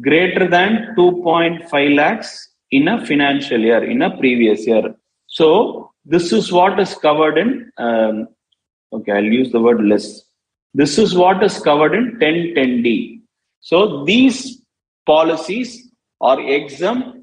greater than 2.5 lakhs in a financial year, in a previous year. So this is what is covered in, okay, I'll use the word less. This is what is covered in 1010D. So these policies are exempt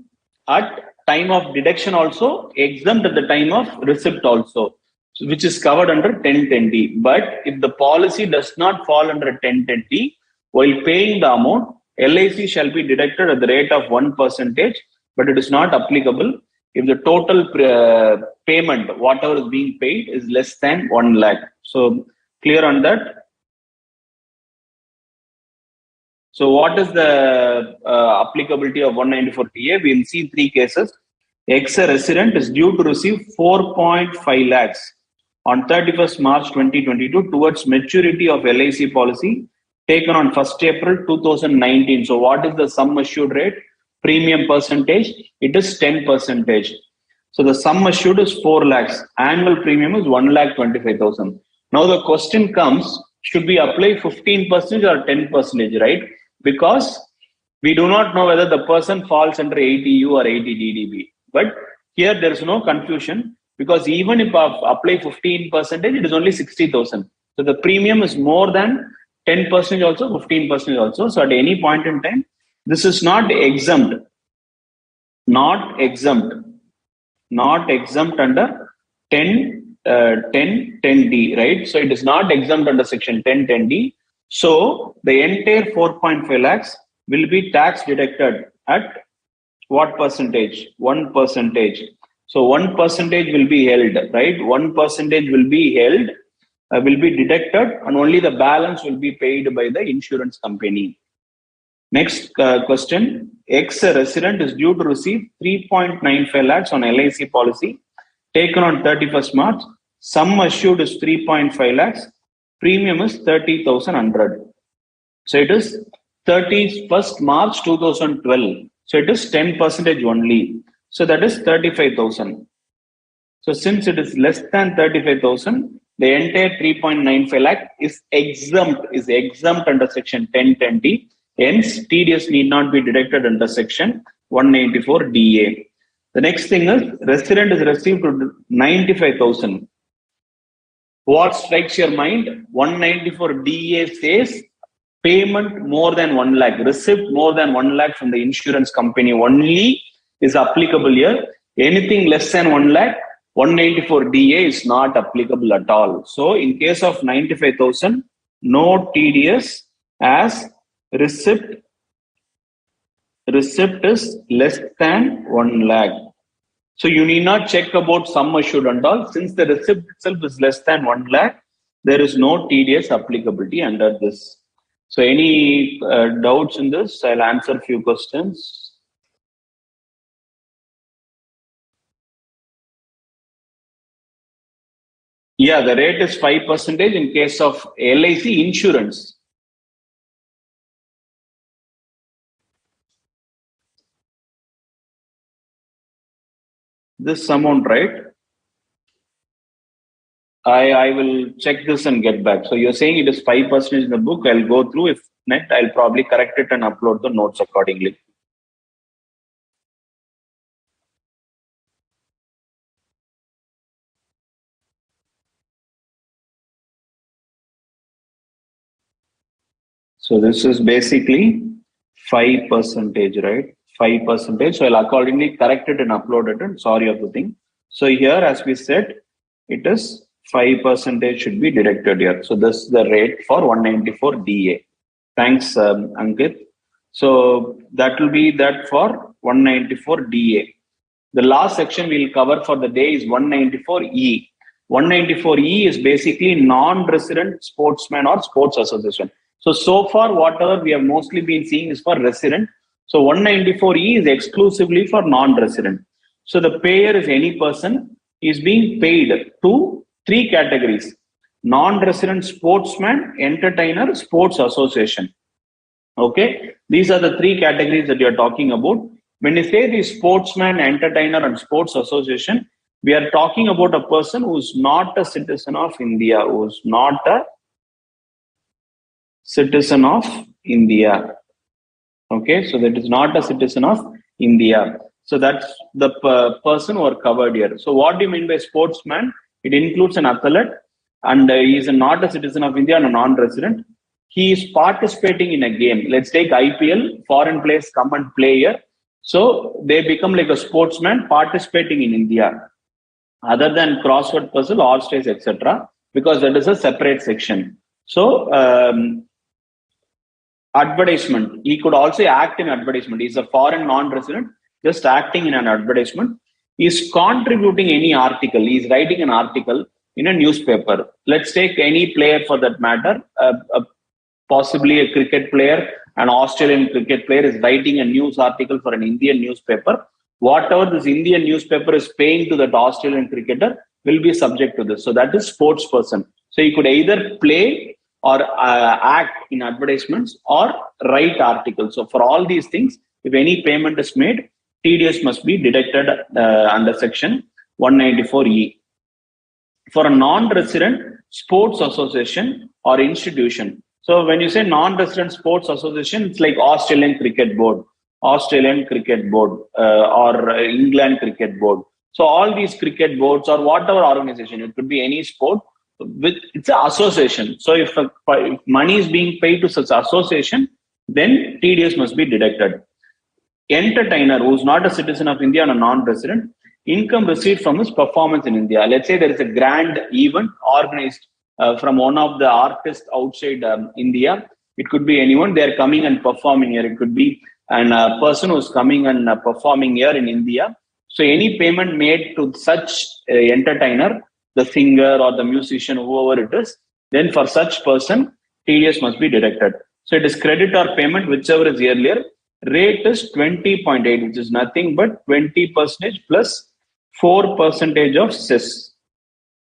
at time of deduction also, exempt at the time of receipt also, which is covered under 1010D. But if the policy does not fall under 1010D, while paying the amount, LIC shall be deducted at the rate of 1%, but it is not applicable if the total payment, whatever is being paid, is less than 1 lakh. So clear on that? So what is the applicability of 194TA? We will see 3 cases. Ex-resident is due to receive 4.5 lakhs on 31st March 2022 towards maturity of LIC policy taken on 1st April 2019. So what is the sum assured rate? Premium percentage, it is 10%. So the sum assured is 4 lakhs. Annual premium is 1,25,000. Now the question comes, should we apply 15% or 10%, right? Because we do not know whether the person falls under ATU or ATDDB. But here there is no confusion, because even if I apply 15%, it is only 60,000. So the premium is more than 10% also, 15% also. So at any point in time, this is not exempt. Not exempt under 1010D, right? So it is not exempt under section 1010D. So the entire 4.5 lakhs will be tax deducted at what percentage? 1%. So 1% will be held, right? 1% will be held, will be deducted, and only the balance will be paid by the insurance company. Next question. Ex-resident is due to receive 3.95 lakhs on LIC policy taken on 31st March. Sum assured is 3.5 lakhs. Premium is 30,100. So it is 31st March 2012. So it is 10% only. So that is 35,000. So since it is less than 35,000, the entire 3.95 lakh is exempt under section 1010D. Hence, TDS need not be deducted under section 194DA. The next thing is, resident is received 95,000. What strikes your mind? 194DA says payment more than 1 lakh, receipt more than 1 lakh from the insurance company only is applicable here. Anything less than 1 lakh, 194DA is not applicable at all. So in case of 95,000, no TDS as receipt is less than 1 lakh. So you need not check about sum assured and all. Since the receipt itself is less than 1 lakh, there is no TDS applicability under this. So any doubts in this? I'll answer a few questions. Yeah, the rate is 5% in case of LIC insurance. This amount, right? I will check this and get back. So you're saying it is 5% in the book. I'll go through. If not, I'll probably correct it and upload the notes accordingly. So this is basically 5%, right? 5%. So I'll accordingly correct it and upload it. And sorry of the thing. So here, as we said, it is 5% should be deducted here. So this is the rate for 194 DA. Thanks, Ankit. So that will be that for 194 DA. The last section we'll cover for the day is 194E. 194E is basically non-resident sportsman or sports association. So far, whatever we have mostly been seeing is for resident. So 194E is exclusively for non-resident. So the payer is any person is being paid to three categories: non-resident sportsman, entertainer, sports association. Okay, these are the three categories that you're talking about. When you say the sportsman, entertainer, and sports association, we are talking about a person who's not a citizen of India, who's not a citizen of India. Okay, so that is not a citizen of India. So that's the person who are covered here. So what do you mean by sportsman? It includes an athlete, and he is not a citizen of India and a non-resident. He is participating in a game. Let's take IPL, foreign players come and play here. So they become like a sportsman participating in India, other than crossword puzzle, horse race, etc. Because that is a separate section. So advertisement. He could also act in advertisement. He's a foreign non-resident, just acting in an advertisement. He's contributing any article. He's writing an article in a newspaper. Let's take any player for that matter. Possibly a cricket player, an Australian cricket player is writing a news article for an Indian newspaper. Whatever this Indian newspaper is paying to that Australian cricketer will be subject to this. So that is sports person. So you could either play or act in advertisements or write articles. So for all these things, if any payment is made, TDS must be deducted under section 194E. For a non-resident sports association or institution, so when you say non-resident sports association, it's like Australian Cricket Board, Australian Cricket Board, or England Cricket Board. So all these cricket boards or whatever organization, it could be any sport, it's an association. So if money is being paid to such association, then TDS must be deducted. Entertainer who's not a citizen of India and a non-resident, income received from his performance in India. Let's say there is a grand event organized from one of the artists outside India. It could be anyone. They're coming and performing here. It could be a person who's coming and performing here in India. So any payment made to such entertainer, the singer or the musician, whoever it is, then for such person, TDS must be deducted. So it is credit or payment, whichever is earlier. Rate is 20.8, which is nothing but 20% plus 4% of cess.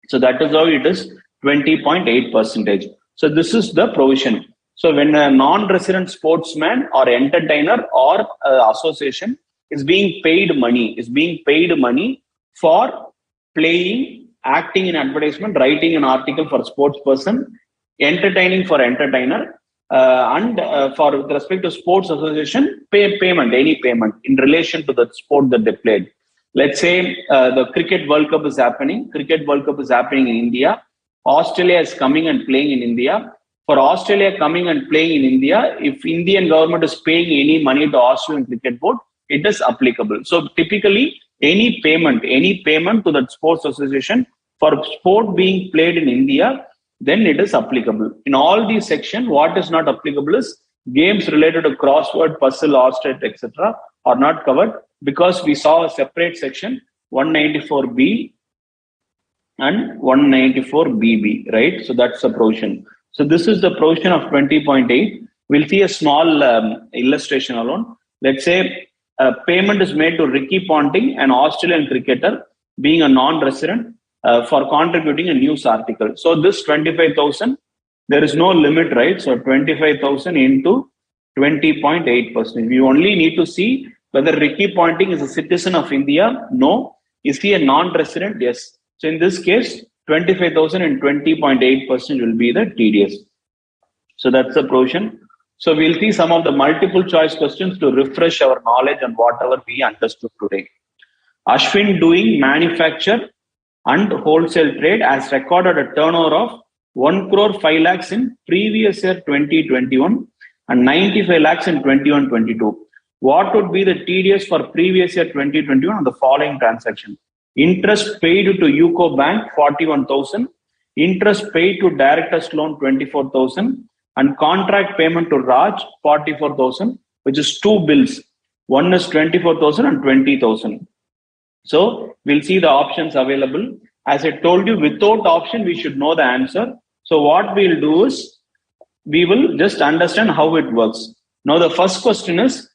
So that is how it is 20.8%. So this is the provision. So when a non-resident sportsman or entertainer or association is being paid money for playing, acting in advertisement, writing an article for sports person, entertaining for entertainer, and for respect to sports association, payment, any payment in relation to the sport that they played. Let's say the Cricket World Cup is happening. Cricket World Cup is happening in India. Australia is coming and playing in India. For Australia coming and playing in India, if Indian government is paying any money to Australian Cricket Board, it is applicable. So typically, any payment to that sports association for sport being played in India, then it is applicable. In all these sections, what is not applicable is games related to crossword, puzzle, horse race, etc. are not covered, because we saw a separate section 194B and 194BB, right? So that's the provision. So this is the provision of 20.8. We'll see a small illustration alone. Let's say a payment is made to Ricky Ponting, an Australian cricketer, being a non-resident, for contributing a news article. So this 25,000, there is no limit, right? So 25,000 into 20.8%. You only need to see whether Ricky Ponting is a citizen of India. No. Is he a non-resident? Yes. So in this case, 25,000 and 20.8% will be the TDS. So that's the provision. So we'll see some of the multiple choice questions to refresh our knowledge on whatever we understood today. Ashwin doing manufacture and wholesale trade has recorded a turnover of 1 crore 5 lakhs in previous year 2021 and 95 lakhs in 21-22. What would be the TDS for previous year 2021 on the following transaction? Interest paid to UCO Bank 41,000, interest paid to Directors Loan 24,000, and contract payment to Raj 44,000, which is two bills. One is 24,000 and 20,000. So we'll see the options available. As I told you, without option, we should know the answer. So what we'll do is, we will just understand how it works. Now the first question is,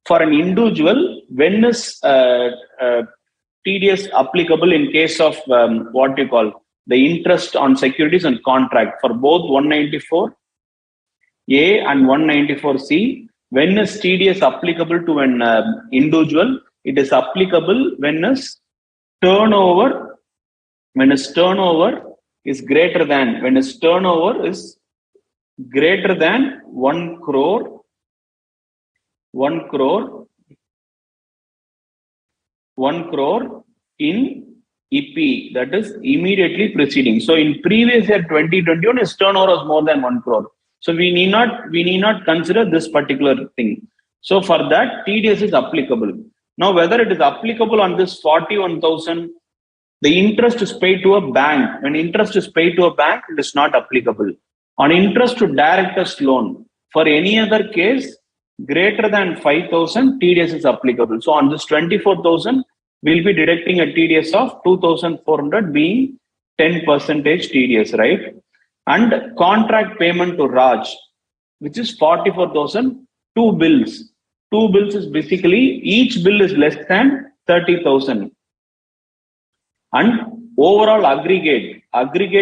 for an individual, when is TDS applicable in case of what you call the interest on securities and contract for both 194A and 194C? When is TDS applicable to an individual? It is applicable when his turnover is greater than 1 crore in EP, that is immediately preceding. So in previous year 2021, his turnover was more than 1 crore. So we need not consider this particular thing. So for that, TDS is applicable. Now whether it is applicable on this 41,000, the interest is paid to a bank. When interest is paid to a bank, it is not applicable. On interest to Directors Loan, for any other case greater than 5,000, TDS is applicable. So on this 24,000, we'll be deducting a TDS of 2,400, being 10% TDS, right? And contract payment to Raj, which is 44,000, two bills. Two bills is basically, each bill is less than 30,000. And overall aggregate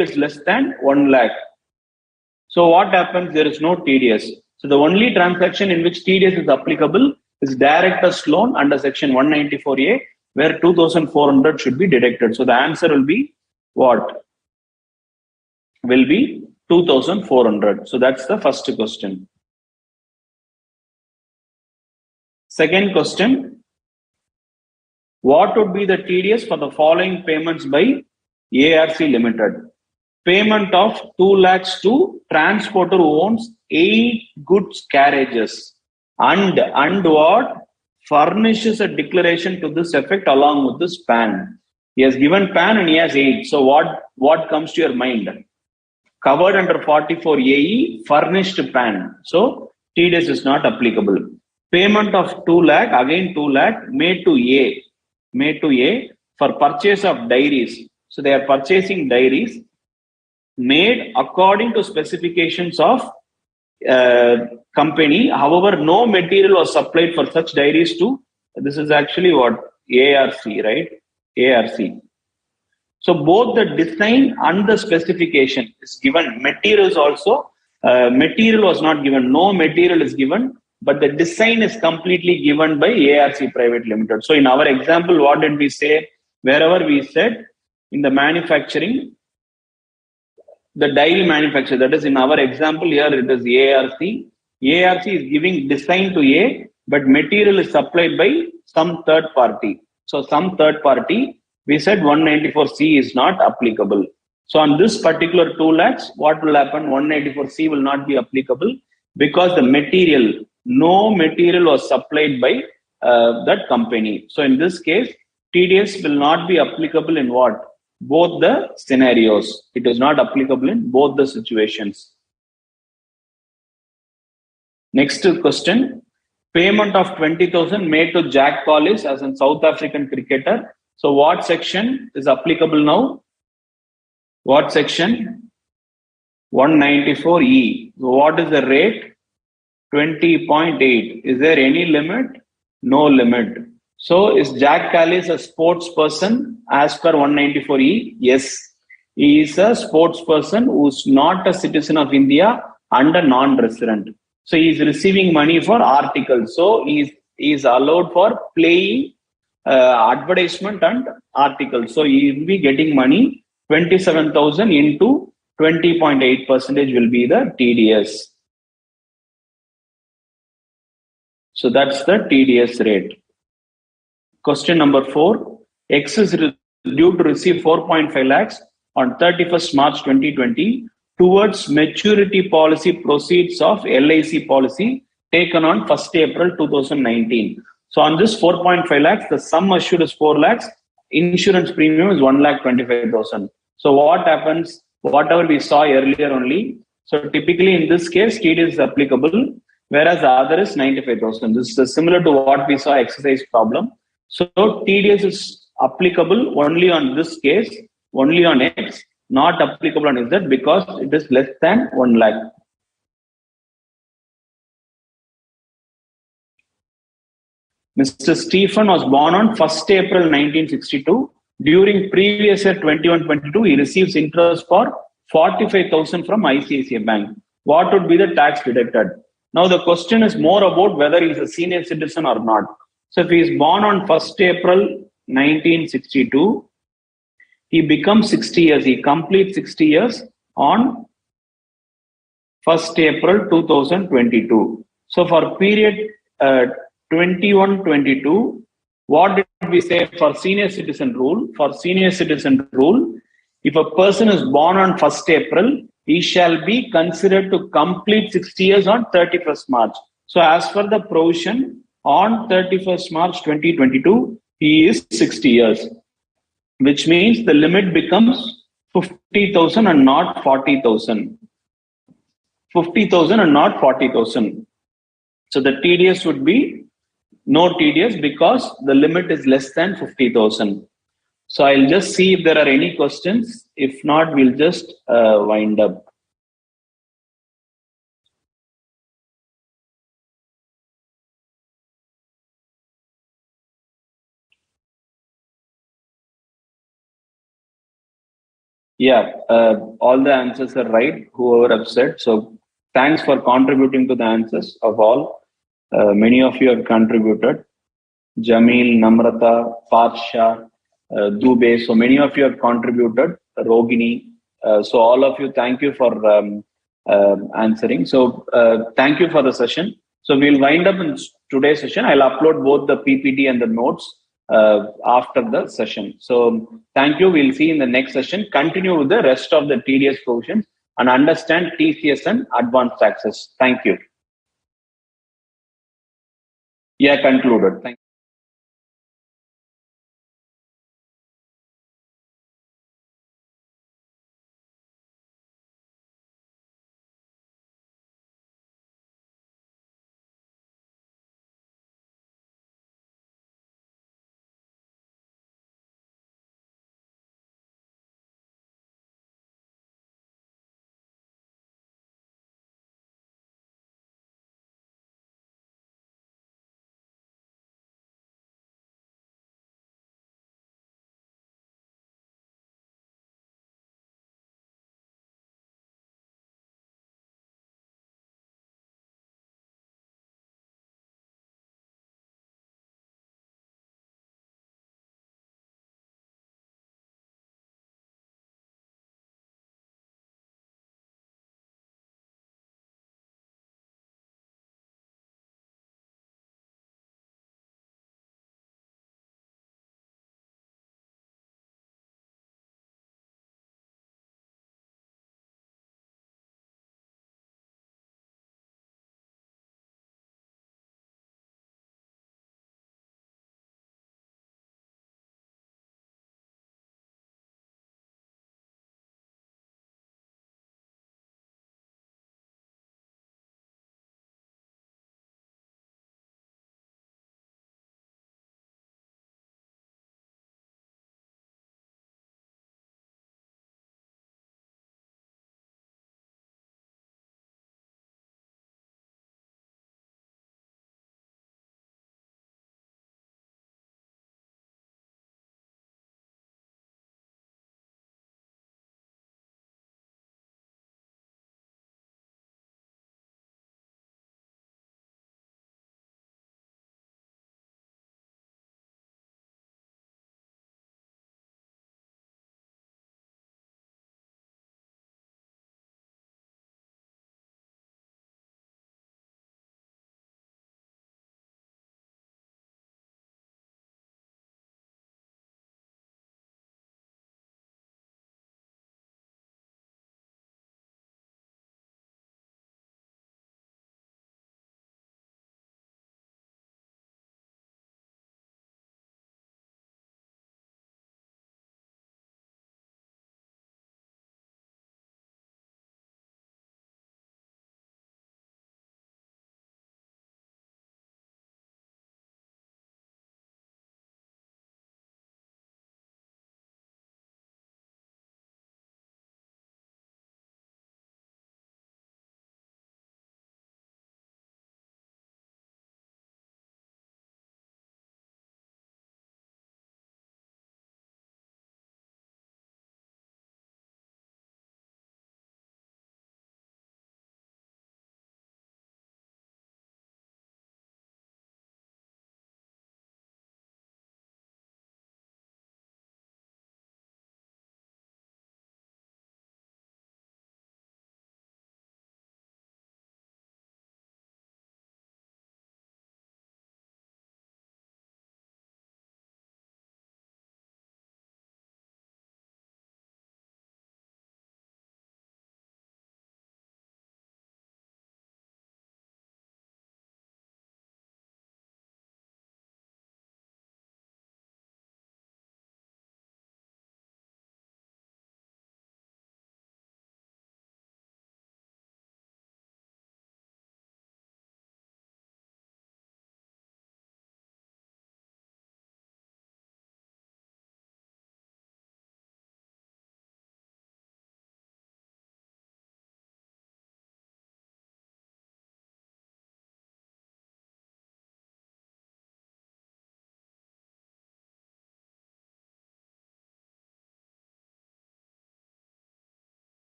is less than 1 lakh. So what happens? There is no TDS. So the only transaction in which TDS is applicable is Directors Loan under section 194A, where 2,400 should be deducted. So the answer will be what? Will be 2,400. So that's the first question. Second question. What would be the TDS for the following payments by ARC Limited? Payment of 2 lakhs to transporter who owns 8 goods carriages and what? Furnishes a declaration to this effect along with this PAN. He has given PAN and he has 8. So what comes to your mind? Covered under 44AE, furnished PAN. So TDS is not applicable. Payment of 2 lakh, again 2 lakh, made to A for purchase of diaries. So they are purchasing diaries made according to specifications of company. However, no material was supplied for such diaries to, this is actually what? ARC, right? ARC. So both the design and the specification is given. Materials also, material was not given. No material is given, but the design is completely given by ARC Private Limited. So in our example, what did we say? Wherever we said in the manufacturing, the dairy manufacturer, that is in our example here, it is ARC. ARC is giving design to A, but material is supplied by some third party. So some third party, we said 194C is not applicable. So on this particular 2 lakhs, what will happen? 194C will not be applicable because the material, no material was supplied by that company. So in this case, TDS will not be applicable in what? Both the scenarios. It is not applicable in both the situations. Next question. Payment of 20,000 made to Jack Collis as a South African cricketer So what section is applicable now? What section? 194E. So what is the rate? 20.8. Is there any limit? No limit. So is Jack Callis a sports person as per 194E? Yes. He is a sports person who's not a citizen of India and a non-resident. So he is receiving money for articles. So he is allowed for playing advertisement and articles. So he will be getting money. 27,000 into 20.8% will be the TDS. So that's the TDS rate. Question number 4. X is due to receive 4.5 lakhs on 31st March 2020 towards maturity policy proceeds of LIC policy taken on 1st April 2019. So on this 4.5 lakhs, the sum assured is 4 lakhs. Insurance premium is 1,25,000. So what happens? Whatever we saw earlier only. So typically in this case, TDS is applicable, whereas the other is 95,000. This is similar to what we saw exercise problem. So TDS is applicable only on this case, only on X, not applicable on Z because it is less than 1 lakh. Mr. Stephen was born on 1st April 1962. During previous year 21-22, he receives interest for 45,000 from ICICI Bank. What would be the tax deducted? Now the question is more about whether he is a senior citizen or not. So if he is born on 1st April 1962, he becomes 60 years. He completes 60 years on 1st April 2022. So for period 21-22, what did we say for senior citizen rule? For senior citizen rule, if a person is born on 1st April, he shall be considered to complete 60 years on 31st March. So as per the provision, on 31st March 2022, he is 60 years, which means the limit becomes 50,000 and not 40,000. 50,000 and not 40,000. So the TDS would be no TDS because the limit is less than 50,000. So I'll just see if there are any questions. If not, we'll just wind up. Yeah, all the answers are right, whoever have said. So thanks for contributing to the answers of all. Many of you have contributed. Jamil, Namrata, Parsha, Dube. So many of you have contributed. Rogini. So all of you, thank you for answering. So thank you for the session. So we'll wind up in today's session. I'll upload both the PPT and the notes after the session. So thank you. We'll see you in the next session. Continue with the rest of the TDS provisions and understand TCS and advanced taxes. Thank you. Yeah, concluded. Thank you.